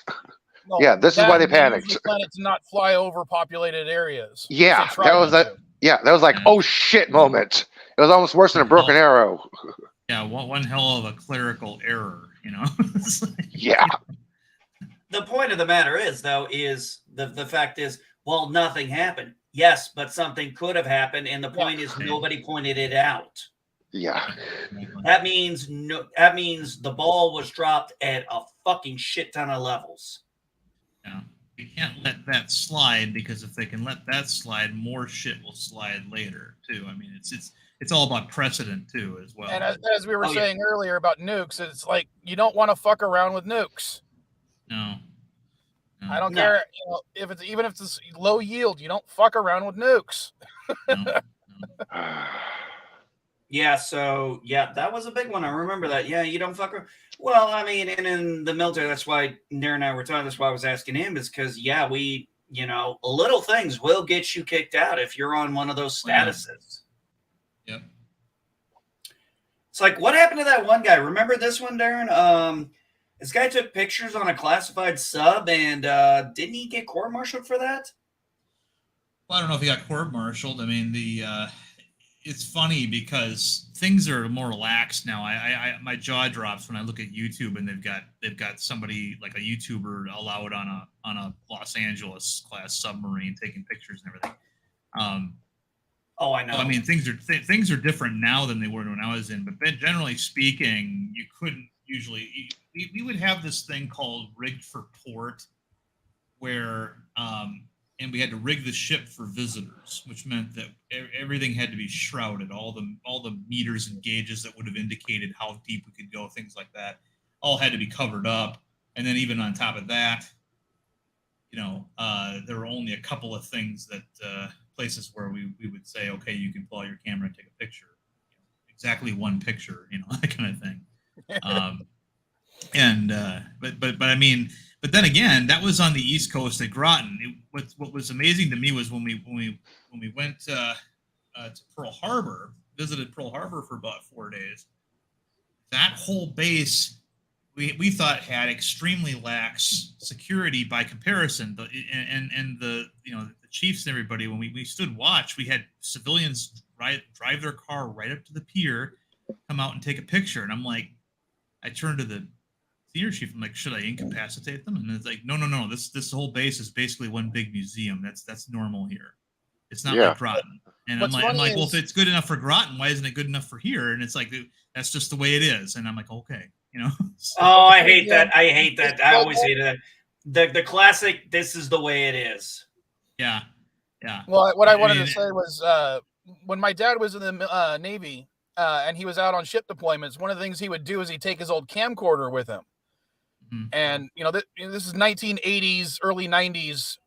No, yeah, this is why they panicked. They planned to not fly over populated areas. Yeah, that was like oh shit moment. It was almost worse than a broken arrow. Yeah, one hell of a clerical error, Yeah. The point of the matter is, though, the fact is, well, nothing happened. Yes, but something could have happened, and the point is nobody pointed it out. Yeah. That means the ball was dropped at a fucking shit ton of levels. Yeah. You can't let that slide, because if they can let that slide, more shit will slide later too. I mean, it's all about precedent too, as well. And as we were saying earlier about nukes, it's like you don't want to fuck around with nukes. No. I don't care. If it's low yield, you don't fuck around with nukes. Yeah, so that was a big one. I remember that. Yeah, you don't fuck around. Well, I mean, and in the military, that's why Darren and I were talking. That's why I was asking him, is because we, little things will get you kicked out if you're on one of those statuses. Yep. It's like, what happened to that one guy? Remember this one, Darren? This guy took pictures on a classified sub, and didn't he get court-martialed for that? Well, I don't know if he got court-martialed. I mean, it's funny because things are more relaxed now. My jaw drops when I look at YouTube and they've got somebody like a YouTuber allowed on a Los Angeles class submarine taking pictures and everything. Oh, I know. So, I mean, things are different now than they were when I was in. But generally speaking, you couldn't usually. We would have this thing called rigged for port, where and we had to rig the ship for visitors, which meant that everything had to be shrouded. All the meters and gauges that would have indicated how deep we could go, things like that, all had to be covered up. And then even on top of that, there were only a couple of things that places where we would say, okay, you can pull out your camera and take a picture, exactly one picture, that kind of thing. But I mean, but then again, that was on the East Coast at Groton. What was amazing to me was when we went to Pearl Harbor, visited Pearl Harbor for about 4 days. That whole base we thought had extremely lax security by comparison. And the chiefs and everybody, when we stood watch, we had civilians drive their car right up to the pier, come out and take a picture, and I'm like, I turned to the senior chief. I'm like, should I incapacitate them? And it's like, no. This whole base is basically one big museum. That's normal here. It's not like Groton. And I'm like, well, if it's good enough for Groton, why isn't it good enough for here? And it's like, that's just the way it is. And I'm like, okay, So. Oh, I hate that. I always hate that. The classic. This is the way it is. Yeah. Well, what I wanted to say was when my dad was in the Navy and he was out on ship deployments, one of the things he would do is he'd take his old camcorder with him. Mm-hmm. And, this is 1980s, early 90s,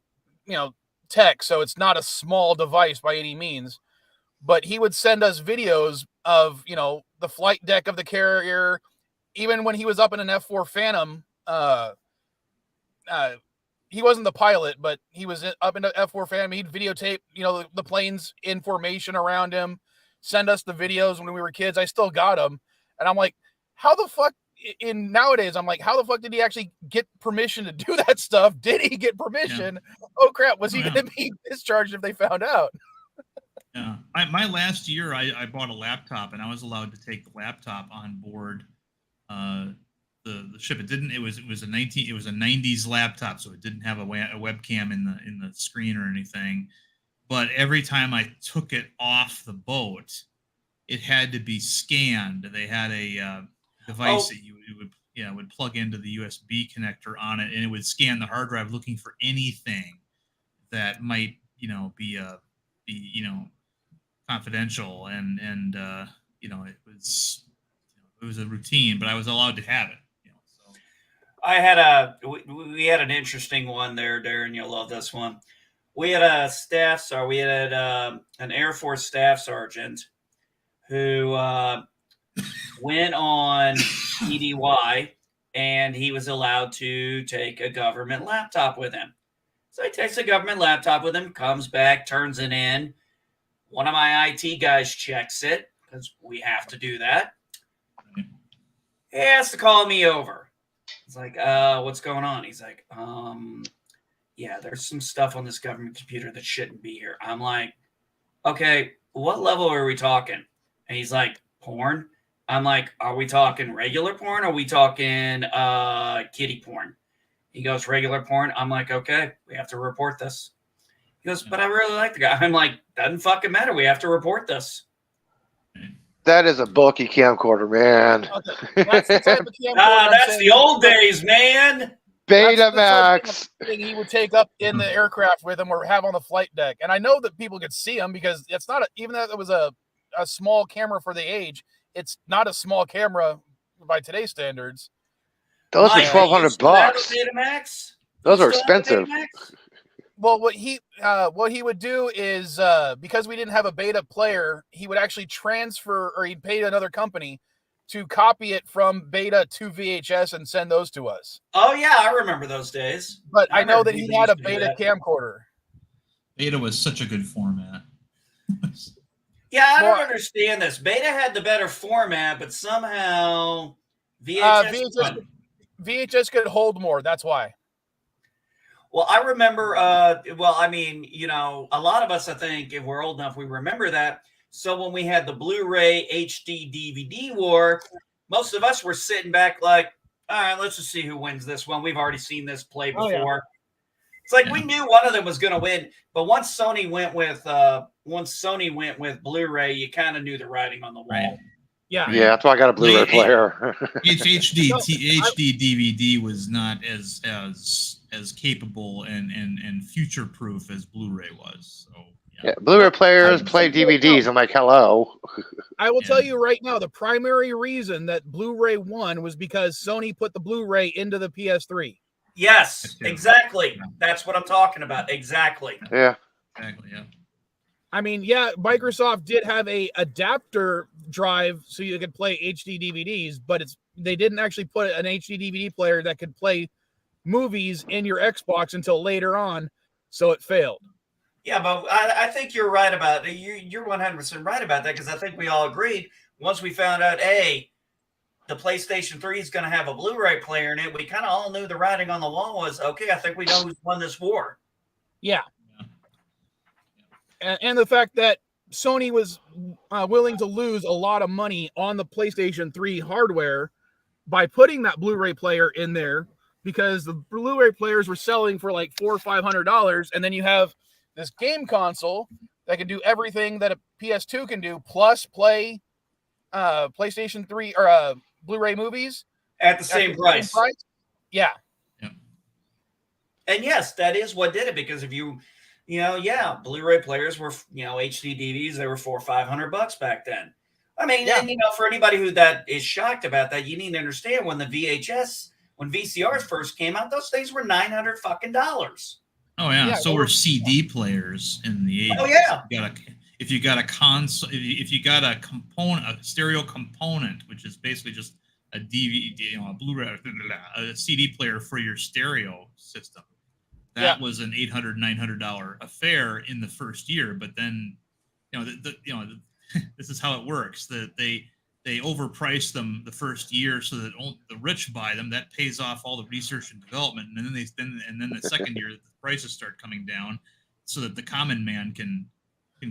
tech. So it's not a small device by any means. But he would send us videos of, the flight deck of the carrier. Even when he was up in an F-4 Phantom, he wasn't the pilot, but he was up in the F4 family. He'd videotape, the planes in formation around him, send us the videos when we were kids. I still got them. And I'm like, how the fuck nowadays, I'm like, how the fuck did he actually get permission to do that stuff? Did he get permission? Yeah. Oh crap. Was he going to be discharged if they found out? Yeah. My last year, I bought a laptop, and I was allowed to take the laptop on board the ship. It was a 90s laptop, so it didn't have a webcam in the screen or anything. But every time I took it off the boat, it had to be scanned. They had a device that you would plug into the USB connector on it, and it would scan the hard drive looking for anything that might be confidential, and it was a routine, but I was allowed to have it. So we had an interesting one there, Darren. You'll love this one. We had a staff sergeant. We had an Air Force staff sergeant who went on EDY, and he was allowed to take a government laptop with him. So he takes a government laptop with him, comes back, turns it in. One of my IT guys checks it, because we have to do that. He has to call me over. It's like, what's going on? He's like, yeah, there's some stuff on this government computer that shouldn't be here. I'm like, okay, what level are we talking? And he's like, porn. I'm like, are we talking regular porn? Or are we talking kiddie porn? He goes, regular porn. I'm like, okay, we have to report this. He goes, but I really like the guy. I'm like, doesn't fucking matter. We have to report this. That is a bulky camcorder, man. Okay. That's the type of camcorder that's the old days, man. Betamax. Thing he would take up in the aircraft with him or have on the flight deck. And I know that people could see him because it's not even though it was a small camera for the age, it's not a small camera by today's standards. Those are $1,200. Those are expensive. Well, what he would do is because we didn't have a beta player, he would actually transfer, or he'd pay another company to copy it from beta to VHS and send those to us. Oh yeah, I remember those days. But I know that he had a beta camcorder. Beta was such a good format. Yeah, I don't understand this. Beta had the better format, but somehow VHS could hold more. That's why. Well, I remember, a lot of us, I think, if we're old enough, we remember that. So when we had the Blu-ray HD DVD war, most of us were sitting back like, all right, let's just see who wins this one. We've already seen this play before. Oh, yeah. It's like we knew one of them was going to win, but once Sony went with Blu-ray, you kind of knew the writing on the wall. Right. Yeah, that's why I got a Blu-ray player. HD DVD was not as capable and future proof as Blu-ray was. So yeah, Blu-ray players play DVDs. I'm like, hello. I will tell you right now, the primary reason that Blu-ray won was because Sony put the Blu-ray into the PS3. Yes, exactly. That's what I'm talking about. Exactly. Yeah. Exactly. Yeah. I mean, yeah, Microsoft did have a adapter drive so you could play HD DVDs, but they didn't actually put an HD DVD player that could play movies in your Xbox until later on, so it failed. Yeah, but I think you're right about it. You're 100% right about that, because I think we all agreed once we found out, the PlayStation 3 is going to have a Blu-ray player in it, we kind of all knew the writing on the wall was, okay, I think we know who's won this war. Yeah. And the fact that Sony was willing to lose a lot of money on the PlayStation 3 hardware by putting that Blu-ray player in there, because the Blu-ray players were selling for like $400 or $500, and then you have this game console that can do everything that a PS2 can do, plus play PlayStation 3 or Blu-ray movies at the same price. Yeah. And yes, that is what did it, because if Blu-ray players were, HD DVDs, they were $400 or $500 back then. I mean, and, for anybody who that is shocked about that, you need to understand when VCRs first came out, those things were $900 fucking dollars. Oh yeah. So were CD players in the 80s. Oh yeah. If you got a console, if you got a component, a stereo component, which is basically just a DVD, a Blu-ray, a CD player for your stereo system. That was an $800, $900 affair in the first year. But then, this is how it works. That they overprice them the first year so that only the rich buy them. That pays off all the research and development, and then the second year the prices start coming down so that the common man can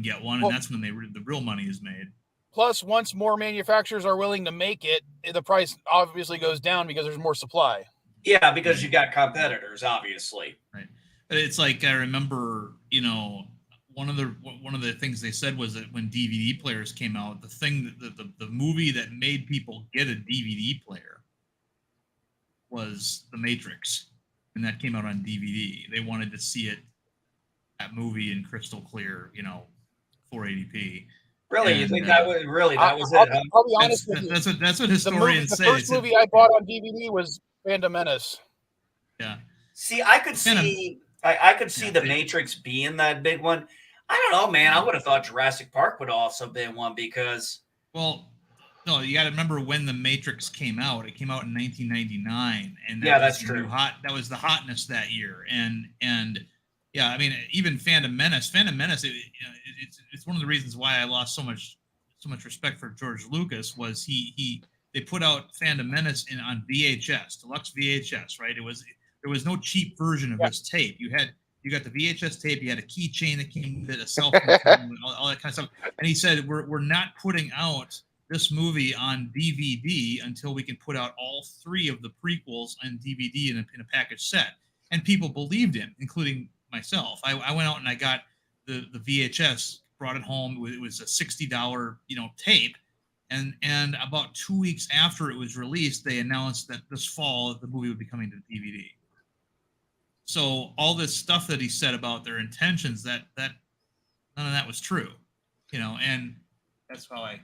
get one, and that's when the real money is made. Plus, once more manufacturers are willing to make it, the price obviously goes down because there's more supply. Yeah, because you got competitors, obviously. Right. It's like, I remember, one of the things they said was that when DVD players came out, the movie that made people get a DVD player was The Matrix, and that came out on DVD. They wanted to see that movie in crystal clear, 480p. Really, and, you think that was it? Huh? I'll be honest with you. That's what historians say. The first movie I bought on DVD was Phantom Menace. Yeah. See, I could see The Matrix being that big one. I don't know, man. I would have thought Jurassic Park would have also been one because. Well, no, you got to remember when The Matrix came out. It came out in 1999, and that's true. That was the hotness that year, and yeah, I mean, even Phantom Menace. It's one of the reasons why I lost so much respect for George Lucas was they put out Phantom Menace on VHS, deluxe VHS, right? There was no cheap version of this tape. You got the VHS tape. You had a keychain that came with a cell phone, all that kind of stuff. And he said, "We're not putting out this movie on DVD until we can put out all three of the prequels on DVD in a package set." And people believed him, including myself. I went out and I got the VHS, brought it home. It was a $60 tape, and about 2 weeks after it was released, they announced that this fall the movie would be coming to DVD. So all this stuff that he said about their intentions, that none of that was true, and that's why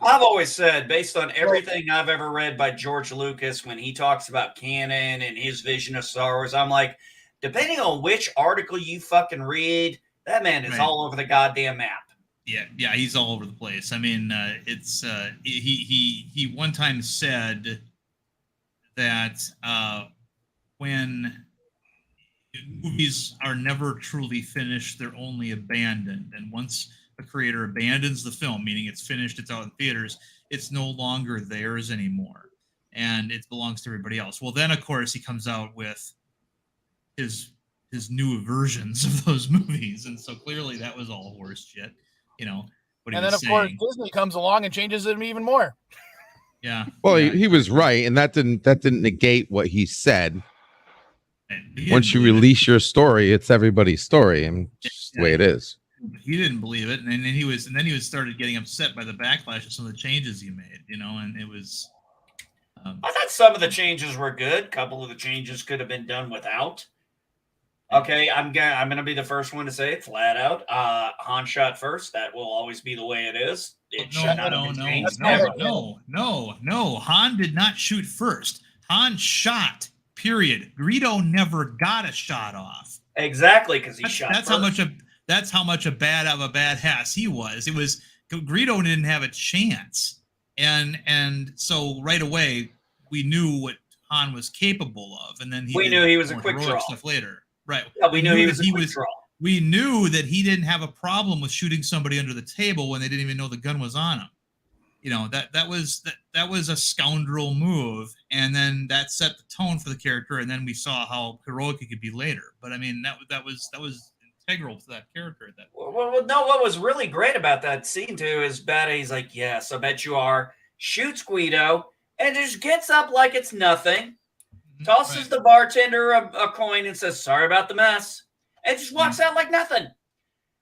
I've always said, based on everything I've ever read by George Lucas, when he talks about canon and his vision of Star Wars, I'm like, depending on which article you fucking read, that man is all over the goddamn map. Yeah, he's all over the place. I mean, it's he one time said that when movies are never truly finished, they're only abandoned, and once a creator abandons the film, meaning it's finished, it's out in theaters, it's no longer theirs anymore, and it belongs to everybody else. Well, then of course he comes out with his new versions of those movies, and so clearly that was all horse shit, what he and then was of course saying. Disney comes along and changes it even more. Yeah. Well, he was right, and that didn't negate what he said. Once you release your story, it's everybody's story, and it's just the way it is. He didn't believe it, and then he started getting upset by the backlash of some of the changes he made, and it was. I thought some of the changes were good. A couple of the changes could have been done without. Okay, I'm gonna be the first one to say it flat out. Han shot first. That will always be the way it is. No. Han did not shoot first. Han shot. Period. Greedo never got a shot off. Exactly, because he shot. That's how much a badass he was. It was Greedo didn't have a chance, and so right away we knew what Han was capable of, and then we knew he was a quick draw stuff later. Right. Yeah, we knew he was a quick draw. We knew that he didn't have a problem with shooting somebody under the table when they didn't even know the gun was on him. That was a scoundrel move, and then that set the tone for the character, and then we saw how heroic he could be later. But I mean, that was integral to that character at that point. Well, no, what was really great about that scene too is He's like, "Yes, I bet you are." Shoots Guido and just gets up like it's nothing, tosses the bartender a coin and says, "Sorry about the mess," and just walks out like nothing.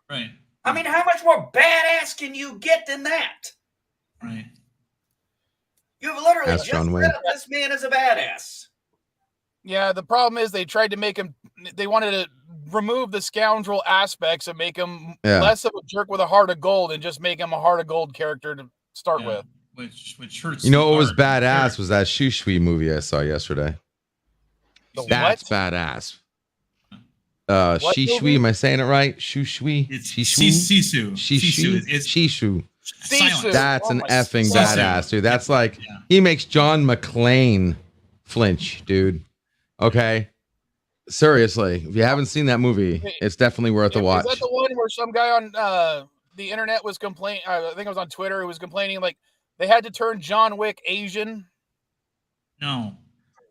Right. I mean, how much more badass can you get than that? Right. You've literally just said this man is a badass. Yeah, the problem is they tried to make him. They wanted to remove the scoundrel aspects and make him less of a jerk with a heart of gold, and just make him a heart of gold character to start with. Which hurts. What was badass was that Shushui movie I saw yesterday. That's badass. Shishui, am I saying it right? Shushui. It's Sisu. Shishu. Sisu. That's Oh an my effing God. badass, dude. That's like Yeah. he makes John McClane flinch, dude. Okay, seriously, if you haven't seen that movie, it's definitely worth a Is watch. that the one where some guy on the internet was complaining? I think it was on Twitter. Who was complaining like they had to turn John Wick Asian. No,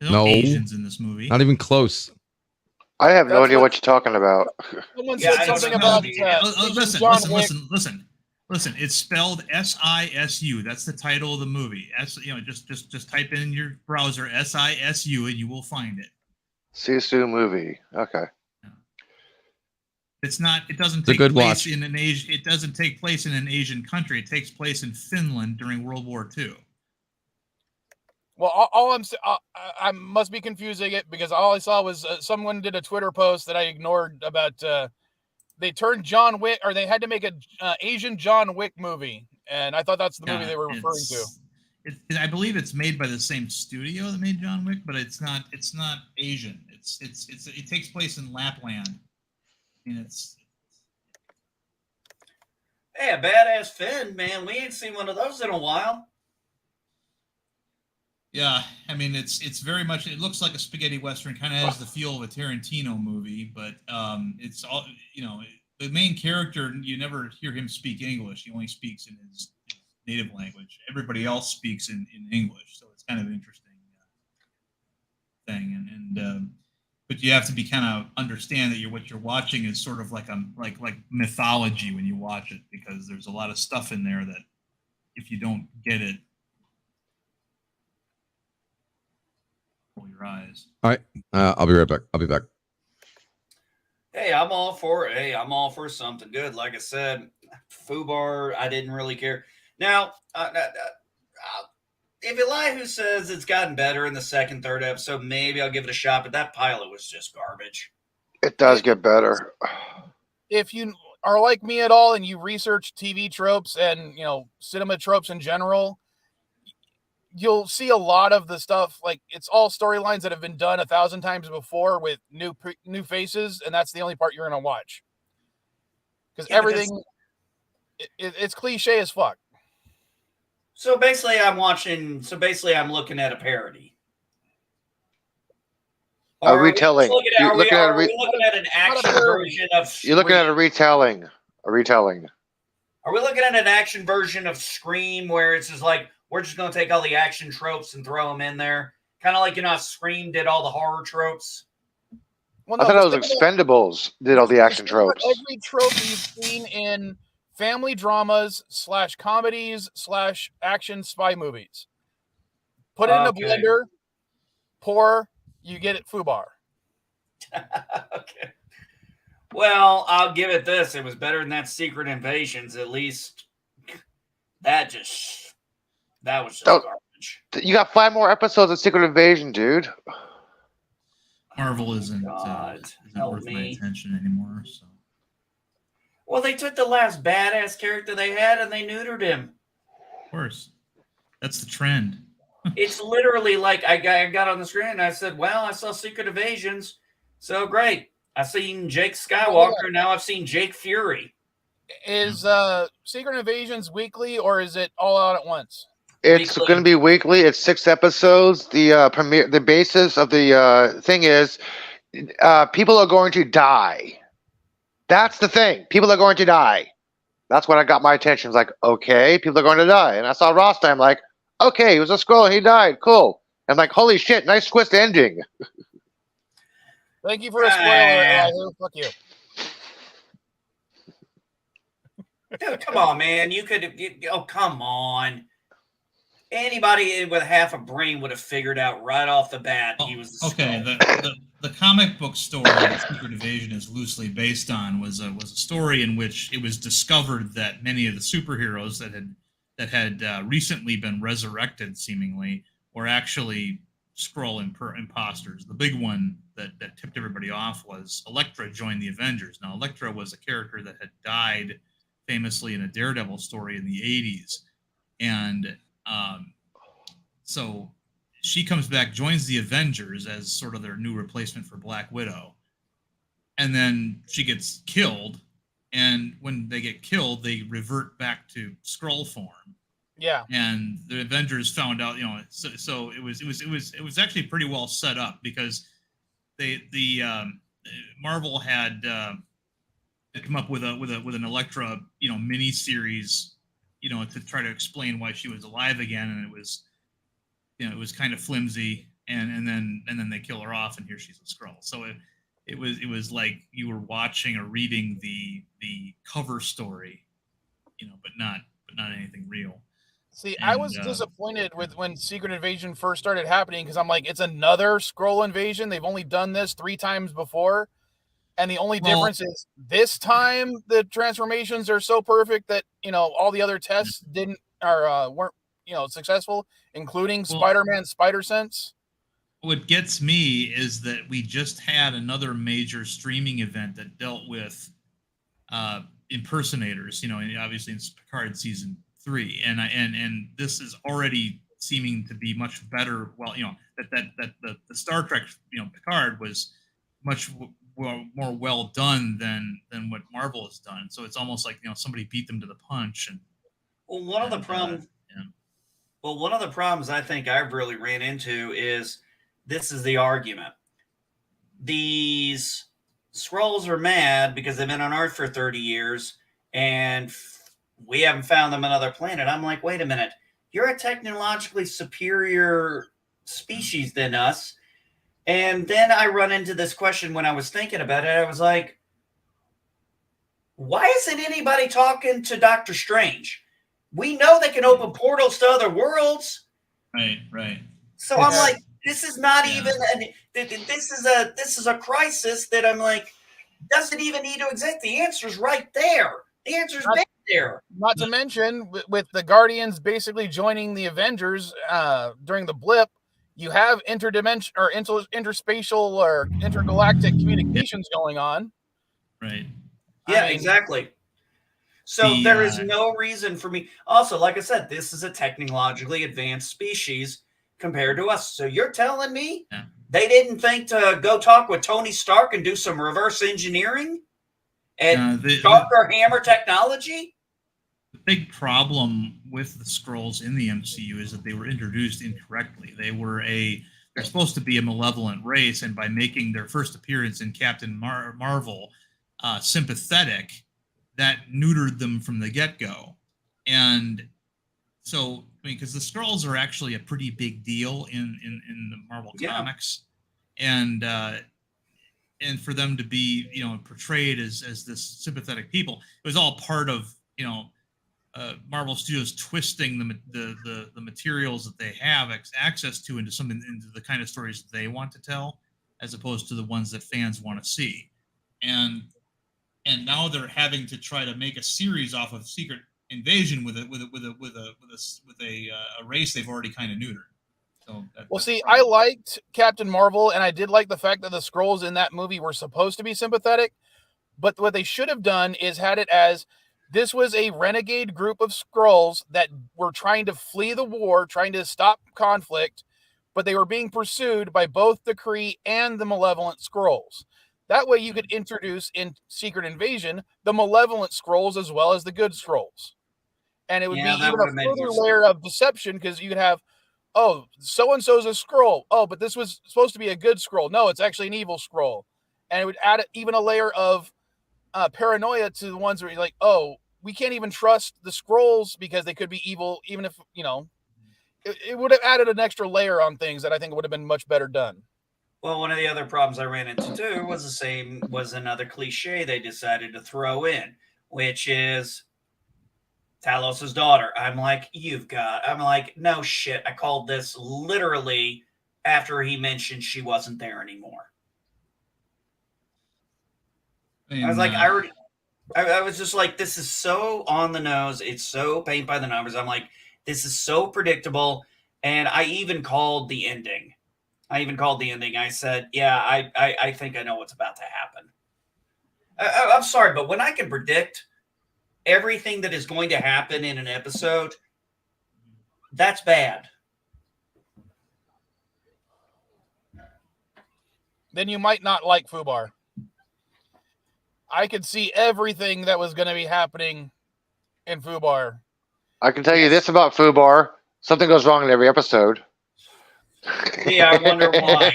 No. Asians in this movie. Not even close. I have no That's idea what- what you're talking about. Someone Yeah, said I don't something know. about Asian John Wick. Listen. It's spelled SISU. That's the title of the movie. Just type in your browser SISU and you will find it. Sisu movie. Okay. It's not. It doesn't It's a take good place watch. in an Asian. It doesn't take place in an Asian country. It takes place in Finland during World War II. Well, all I must be confusing it because all I saw was someone did a Twitter post that I ignored about they turned John Wick or they had to make a Asian John Wick movie, and I thought that's the movie they were referring to. I believe it's made by the same studio that made John Wick, but it's not. It's not Asian. It takes place in Lapland. I mean, it's. Hey, a badass Finn, man. We ain't seen one of those in a while. Yeah, I mean it's very much. It looks like a spaghetti western. Kind of has the feel of a Tarantino movie, but it's all the main character. You never hear him speak English. He only speaks in his native language. Everybody else speaks in English, so it's kind of an interesting thing. And but you have to be kind of understand that what you're watching is sort of like mythology when you watch it, because there's a lot of stuff in there that if you don't get it. Your eyes. All right, I'll be right back. I'll be back. Hey, I'm all for something good. Like I said, FUBAR, I didn't really care. Now, if Elihu says it's gotten better in the second, third episode, maybe I'll give it a shot. But that pilot was just garbage. It does get better. If you are like me at all and you research TV tropes and cinema tropes in general, you'll see a lot of the stuff, like it's all storylines that have been done 1,000 times before with new faces, and that's the only part you're going to watch. Because everything, it's cliche as fuck. So basically, I'm looking at a parody. A retelling. Are we looking at an action version of? You're looking at a retelling. A retelling. Are we looking at an action version of Scream where it's just like, we're just going to take all the action tropes and throw them in there? Kind of like, how Scream did all the horror tropes. Well, I thought it was Expendables did all the action tropes. Every trope you've seen in family dramas / comedies / action spy movies. Put it in a blender, pour, you get it FUBAR. Okay. Well, I'll give it this. It was better than that Secret Invasions. At least that was just garbage. You got 5 more episodes of Secret Invasion, dude. Marvel isn't worth my attention anymore. So. Well, they took the last badass character they had and they neutered him. Of course. That's the trend. It's literally like I got on the screen and I said, well, I saw Secret Invasions. So great. I've seen Jake Skywalker. Now I've seen Jake Fury. Is Secret Invasions weekly or is it all out at once? It's going to be weekly. It's 6 episodes. The basis of the thing is people are going to die. That's the thing. People are going to die. That's when I got my attention. It's like, okay, people are going to die. And I saw Ross, I'm like, okay, he was a Skrull and he died. Cool. I'm like, holy shit, nice twist ending. Thank you for a spoiler. Fuck you. Dude, come on, man. Come on. Anybody with half a brain would have figured out right off the bat he was the okay. The comic book story that Secret Invasion is loosely based on was a story in which it was discovered that many of the superheroes that had recently been resurrected, seemingly, were actually Skrull imposters. The big one that tipped everybody off was Elektra joined the Avengers. Now, Elektra was a character that had died famously in a Daredevil story in the 80s, and so she comes back, joins the Avengers as sort of their new replacement for Black Widow. And then she gets killed and when they get killed, they revert back to Skrull form. Yeah. And the Avengers found out, so it was actually pretty well set up, because Marvel had come up with an Elektra, mini series, to try to explain why she was alive again, and it was kind of flimsy, and then they kill her off, and here she's a Skrull. So it was like you were watching or reading the cover story, but not anything real. See, I was disappointed with when Secret Invasion first started happening, because I'm like, it's another Skrull invasion. They've only done this 3 times before. And the only difference is this time the transformations are so perfect that, all the other tests weren't, successful, including Spider-Man Spider Sense. What gets me is that we just had another major streaming event that dealt with impersonators, obviously in Picard season 3, and this is already seeming to be much better. Well, that the Star Trek, Picard was much more well done than what Marvel has done. So it's almost like somebody beat them to the punch. And one of the problems I think I've really ran into is this is the argument. These Skrulls are mad because they've been on Earth for 30 years and we haven't found them another planet. I'm like, wait a minute. You're a technologically superior species than us. And then I run into this question when I was thinking about it. I was like, why isn't anybody talking to Doctor Strange? We know they can open portals to other worlds. Right. So I'm like, this is not even this is a crisis that I'm like, doesn't even need to exist. The answer's right there. The answer's been there. Not to mention, with the Guardians basically joining the Avengers during the blip, you have interdimension or interspatial or intergalactic communications going on. Right. Yeah, exactly. So there is no reason for me. Also, like I said, this is a technologically advanced species compared to us. So you're telling me they didn't think to go talk with Tony Stark and do some reverse engineering and sharper hammer technology? The big problem with the Skrulls in the MCU is that they were introduced incorrectly. They're supposed to be a malevolent race, and by making their first appearance in Captain Marvel sympathetic, that neutered them from the get-go. And so, because the Skrulls are actually a pretty big deal in the Marvel comics, and for them to be portrayed as this sympathetic people, it was all part of Marvel Studios twisting the materials that they have access to into the kind of stories that they want to tell, as opposed to the ones that fans want to see. And now they're having to try to make a series off of Secret Invasion with a race they've already kind of neutered. So I liked Captain Marvel, and I did like the fact that the Skrulls in that movie were supposed to be sympathetic, but what they should have done is had it as this was a renegade group of Skrulls that were trying to flee the war, trying to stop conflict, but they were being pursued by both the Kree and the malevolent Skrulls. That way you could introduce in Secret Invasion the malevolent Skrulls as well as the good Skrulls. And it would be even a further layer of deception, because you could have, oh, so-and-so's a Skrull. Oh, but this was supposed to be a good Skrull. No, it's actually an evil Skrull. And it would add even a layer of paranoia to the ones where you're like, oh, we can't even trust the Skrulls because they could be evil, even if, it would have added an extra layer on things that I think would have been much better done. Well, one of the other problems I ran into too was another cliche they decided to throw in, which is Talos's daughter. I'm like, no shit. I called this literally after he mentioned she wasn't there anymore. I was like, I was just like, this is so on the nose. It's so paint by the numbers. I'm like, this is so predictable. And I even called the ending. I said, yeah, I think I know what's about to happen. I'm sorry, but when I can predict everything that is going to happen in an episode, that's bad. Then you might not like Fubar. I could see everything that was going to be happening in Fubar. I can tell you this about Fubar: something goes wrong in every episode. Yeah, I wonder why.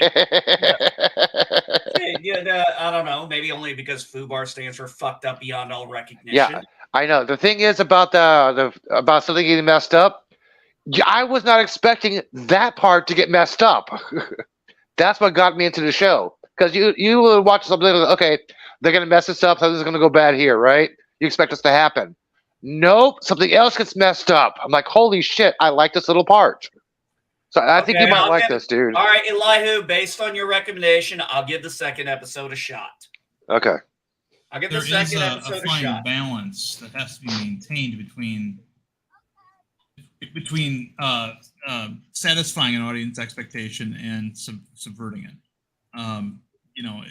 I don't know. Maybe only because FUBAR stands for fucked up beyond all recognition. Yeah, I know. The thing is about about something getting messed up. I was not expecting that part to get messed up. That's what got me into the show. Because you would watch something like, okay, they're gonna mess this up, something's gonna go bad here, right? You expect this to happen. Nope, something else gets messed up. I'm like, holy shit, I like this little part. So I think you might like this, dude. All right, Elihu, based on your recommendation, I'll give the second episode a shot. Okay. I'll give There the second is episode a fine shot. balance that has to be maintained between satisfying an audience expectation and subverting it. You know,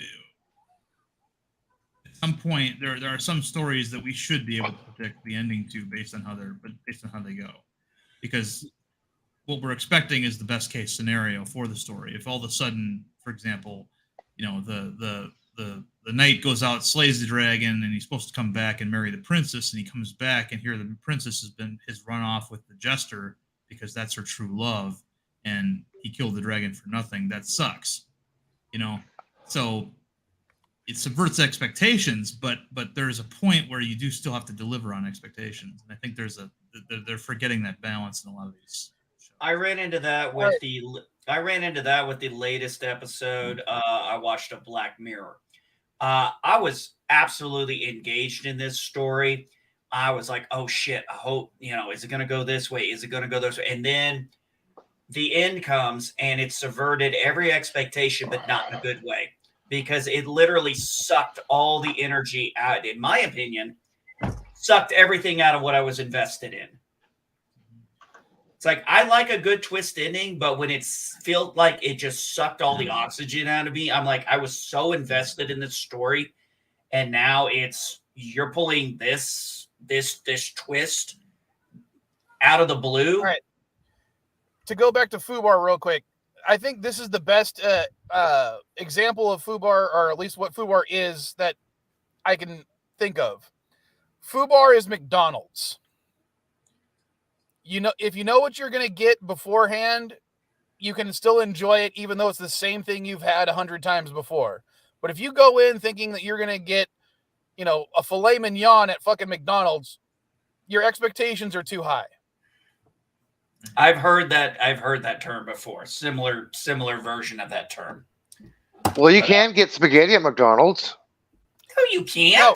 at some point there are some stories that we should be able to predict the ending to based on how they go, because what we're expecting is the best case scenario for the story. If all of a sudden, for example, you know, the knight goes out, slays the dragon, and he's supposed to come back and marry the princess, and he comes back and here the princess has run off with the jester because that's her true love, and he killed the dragon for nothing. That sucks, you know. So it subverts expectations, but there's a point where you do still have to deliver on expectations, and I think they're forgetting that balance in a lot of these. I ran into that with the latest episode. I watched a Black Mirror. I was absolutely engaged in this story. I was like, oh shit, I hope, you know, is it going to go this way? Is it going to go this way? And then the end comes and it subverted every expectation, but not in a good way, because it literally sucked all the energy out. In my opinion, sucked everything out of what I was invested in. It's like, I like a good twist ending, but when it felt like it just sucked all the oxygen out of me, I'm like, I was so invested in this story, and now you're pulling this twist out of the blue. All right. To go back to Fubar real quick, I think this is the best example of Fubar, or at least what Fubar is, that I can think of. Fubar is McDonald's. You know, if you know what you're going to get beforehand, you can still enjoy it, even though it's the same thing you've had 100 times before. But if you go in thinking that you're going to get, you know, a filet mignon at fucking McDonald's, your expectations are too high. I've heard that term before. Similar version of that term. Well, you can get spaghetti at McDonald's. No, you can't. No,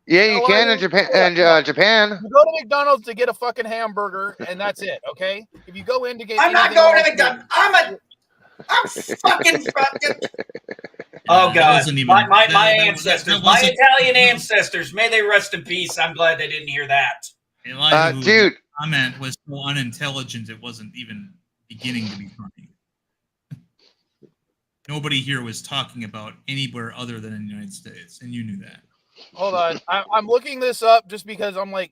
Yeah, you can in Japan. Japan. You go to McDonald's to get a fucking hamburger, and that's it. Okay. If you go in to get, I'm not going to McDonald's. I'm fucking. Oh God! My ancestors, my Italian ancestors, may they rest in peace. I'm glad they didn't hear that. Dude, comment was so unintelligent it wasn't even beginning to be funny. Nobody here was talking about anywhere other than in the United States, and you knew that. Hold on, I'm looking this up just because I'm like,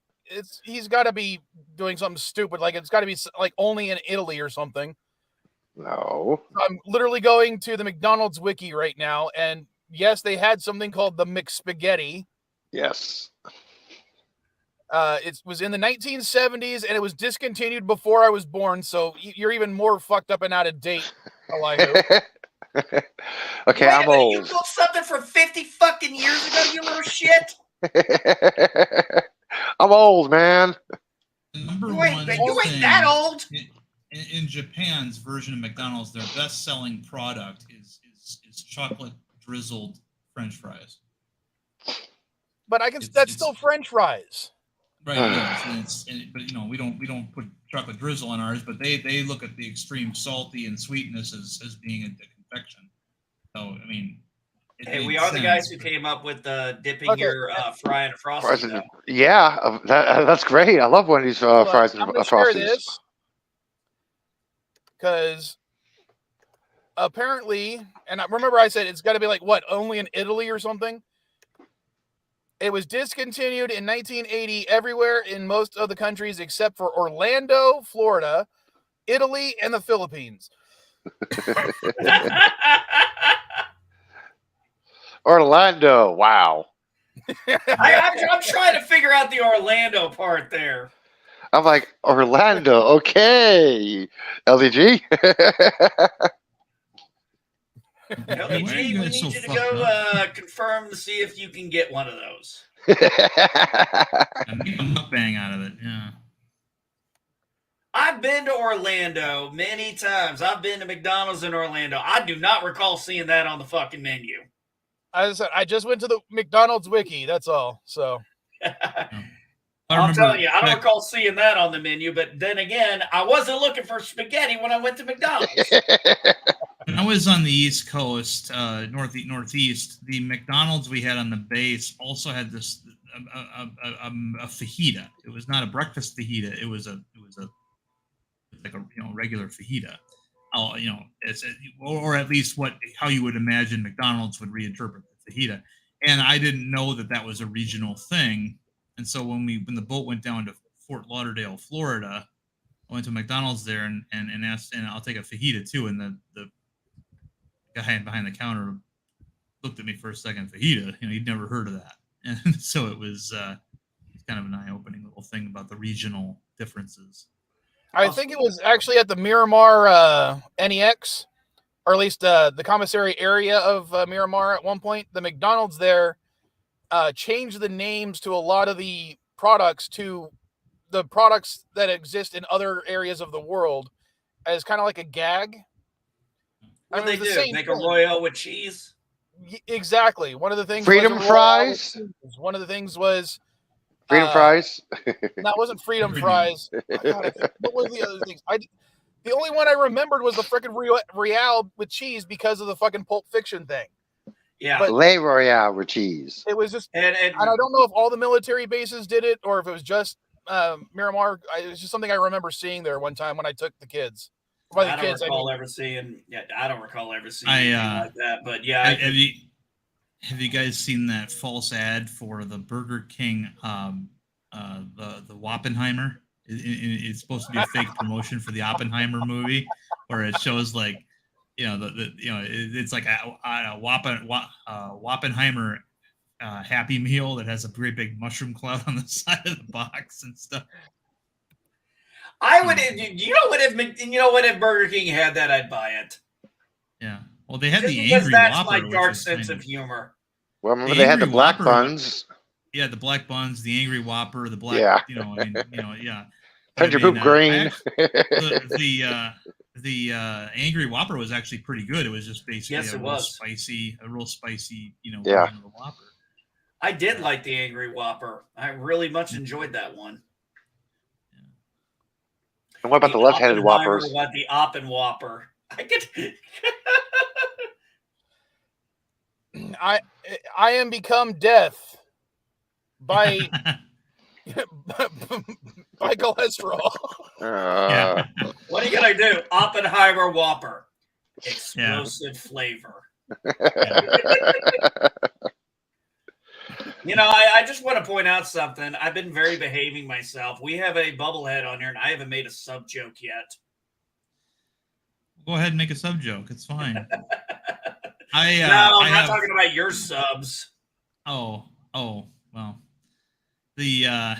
he's got to be doing something stupid. Like it's got to be like only in Italy or something. No. I'm literally going to the McDonald's wiki right now, and yes, they had something called the McSpaghetti. Yes. It was in the 1970s, and it was discontinued before I was born, so you're even more fucked up and out of date, Elihu. Okay, I'm old. You built something from 50 fucking years ago, you little shit. I'm old, man. You ain't that old. In Japan's version of McDonald's, their best-selling product is chocolate drizzled French fries. But that's still French fries. Right, yes, but you know we don't put chocolate drizzle on ours, but they look at the extreme salty and sweetness as being a confection. So I mean, hey, we are the guys who came up with dipping your fry in a frosty. Yeah, that's great. I love one of these fries in frosties. Because apparently, and I remember I said it's got to be like what, only in Italy or something. It was discontinued in 1980 everywhere in most of the countries except for Orlando, Florida, Italy, and the Philippines. Orlando, wow. I'm trying to figure out the Orlando part there. I'm like, Orlando, okay. LDG? LG, Why are you we guys need so you to fucked go up? confirm to see if you can get one of those. And make a mukbang out of it. Yeah. I've been to Orlando many times. I've been to McDonald's in Orlando. I do not recall seeing that on the fucking menu. I just went to the McDonald's wiki. That's all. So I'm telling you, I don't back- recall seeing that on the menu. But then again, I wasn't looking for spaghetti when I went to McDonald's. When I was on the East Coast, northeast, the McDonald's we had on the base also had this a fajita. It was not a breakfast fajita. It was like a regular fajita. Or at least how you would imagine McDonald's would reinterpret the fajita. And I didn't know that was a regional thing. And so when the boat went down to Fort Lauderdale, Florida, I went to McDonald's there and asked, and I'll take a fajita too. And the guy behind the counter looked at me for a second. Fajita, he'd never heard of that. And so it was kind of an eye-opening little thing about the regional differences. I think it was actually at the Miramar NEX, or at least the commissary area of Miramar at one point. The McDonald's there changed the names to a lot of the products to the products that exist in other areas of the world as kind of like a gag. What they do? Make a Royale with cheese? Exactly. One of the things Freedom fries? One of the things was Freedom fries? That wasn't freedom fries. God, what were the other things? The only one I remembered was the freaking Royale with cheese because of the fucking Pulp Fiction thing. Yeah. But Le Royale with cheese. it was just, and I don't know if all the military bases did it or if it was just Miramar. It's just something I remember seeing there one time when I took the kids. I don't recall ever seeing anything like that. But yeah, have you guys seen that false ad for the Burger King, the Wappenheimer? It's supposed to be a fake promotion for the Oppenheimer movie, where it shows like, it's like a Wappenheimer Happy Meal that has a great big mushroom cloud on the side of the box and stuff. I would, if Burger King had that, I'd buy it. Yeah. Well, they had Just the because Angry that's Whopper. my dark sense of humor. Well, remember they had the black buns. Yeah, the black buns, the Angry Whopper, the black. Yeah. Yeah. Turn your poop green. The Angry Whopper was actually pretty good. It was just basically a real spicy, Yeah. version of the Whopper. I did like the Angry Whopper. I really much enjoyed that one. And what about the left-handed Whoppers? What the Oppen Whopper? I am become death by by cholesterol. What are you gonna do? Oppenheimer Whopper, explosive flavor. I just want to point out something. I've been very behaving myself. We have a bubblehead on here, and I haven't made a sub joke yet. Go ahead and make a sub joke. It's fine. No, I'm not talking about your subs. Oh, well. The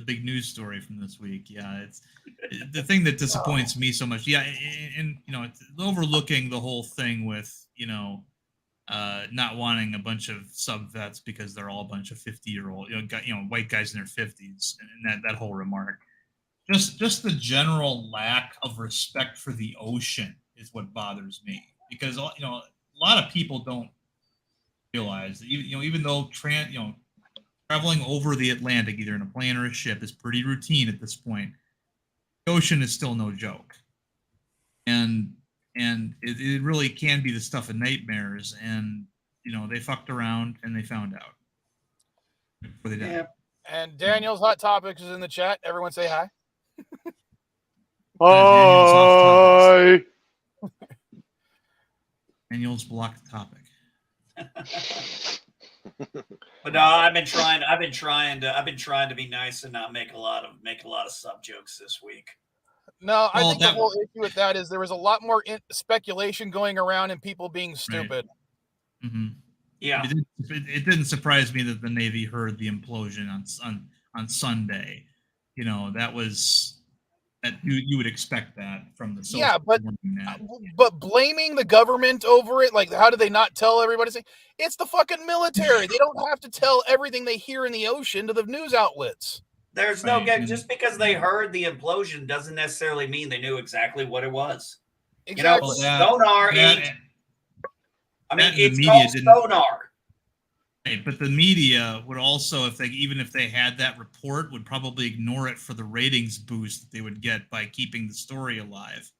big news story from this week. Yeah, it's the thing that disappoints me so much. Yeah, and it's overlooking the whole thing with not wanting a bunch of sub vets because they're all a bunch of 50-year-old white guys in their 50s, and that whole remark. Just the general lack of respect for the ocean is what bothers me, because a lot of people don't realize that even though traveling over the Atlantic either in a plane or a ship is pretty routine at this point, the ocean is still no joke, and it really can be the stuff of nightmares. And they fucked around and they found out before they died. Yeah. And Daniel's Hot Topics is in the chat. Everyone say hi. Hi. Daniel's blocked topic. But no, I've been trying to be nice and not make a lot of sub jokes this week. No, I think the whole issue with that is there was a lot more speculation going around and people being stupid. Right. Mm-hmm. Yeah. It didn't surprise me that the Navy heard the implosion on Sunday. You know, that you would expect that from the social. Yeah, but that. but blaming the government over it, like how do they not tell everybody? It's the fucking military. They don't have to tell everything they hear in the ocean to the news outlets. There's no just because they heard the implosion doesn't necessarily mean they knew exactly what it was. Exactly. You know, sonar ain't. I mean, it's media called sonar. Right, but the media would also, even if they had that report, would probably ignore it for the ratings boost that they would get by keeping the story alive.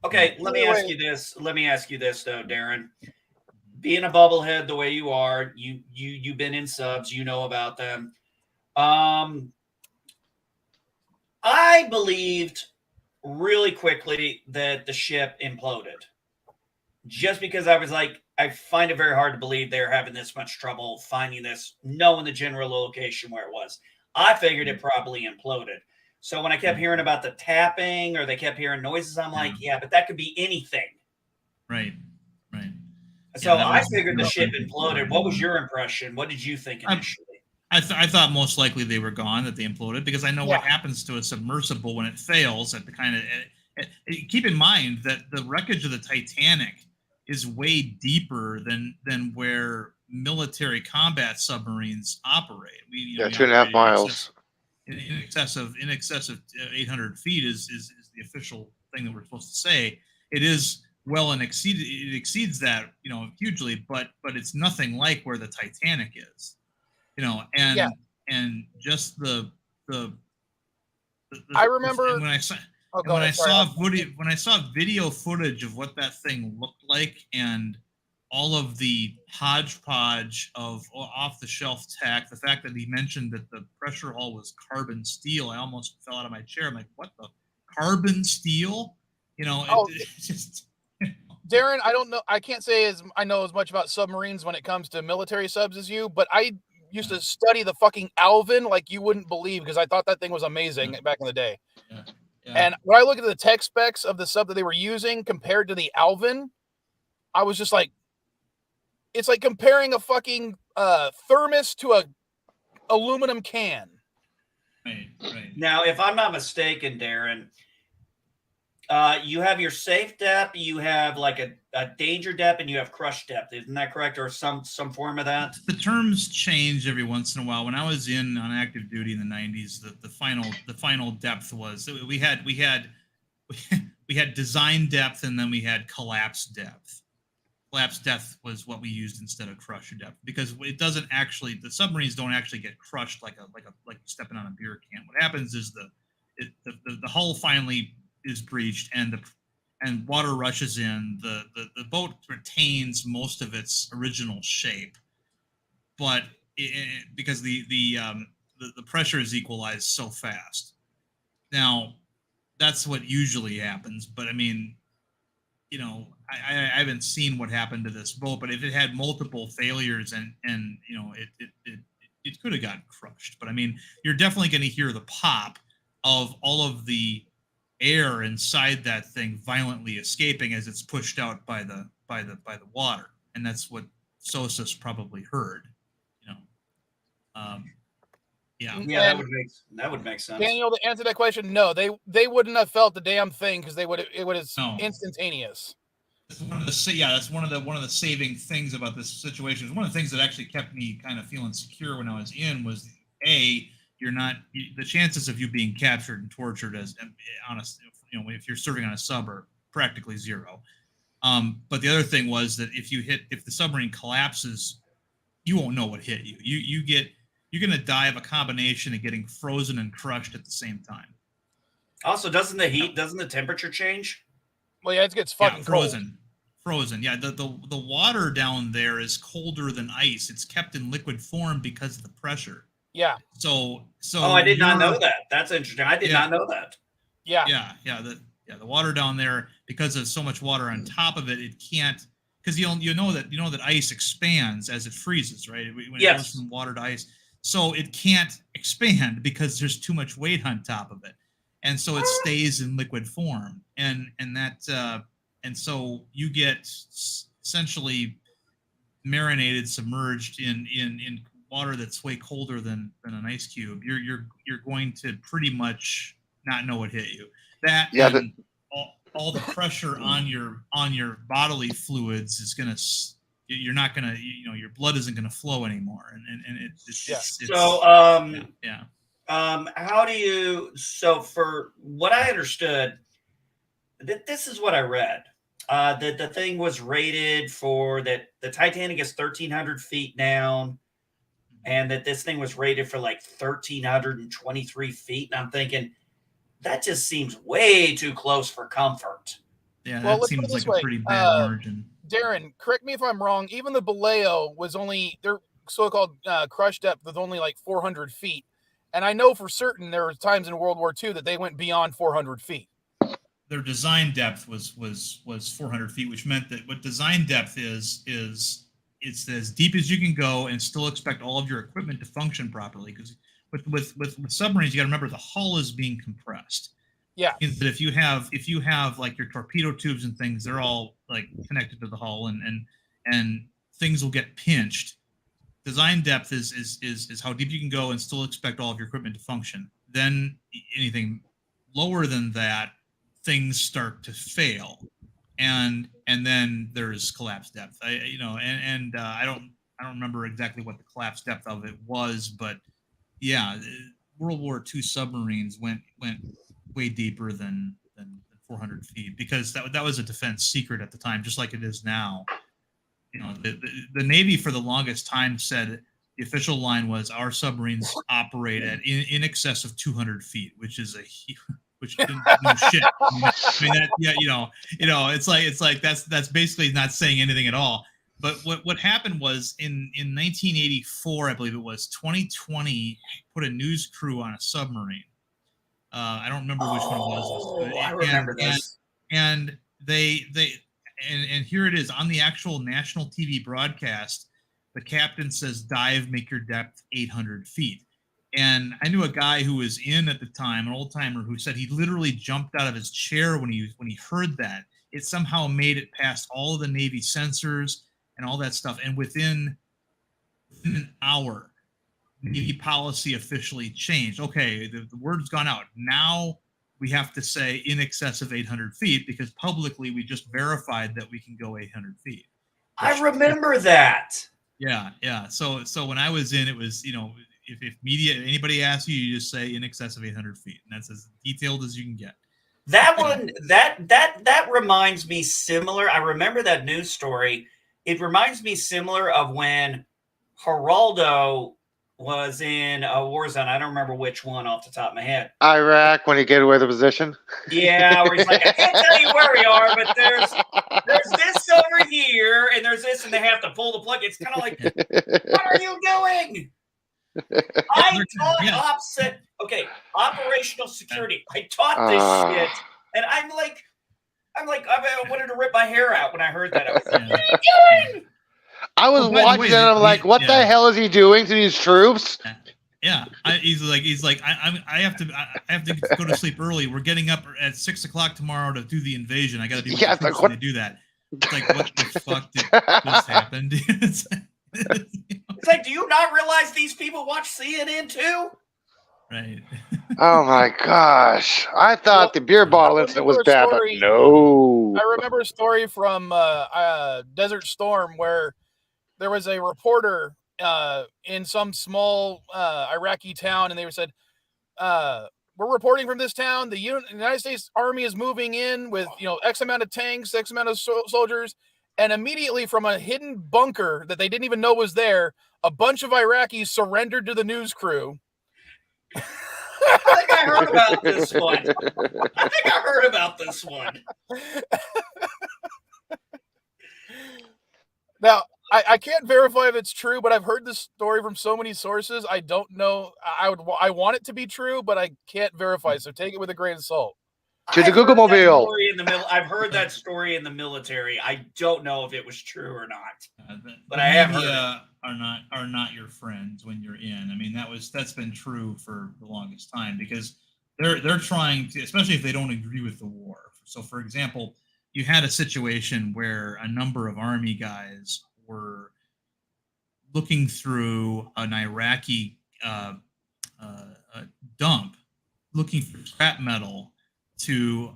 Okay, let me ask you this. Let me ask you this though, Darren. Being a bubblehead the way you are, you've been in subs, you know about them. I believed really quickly that the ship imploded. Just because I was like, I find it very hard to believe they're having this much trouble finding this, knowing the general location where it was. I figured it probably imploded. So when I kept hearing about the tapping or they kept hearing noises, I'm like, yeah, but that could be anything. Right. So I figured the ship imploded. What was your impression? What did you think initially? I thought most likely they were gone, that they imploded, because I know what happens to a submersible when it fails. At the kind of keep in mind that the wreckage of the Titanic is way deeper than where military combat submarines operate. 2.5 miles. In excess of 800 feet is the official thing that we're supposed to say. It is it exceeds that, hugely, but it's nothing like where the Titanic is, and just the I remember when I saw video footage of what that thing looked like and all of the hodgepodge of off-the-shelf tech, the fact that he mentioned that the pressure hull was carbon steel, I almost fell out of my chair. I'm like, what the carbon steel? It's just. Darren, I don't know. I can't say I know as much about submarines when it comes to military subs as you, but I used to study the fucking Alvin like you wouldn't believe, because I thought that thing was amazing back in the day. Yeah. And when I look at the tech specs of the sub that they were using compared to the Alvin, I was just like, it's like comparing a fucking thermos to a aluminum can. Right. Now, if I'm not mistaken, Darren, you have your safe depth, you have like a danger depth, and you have crush depth. Isn't that correct, or some form of that? The terms change every once in a while. When I was on active duty in the 90s, the final depth was we had design depth, and then we had collapse depth. Collapse depth was what we used instead of crush depth, because it doesn't actually, the submarines don't actually get crushed like stepping on a beer can. What happens is the hull finally is breached and water rushes in. The boat retains most of its original shape, but because the pressure is equalized so fast. Now, that's what usually happens. But I mean, I haven't seen what happened to this boat, but if it had multiple failures and it could have gotten crushed. But I mean, you're definitely going to hear the pop of all of the air inside that thing violently escaping as it's pushed out by the water, and that's what Sosa's probably heard. That would make sense. Daniel, to answer that question, no, they wouldn't have felt the damn thing, because it would have instantaneous. That's one of the saving things about this situation. One of the things that actually kept me kind of feeling secure when I was in was the chances of you being captured and tortured as honest, if you're serving on a sub, are practically zero. But the other thing was that if the submarine collapses, you won't know what hit you. You're going to die of a combination of getting frozen and crushed at the same time. Also, doesn't the temperature change? Well, yeah, it gets fucking frozen. Frozen. Yeah, the water down there is colder than ice. It's kept in liquid form because of the pressure. Yeah. So. Oh, I did not know that. That's interesting. I did not know that. Yeah. Yeah. The water down there, because of so much water on top of it, it can't. Because you know that ice expands as it freezes, right? When it goes from water to ice, so it can't expand because there's too much weight on top of it, and so it stays in liquid form, and so you get essentially marinated, submerged in water that's way colder than an ice cube, you're going to pretty much not know what hit you. That and all the pressure on your bodily fluids is gonna. You're not gonna, your blood isn't gonna flow anymore, and how do you? So for what I understood, this is what I read. That the thing was rated for that the Titanic is 1,300 feet down, and that this thing was rated for like 1,323 feet. And I'm thinking that just seems way too close for comfort. Yeah, that seems like a pretty bad margin. Darren, correct me if I'm wrong. Even the Baleo was only their so-called crush depth was only like 400 feet, and I know for certain there were times in World War II that they went beyond 400 feet. Their design depth was 400 feet, which meant that what design depth is it's as deep as you can go and still expect all of your equipment to function properly. Because with submarines, you got to remember the hull is being compressed. Yeah. That if you have like your torpedo tubes and things, they're all like connected to the hull, and things will get pinched. Design depth is how deep you can go and still expect all of your equipment to function. Then anything lower than that, things start to fail, and then there's collapse depth. I don't remember exactly what the collapse depth of it was, but yeah, World War II submarines went way deeper than 400 feet because that was a defense secret at the time, just like it is now. The Navy for the longest time said the official line was our submarines operate at in excess of 200 feet, which is which no shit. I mean that, it's like that's basically not saying anything at all. But what happened was in 1984, I believe it was, 2020 put a news crew on a submarine. I don't remember which one it was. I remember this. And and here it is on the actual national TV broadcast. The captain says, "Dive, make your depth 800 feet." And I knew a guy who was in at the time, an old timer, who said he literally jumped out of his chair when he heard that. It somehow made it past all of the Navy sensors and all that stuff. And within an hour, Navy policy officially changed. Okay, the word's gone out. Now we have to say in excess of 800 feet because publicly we just verified that we can go 800 feet. I remember that. Yeah. So when I was in, it was, if media, anybody asks you, you just say in excess of 800 feet. And that's as detailed as you can get. That one, that reminds me similar. I remember that news story. It reminds me similar of when Geraldo was in a war zone. I don't remember which one off the top of my head. Iraq, when he gave away the position. Yeah, where he's like, I can't tell you where we are, but there's this over here, and there's this, and they have to pull the plug. It's kind of like, what are you doing? I taught operational security. I taught this shit, and I'm like, I wanted to rip my hair out when I heard that. I was like, what are you doing? I was watching it and I'm like, what the hell is he doing to these troops? Yeah. He's like, I have to go to sleep early. We're getting up at 6 o'clock tomorrow to do the invasion. I got to be with the troops when they do that. It's like, what the fuck did this happen? It's like, do you not realize these people watch CNN too? Right. Oh my gosh. I thought the beer bottle incident was bad, but no. I remember a story from Desert Storm where there was a reporter in some small Iraqi town, and they said, we're reporting from this town. The United States Army is moving in with, X amount of tanks, X amount of soldiers. And immediately from a hidden bunker that they didn't even know was there, a bunch of Iraqis surrendered to the news crew. I think I heard about this one. Now, I can't verify if it's true, but I've heard this story from so many sources. I don't know. I want it to be true, but I can't verify. So take it with a grain of salt. To the Google Mobile. I've heard that story in the military. I don't know if it was true or not, but I have heard it. Are not your friends when you're in. I mean, that's been true for the longest time because they're trying to, especially if they don't agree with the war. So, for example, you had a situation where a number of Army guys were looking through an Iraqi dump, looking for scrap metal to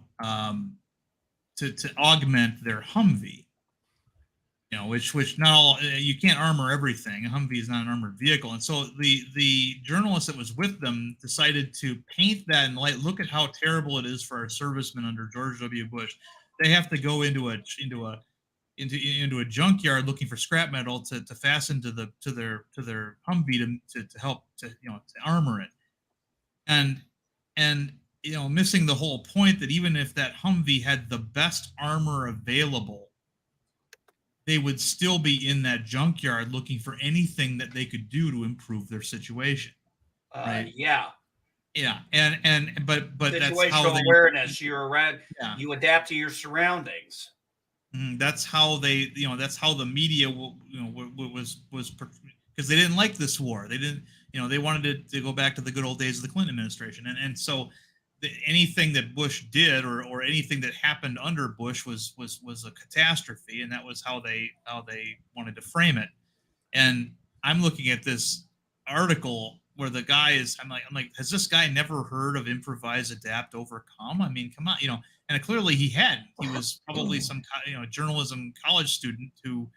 augment their Humvee. You know, which not all, you can't armor everything. A Humvee is not an armored vehicle, and so the journalist that was with them decided to paint that in light. Look at how terrible it is for our servicemen under George W. Bush. They have to go into a junkyard looking for scrap metal to fasten to their Humvee to help to armor it, and missing the whole point that even if that Humvee had the best armor available, they would still be in that junkyard looking for anything that they could do to improve their situation. Right? Yeah. But that's how situational awareness. You're around. Yeah. You adapt to your surroundings. That's how they, that's how the media was because they didn't like this war. They didn't, they wanted to go back to the good old days of the Clinton administration, and so anything that Bush did or anything that happened under Bush was a catastrophe, and that was how they wanted to frame it. And I'm looking at this article where the guy is, I'm like, has this guy never heard of improvise, adapt, overcome? I mean, come on, and clearly he hadn't. He was probably some journalism college student who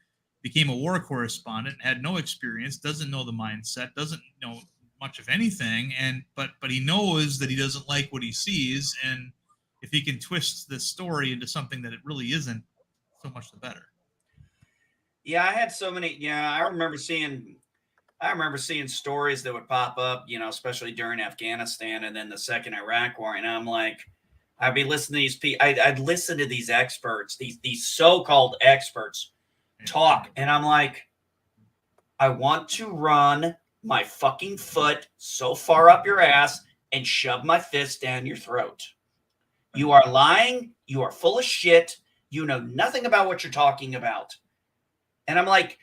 became a war correspondent, had no experience, doesn't know the mindset, doesn't know much of anything, but he knows that he doesn't like what he sees, and if he can twist this story into something that it really isn't, so much the better. Yeah, I had so many. Yeah, I remember seeing stories that would pop up, especially during Afghanistan and then the second Iraq war, and I'm like, I'd be listening to these people. I'd listen to these experts, these so-called experts, talk, and I'm like, I want to run my fucking foot so far up your ass and shove my fist down your throat. You are lying. You are full of shit. You know nothing about what you're talking about. And I'm like,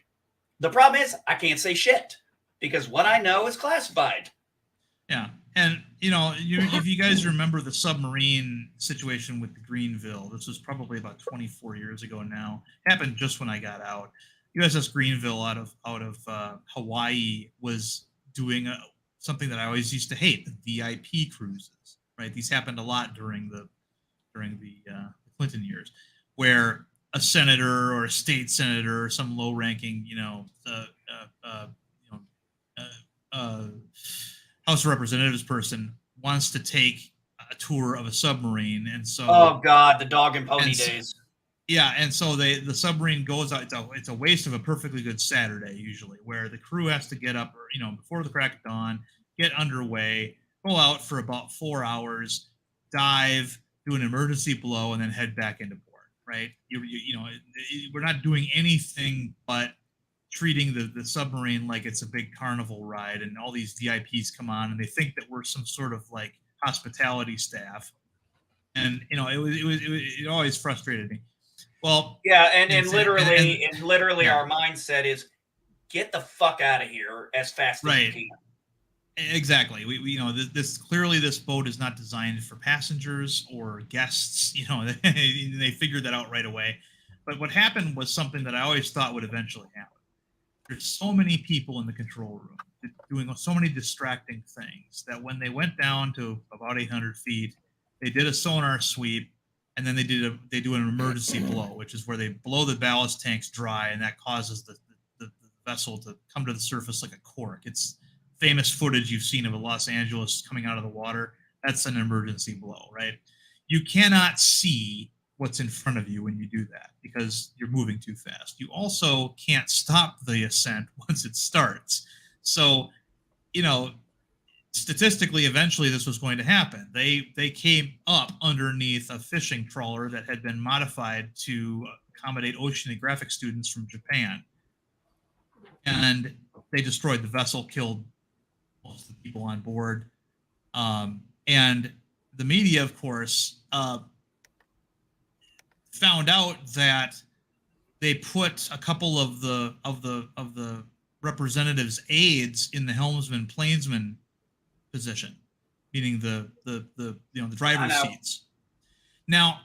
the problem is I can't say shit because what I know is classified. Yeah. And, if you guys remember the submarine situation with the Greenville, this was probably about 24 years ago now. It happened just when I got out. USS Greenville out of Hawaii was doing something that I always used to hate, the VIP cruises, right? These happened a lot during the Clinton years, where a senator or a state senator or some low-ranking, House of Representatives person wants to take a tour of a submarine, and so oh god, the dog and pony days. Yeah, and so the submarine goes out. It's a waste of a perfectly good Saturday usually, where the crew has to get up, before the crack of dawn, get underway, go out for about 4 hours, dive, do an emergency blow, and then head back into port. Right? We're not doing anything but treating the submarine like it's a big carnival ride, and all these VIPs come on, and they think that we're some sort of like hospitality staff, and it always frustrated me. Well, yeah, and literally, our mindset is get the fuck out of here as fast as you can. Exactly. We this boat is not designed for passengers or guests. They figured that out right away. But what happened was something that I always thought would eventually happen. There's so many people in the control room doing so many distracting things that when they went down to about 800 feet, they did a sonar sweep. And then they do an emergency blow, which is where they blow the ballast tanks dry, and that causes the vessel to come to the surface like a cork. It's famous footage you've seen of Los Angeles coming out of the water. That's an emergency blow, right? You cannot see what's in front of you when you do that because you're moving too fast. You also can't stop the ascent once it starts. So, statistically, eventually this was going to happen. They came up underneath a fishing trawler that had been modified to accommodate oceanographic students from Japan. And they destroyed the vessel, killed most of the people on board. And the media, of course, found out that they put a couple of the representatives' aides in the helmsman planesman position, meaning the driver's seats. Now,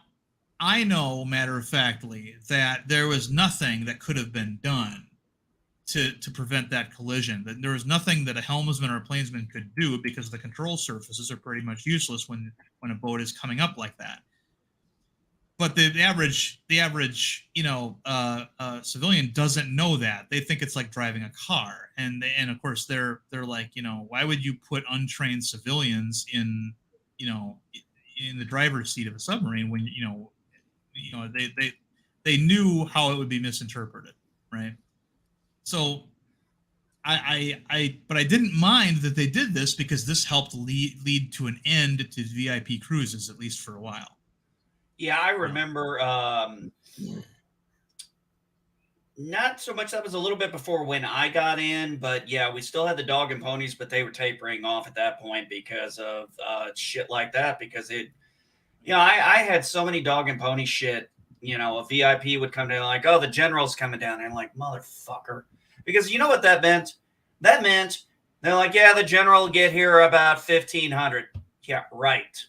I know matter of factly that there was nothing that could have been done to prevent that collision. That there was nothing that a helmsman or a plainsman could do because the control surfaces are pretty much useless when a boat is coming up like that. But the average civilian doesn't know that. They think it's like driving a car, and of course they're like, why would you put untrained civilians in the driver's seat of a submarine when they knew how it would be misinterpreted, right? So but I didn't mind that they did this because this helped lead to an end to VIP cruises, at least for a while. Yeah, I remember not so much. That was a little bit before when I got in, but yeah, we still had the dog and ponies, but they were tapering off at that point because of shit like that. Because I had so many dog and pony shit. A VIP would come down like, oh, the general's coming down. And I'm like, motherfucker. Because you know what that meant? That meant they're like, yeah, the general will get here about 1,500. Yeah, right.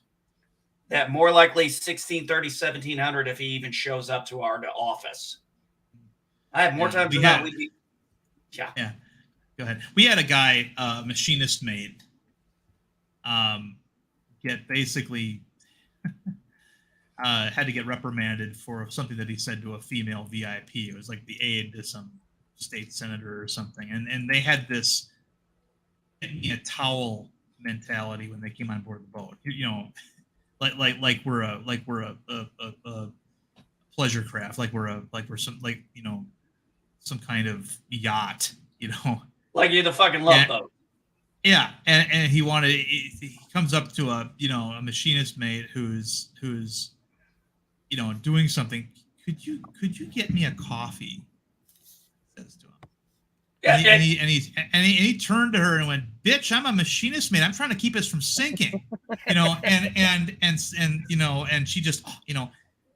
That more likely 1,630, 1,700 if he even shows up to our office. I have more time than that. Yeah. Go ahead. We had a guy, machinist mate, get basically had to get reprimanded for something that he said to a female VIP. It was like the aide to some state senator or something, and they had this towel mentality when they came on board the boat. Like we're a pleasure craft, like we're some kind of yacht, like you're the fucking love boat. Yeah, and he comes up to a machinist mate who's doing something. Could you get me a coffee? Says to him. Yeah, and he turned to her and went, "Bitch, I'm a machinist mate. I'm trying to keep us from sinking." And she just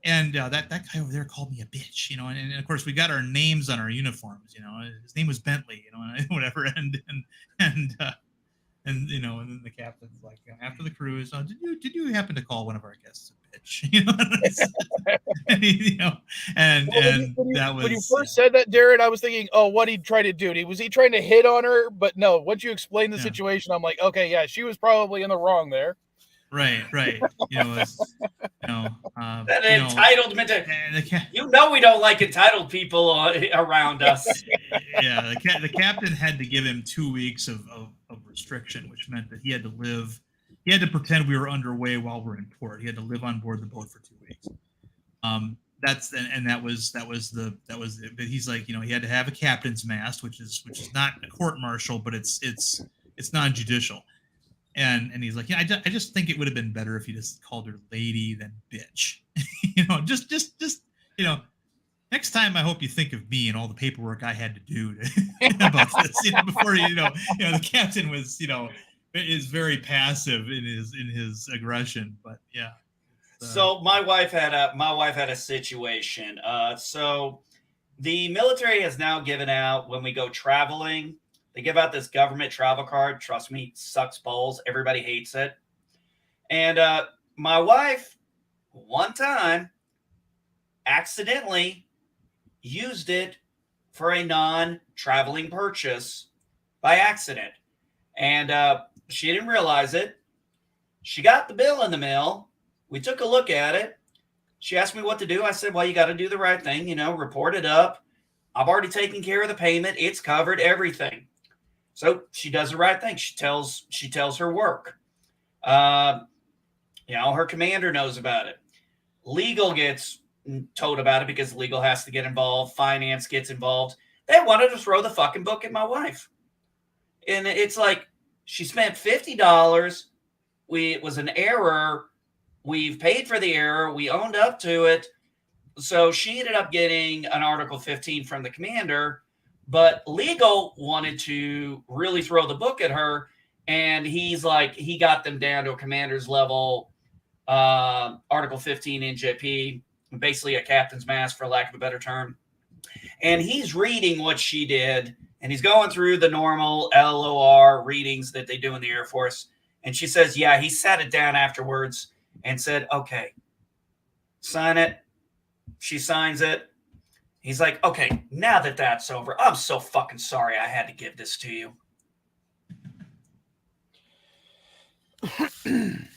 and that guy over there called me a bitch, and of course we got our names on our uniforms, his name was Bentley, and whatever, and then the captain's like, after the cruise, did you happen to call one of our guests a bitch? When you first said that, Darren, I was thinking, oh, what he'd try to do. Was he trying to hit on her? But no, once you explain the situation, I'm like, okay, yeah, she was probably in the wrong there. Right. That entitled mentality. We don't like entitled people around us. Yeah, the captain had to give him 2 weeks of restriction, which meant that he had to pretend we were underway while we're in port. He had to live on board the boat for 2 weeks. But he's like, he had to have a captain's mast, which is not a court martial, but it's non-judicial. And he's like, I just think it would have been better if you just called her lady than bitch. Just next time I hope you think of me and all the paperwork I had to do about this, before the captain was, is very passive in his aggression, but yeah. So my wife had a situation. So the military has now given out, when we go traveling, they give out this government travel card. Trust me, it sucks balls. Everybody hates it. And my wife, one time, accidentally used it for a non-traveling purchase by accident. And she didn't realize it. She got the bill in the mail. We took a look at it. She asked me what to do. I said, well, you got to do the right thing, report it up. I've already taken care of the payment. It's covered, everything. So she does the right thing. She tells her work. Her commander knows about it. Legal gets told about it because legal has to get involved. Finance gets involved. They wanted to throw the fucking book at my wife. And it's like, she spent $50. It was an error. We've paid for the error. We owned up to it. So she ended up getting an Article 15 from the commander, but legal wanted to really throw the book at her. And he's like, he got them down to a commander's level, Article 15 NJP, basically a captain's mast, for lack of a better term. And he's reading what she did, and he's going through the normal LOR readings that they do in the Air Force. And she says, yeah, he sat it down afterwards and said, okay, sign it. She signs it. He's like, okay, now that that's over, I'm so fucking sorry I had to give this to you. I mean,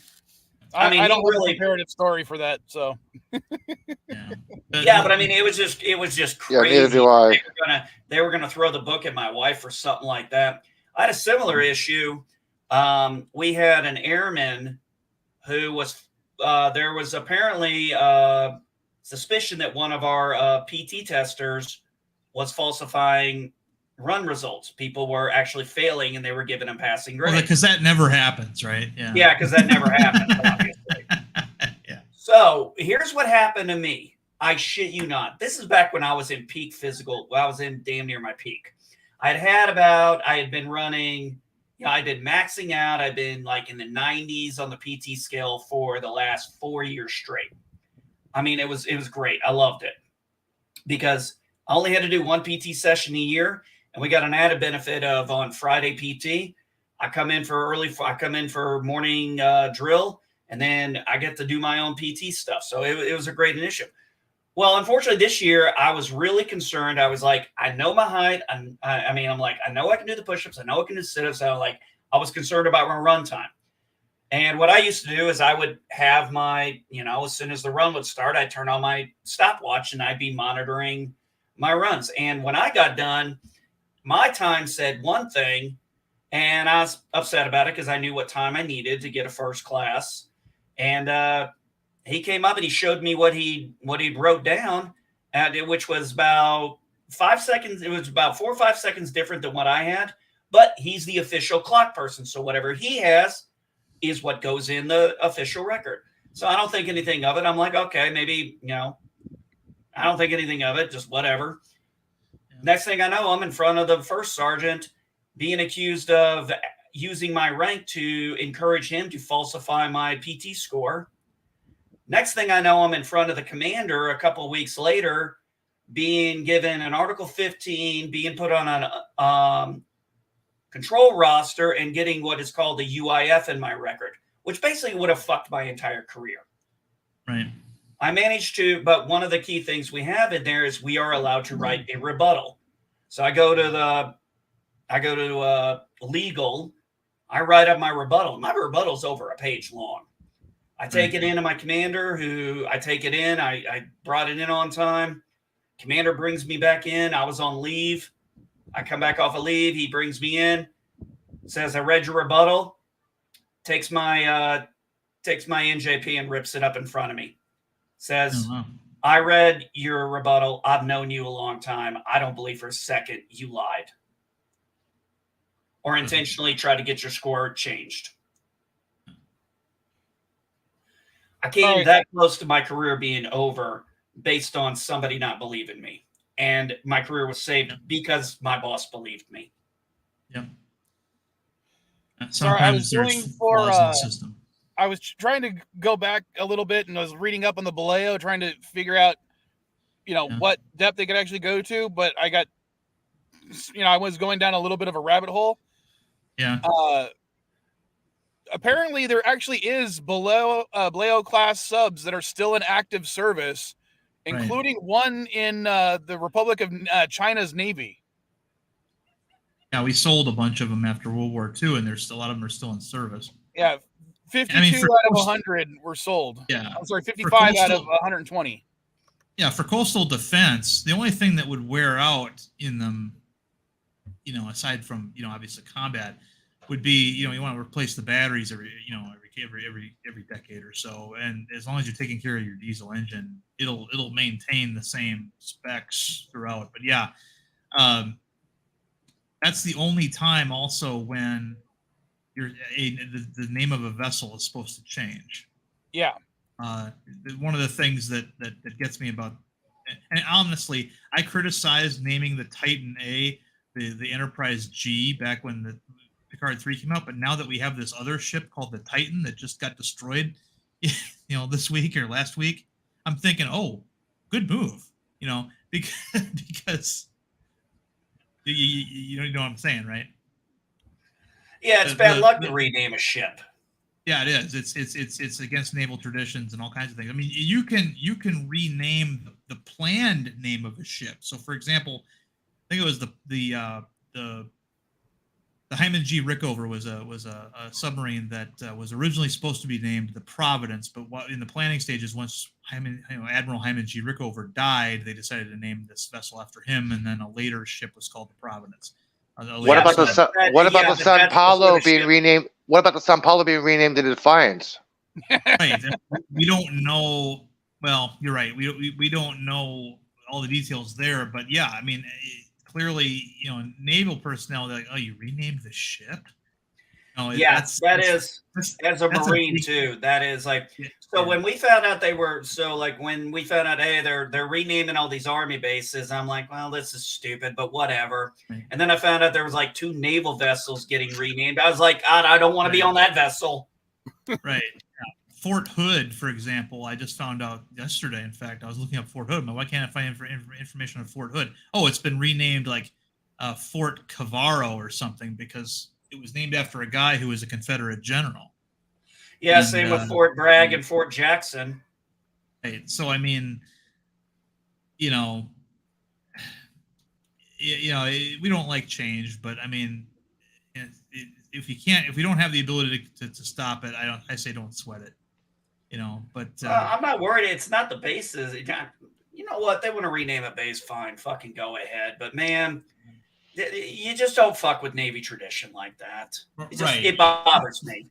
don't he have really- a comparative story for that. So Yeah. Yeah, but I mean, it was just Yeah, crazy. neither do I. They were gonna throw the book at my wife or something like that. I had a similar issue. We had an airman who was there was apparently suspicion that one of our PT testers was falsifying run results. People were actually failing, and they were giving them passing grades. Because that never happens, right? Yeah. Yeah, because that never happened, obviously. Yeah. So here's what happened to me. I shit you not. This is back when I was in peak physical. Well, I was in damn near my peak. I had been running, I'd been maxing out. I'd been like in the 90s on the PT scale for the last 4 years straight. I mean, it was great. I loved it because I only had to do one PT session a year, and we got an added benefit of on Friday PT. I come in for morning drill, and then I get to do my own PT stuff. So it was a great initiative. Well, unfortunately, this year I was really concerned. I was like, I know my height. I'm like, I know I can do the push-ups. I know I can do sit-ups. I was concerned about my run time. And what I used to do is I would have my, as soon as the run would start, I'd turn on my stopwatch and I'd be monitoring my runs. And when I got done, my time said one thing, and I was upset about it because I knew what time I needed to get a first class. And he came up and he showed me what he wrote down, which was about 5 seconds. It was about 4 or 5 seconds different than what I had, but he's the official clock person. So whatever he has is what goes in the official record. So I don't think anything of it. I'm like, okay, maybe, I don't think anything of it, just whatever. Yeah. Next thing I know, I'm in front of the first sergeant being accused of using my rank to encourage him to falsify my PT score. Next thing I know, I'm in front of the commander a couple of weeks later, being given an Article 15, being put on an control roster, and getting what is called a UIF in my record, which basically would have fucked my entire career. Right. I managed to, but one of the key things we have in there is we are allowed to write a rebuttal. So I go to legal, I write up my rebuttal. My rebuttal's over a page long. I take it into my commander, I brought it in on time. Commander brings me back in. I was on leave. I come back off of leave. He brings me in, says, I read your rebuttal, takes my NJP and rips it up in front of me. Says, I read your rebuttal. I've known you a long time. I don't believe for a second you lied or intentionally tried to get your score changed. I came that close to my career being over based on somebody not believing me. And my career was saved because my boss believed me. Yep. Sorry, I was there's doing for flaws in the system. I was trying to go back a little bit, and I was reading up on the Vallejo, trying to figure out, what depth they could actually go to. But I got, I was going down a little bit of a rabbit hole. Yeah. Apparently, there actually is Vallejo class subs that are still in active service, including one in the Republic of China's Navy. Yeah, we sold a bunch of them after World War II, and a lot of them are still in service. Yeah, 52 out of 100 were sold. Yeah. I'm sorry, 55 out of 120. Yeah, for coastal defense, the only thing that would wear out in them, aside from, obviously combat, would be, you want to replace the batteries every decade or so. And as long as you're taking care of your diesel engine, it'll maintain the same specs throughout. But yeah, that's the only time also when the name of a vessel is supposed to change. Yeah. One of the things that gets me about, and honestly, I criticized naming the Titan A the Enterprise G back when the Picard 3 came out, but now that we have this other ship called the Titan that just got destroyed, this week or last week, I'm thinking, oh, good move, because you know what I'm saying, right? Yeah, it's bad luck to rename a ship. Yeah, it is. It's against naval traditions and all kinds of things. I mean, you can rename the planned name of a ship. So, for example, I think it was the Hyman G. Rickover was a submarine that was originally supposed to be named the Providence, but in the planning stages, once Admiral Hyman G. Rickover died, they decided to name this vessel after him, and then a later ship was called the Providence. What about the San Paulo being renamed? What about the San Paulo being renamed the Defiance? Right, we don't know. Well, you're right. We don't know all the details there, but yeah, I mean. Clearly, naval personnel, they're like, oh, you renamed the ship? No, as a Marine too. That is like, so when we found out when we found out, hey, they're renaming all these Army bases, I'm like, well, this is stupid, but whatever. Right. And then I found out there was like 2 naval vessels getting renamed. I was like, God, I don't want to be on that vessel. Right. Fort Hood, for example, I just found out yesterday. In fact, I was looking up Fort Hood. Why can't I find information on Fort Hood? Oh, it's been renamed like Fort Cavaro or something because it was named after a guy who was a Confederate general. Yeah, same with Fort Bragg and Fort Jackson. Right. So, I mean, we don't like change, but I mean, if we don't have the ability to stop it, I say don't sweat it. But I'm not worried. It's not the bases. You know what? They want to rename a base. Fine, fucking go ahead. But man, you just don't fuck with Navy tradition like that. It bothers me.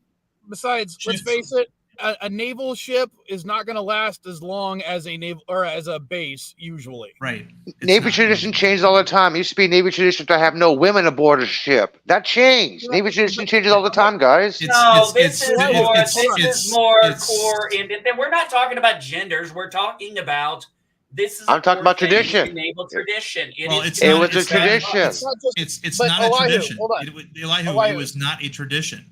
Besides, let's face it, a naval ship is not going to last as long as a naval or as a base usually. Right. Navy tradition changes all the time. It used to be Navy tradition to have no women aboard a ship. That changed. Right. Navy tradition changes all the time, guys. This is more core. And we're not talking about genders. We're talking about this. I'm talking about tradition. Naval tradition. It was a tradition. It's not a tradition. Elihu, it was not a tradition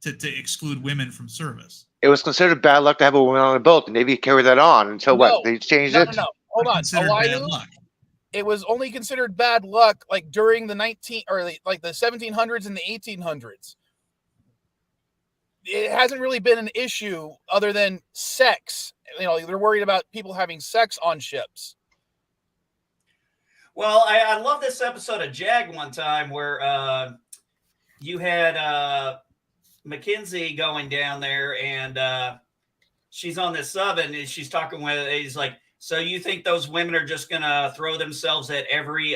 to exclude women from service. It was considered bad luck to have a woman on a boat. The Navy carried that on until they changed it. No. Hold on. Elihu, it was only considered bad luck like during the 1700s and the 1800s. It hasn't really been an issue other than sex. They're worried about people having sex on ships. Well, I love this episode of Jag one time where you had Mackenzie going down there and she's on this sub and she's talking with, he's like, so you think those women are just going to throw themselves at every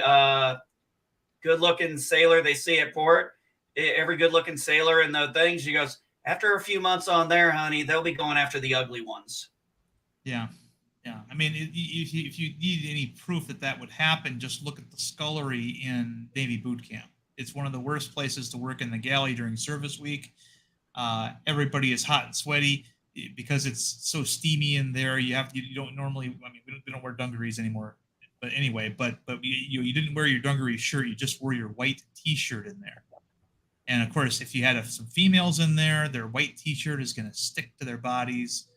good-looking sailor they see at port? Every good-looking sailor and the things? She goes, after a few months on there, honey, they'll be going after the ugly ones. Yeah. I mean, if you need any proof that would happen, just look at the scullery in Navy boot camp. It's one of the worst places to work in the galley during service week. Everybody is hot and sweaty because it's so steamy in there. You don't normally. I mean, we don't wear dungarees anymore. But anyway, but you didn't wear your dungaree shirt. You just wore your white T-shirt in there. And of course, if you had some females in there, their white T-shirt is going to stick to their bodies.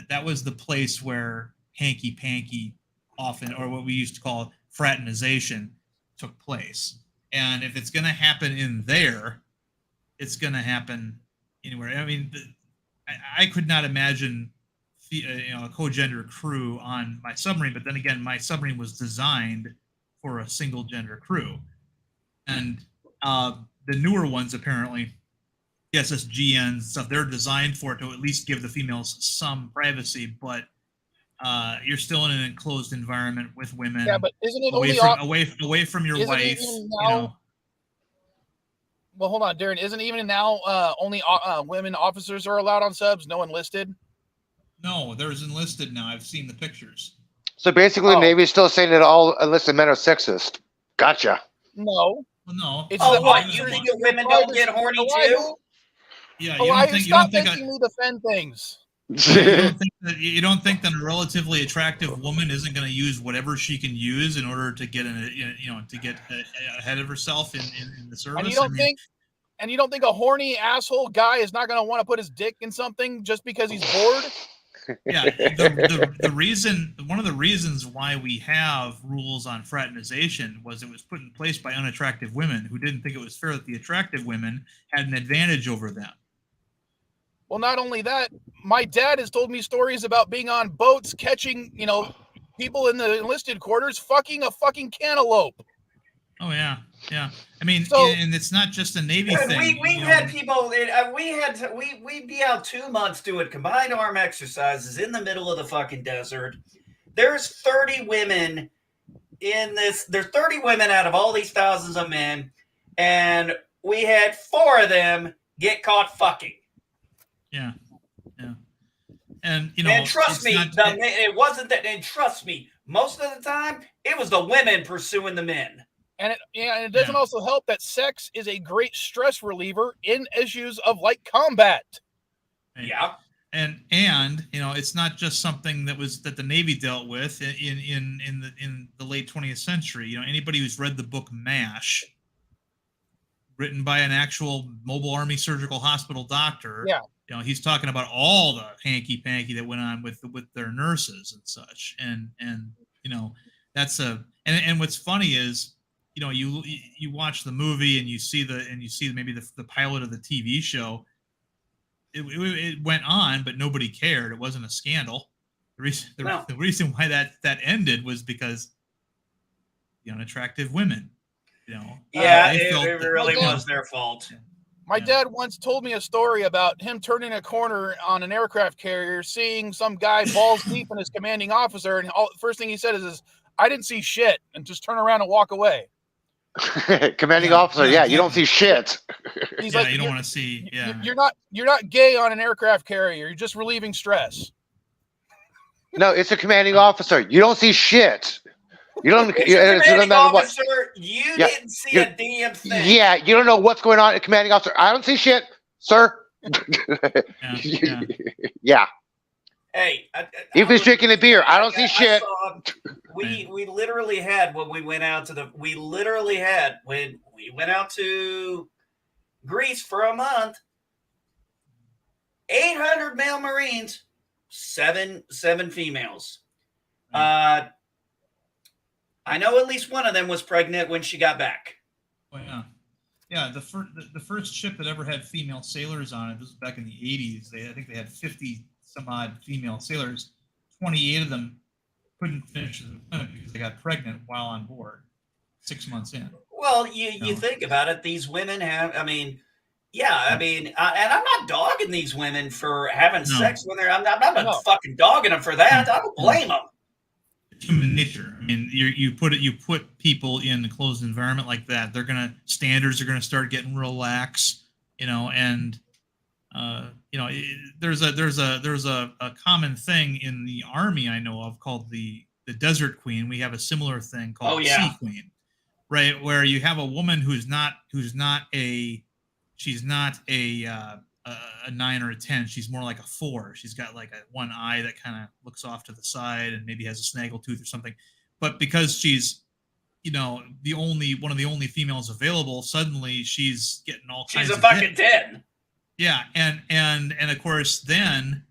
That was the place where hanky panky often, or what we used to call fraternization, took place. And if it's going to happen in there, it's going to happen anywhere. I mean, I could not imagine a co-gender crew on my submarine, but then again, my submarine was designed for a single gender crew. And the newer ones, apparently, SSGN stuff, they're designed for it to at least give the females some privacy, but you're still in an enclosed environment with women. Yeah, but isn't it away from your wife? Well, hold on, Darren. Isn't even now only women officers are allowed on subs? No enlisted? No, there's enlisted now. I've seen the pictures. So basically, the Navy's still saying that all enlisted men are sexist. Gotcha. No. Well, no. It's what? You think the women don't get horny too? Yeah, you don't think me defend things. You don't think that a relatively attractive woman isn't going to use whatever she can use in order to get ahead of herself in the service? And you don't think a horny asshole guy is not going to want to put his dick in something just because he's bored? Yeah, one of the reasons why we have rules on fraternization was it was put in place by unattractive women who didn't think it was fair that the attractive women had an advantage over them. Well, not only that, my dad has told me stories about being on boats catching, people in the enlisted quarters fucking a fucking cantaloupe. Oh yeah, yeah. I mean, So- and it's not just a Navy Dude, thing. we you know. had people. We'd be out 2 months doing combined arm exercises in the middle of the fucking desert. There's 30 women in this. There's 30 women out of all these thousands of men, and we had 4 of them get caught fucking. Yeah, yeah. And you know, And trust it's me, not- it wasn't that. And trust me, most of the time it was the women pursuing the men. And it doesn't Yeah. also help that sex is a great stress reliever in issues of like combat. Yeah. And you know, it's not just something that the Navy dealt with in the late 20th century. You know, anybody who's read the book MASH, written by an actual mobile army surgical hospital doctor, Yeah. you know, he's talking about all the hanky panky that went on with their nurses and such. And you know, that's and what's funny is, you know, you watch the movie and you see maybe the pilot of the TV show. It went on, but nobody cared. It wasn't a scandal. The reason why that ended was because the unattractive women, you know. Yeah, they it felt really that- was their fault. My Yeah. dad once told me a story about him turning a corner on an aircraft carrier, seeing some guy balls deep in his commanding officer, and first thing he said is, "I didn't see shit," and just turn around and walk away. Commanding Yeah, officer, yeah, you don't see shit. He's Yeah, like, you don't "You're- want to see. Yeah, you're not gay on an aircraft carrier. You're just relieving stress." No, it's a commanding officer. You don't see shit. You don't. It's It a doesn't commanding matter what. officer, you Yeah, didn't see you- a damn thing. Yeah, you don't know what's going on. Commanding officer, I don't see shit, sir. yeah. Yeah. Hey, If he's drinking a beer, I don't see shit. We literally had when we went out to when we went out to Greece for a month, 800 male Marines, seven females. I know at least one of them was pregnant when she got back. Oh, yeah. Yeah, the first ship that ever had female sailors on it, this was back in the 80s. I think they had 50 some odd female sailors. 28 of them couldn't finish the deployment because they got pregnant while on board 6 months in. Well, you think about it, these women have, and I'm not dogging these women for having sex when they're, I'm not fucking dogging them for that. I don't blame them. Human nature. I mean, you put people in a closed environment like that, standards are gonna start getting real lax, you know, and there's a common thing in the Army I know of called the Desert Queen. We have a similar thing called the Sea Queen, right? Where you have a woman who's not a 9 or a 10. She's more like a 4. She's got like one eye that kind of looks off to the side and maybe has a snaggletooth or something. But because she's, you know, one of the only females available, suddenly she's getting all kinds of. She's a fucking 10. Yeah, and of course then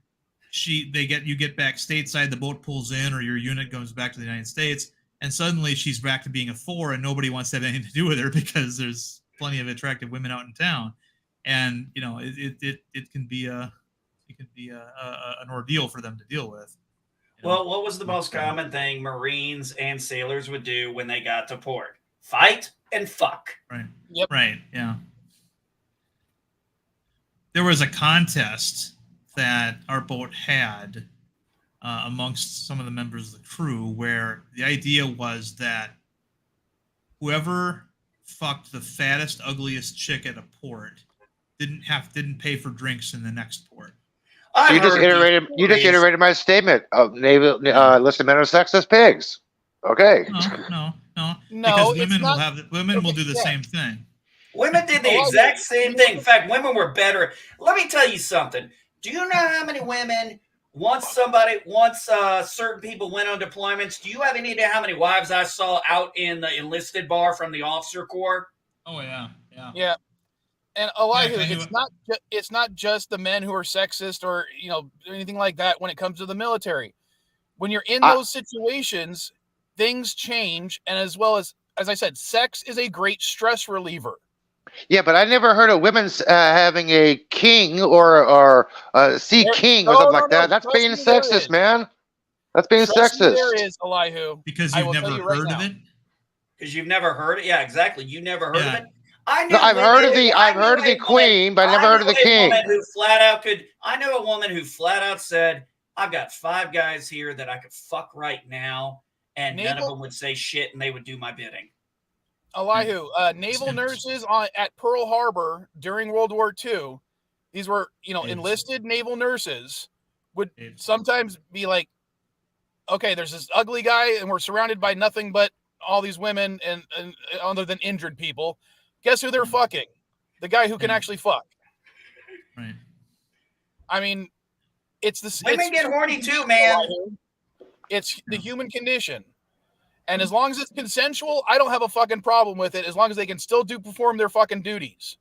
you get back stateside, the boat pulls in, or your unit goes back to the United States, and suddenly she's back to being a 4, and nobody wants to have anything to do with her because there's plenty of attractive women out in town. And you know, it can be an ordeal for them to deal with. You know? Well, what was the most common thing Marines and sailors would do when they got to port? Fight and fuck. Right. Yep. Right. Yeah. There was a contest that our boat had amongst some of the members of the crew, where the idea was that whoever fucked the fattest, ugliest chick at a port didn't pay for drinks in the next port. You just iterated my statement of naval enlisted men are sexist pigs. Okay. No. No, Because women will do the same thing. Women did the exact same thing. In fact, women were better. Let me tell you something. Do you know how many women, once certain people went on deployments, do you have any idea how many wives I saw out in the enlisted bar from the officer corps? Oh, yeah. Yeah. And a lot of Yeah, it's not just the men who are sexist or, you know, anything like that when it comes to the military. When you're in those situations, things change, and as I said, sex is a great stress reliever. Yeah, but I never heard of women having a king or a sea king or something like that. That's being sexist, man. That's being Trust me, sexist. there is, Elihu. Because I you've will tell never you right heard of now. it. Because you've never heard it. Yeah, exactly. You never heard of Yeah. it. I knew. No, I've heard of the I knew a queen, but I never heard of the knew a king. woman who flat out could. I knew a woman who flat out said, "I've got 5 guys here that I could fuck right now, and none of them would say shit, and they would do my bidding." Elihu, naval nurses at Pearl Harbor during World War II, these were, enlisted naval nurses, would sometimes be like, okay, there's this ugly guy and we're surrounded by nothing but all these women and other than injured people. Guess who they're fucking? The guy who can actually fuck. Right. I mean, it's the women get horny too, man. It's the human condition. And as long as it's consensual, I don't have a fucking problem with it, as long as they can still perform their fucking duties.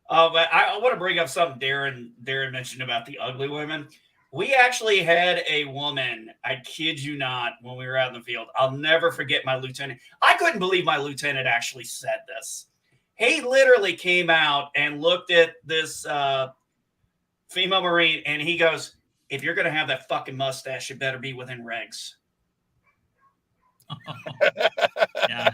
But I want to bring up something Darren mentioned about the ugly women. We actually had a woman, I kid you not, when we were out in the field. I'll never forget my lieutenant. I couldn't believe my lieutenant actually said this. He literally came out and looked at this female Marine, and he goes, "If you're going to have that fucking mustache, it better be within regs." Yeah.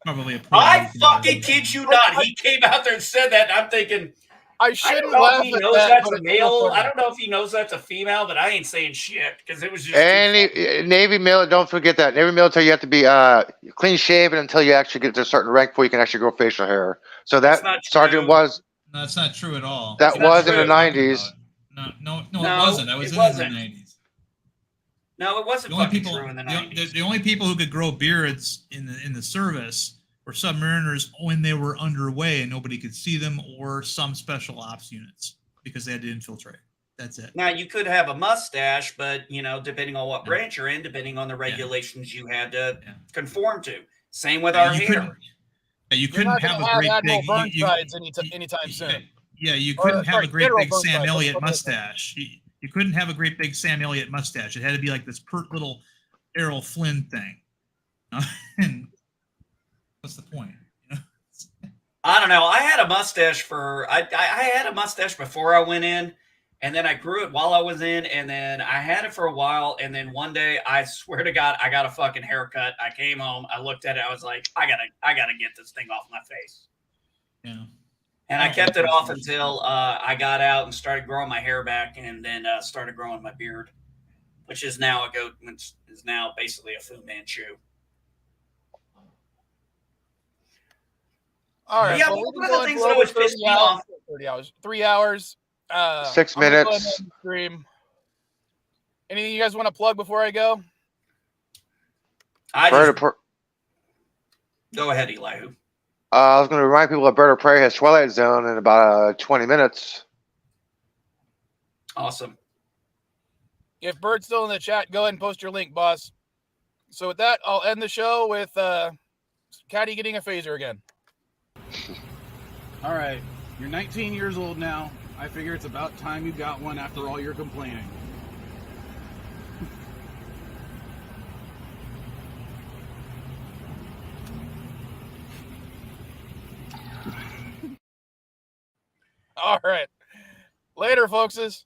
Probably a I fucking kid you not. He came out there and said that, and I'm thinking, I shouldn't know laugh if he at knows that, that's but a it's male. funny. I don't know if he knows that's a female, but I ain't saying shit because it was just. Navy military, don't forget that. Navy military, you have to be clean shaven until you actually get to a certain rank before you can actually grow facial hair. So that sergeant was. No, that's not true at all. That was in the 90s. No, it wasn't. I was in the 90s. No, it wasn't fucking true in the 90s. The only people who could grow beards in the service were submariners when they were underway and nobody could see them, or some special ops units because they had to infiltrate. That's it. Now, you could have a mustache, but, depending on what branch you're in, depending on the regulations you had to conform to. Same with our hair. You couldn't have a great big... anytime soon. Yeah, you couldn't have a great big Sam Elliott mustache. You couldn't have a great big Sam Elliott mustache. It had to be like this pert little Errol Flynn thing. And what's the point? I don't know. I had a mustache I had a mustache before I went in, and then I grew it while I was in, and then I had it for a while, and then one day, I swear to God, I got a fucking haircut. I came home, I looked at it, I was like, I gotta get this thing off my face. Yeah. And I kept it off until I got out and started growing my hair back, and then started growing my beard, which is now is now basically a Fu Manchu. All right. Yeah, well, one of the things that always pissed me off. 30 hours. 3 hours. 6 I'm gonna go minutes. ahead and stream. Anything you guys want to plug before I go? Go ahead, Elihu. I was going to remind people that Bird of Prey has Twilight Zone in about 20 minutes. Awesome. If Bird's still in the chat, go ahead and post your link, boss. So with that, I'll end the show with Caddy getting a phaser again. All right. You're 19 years old now. I figure it's about time you got one after all your complaining. All right. Later, folkses.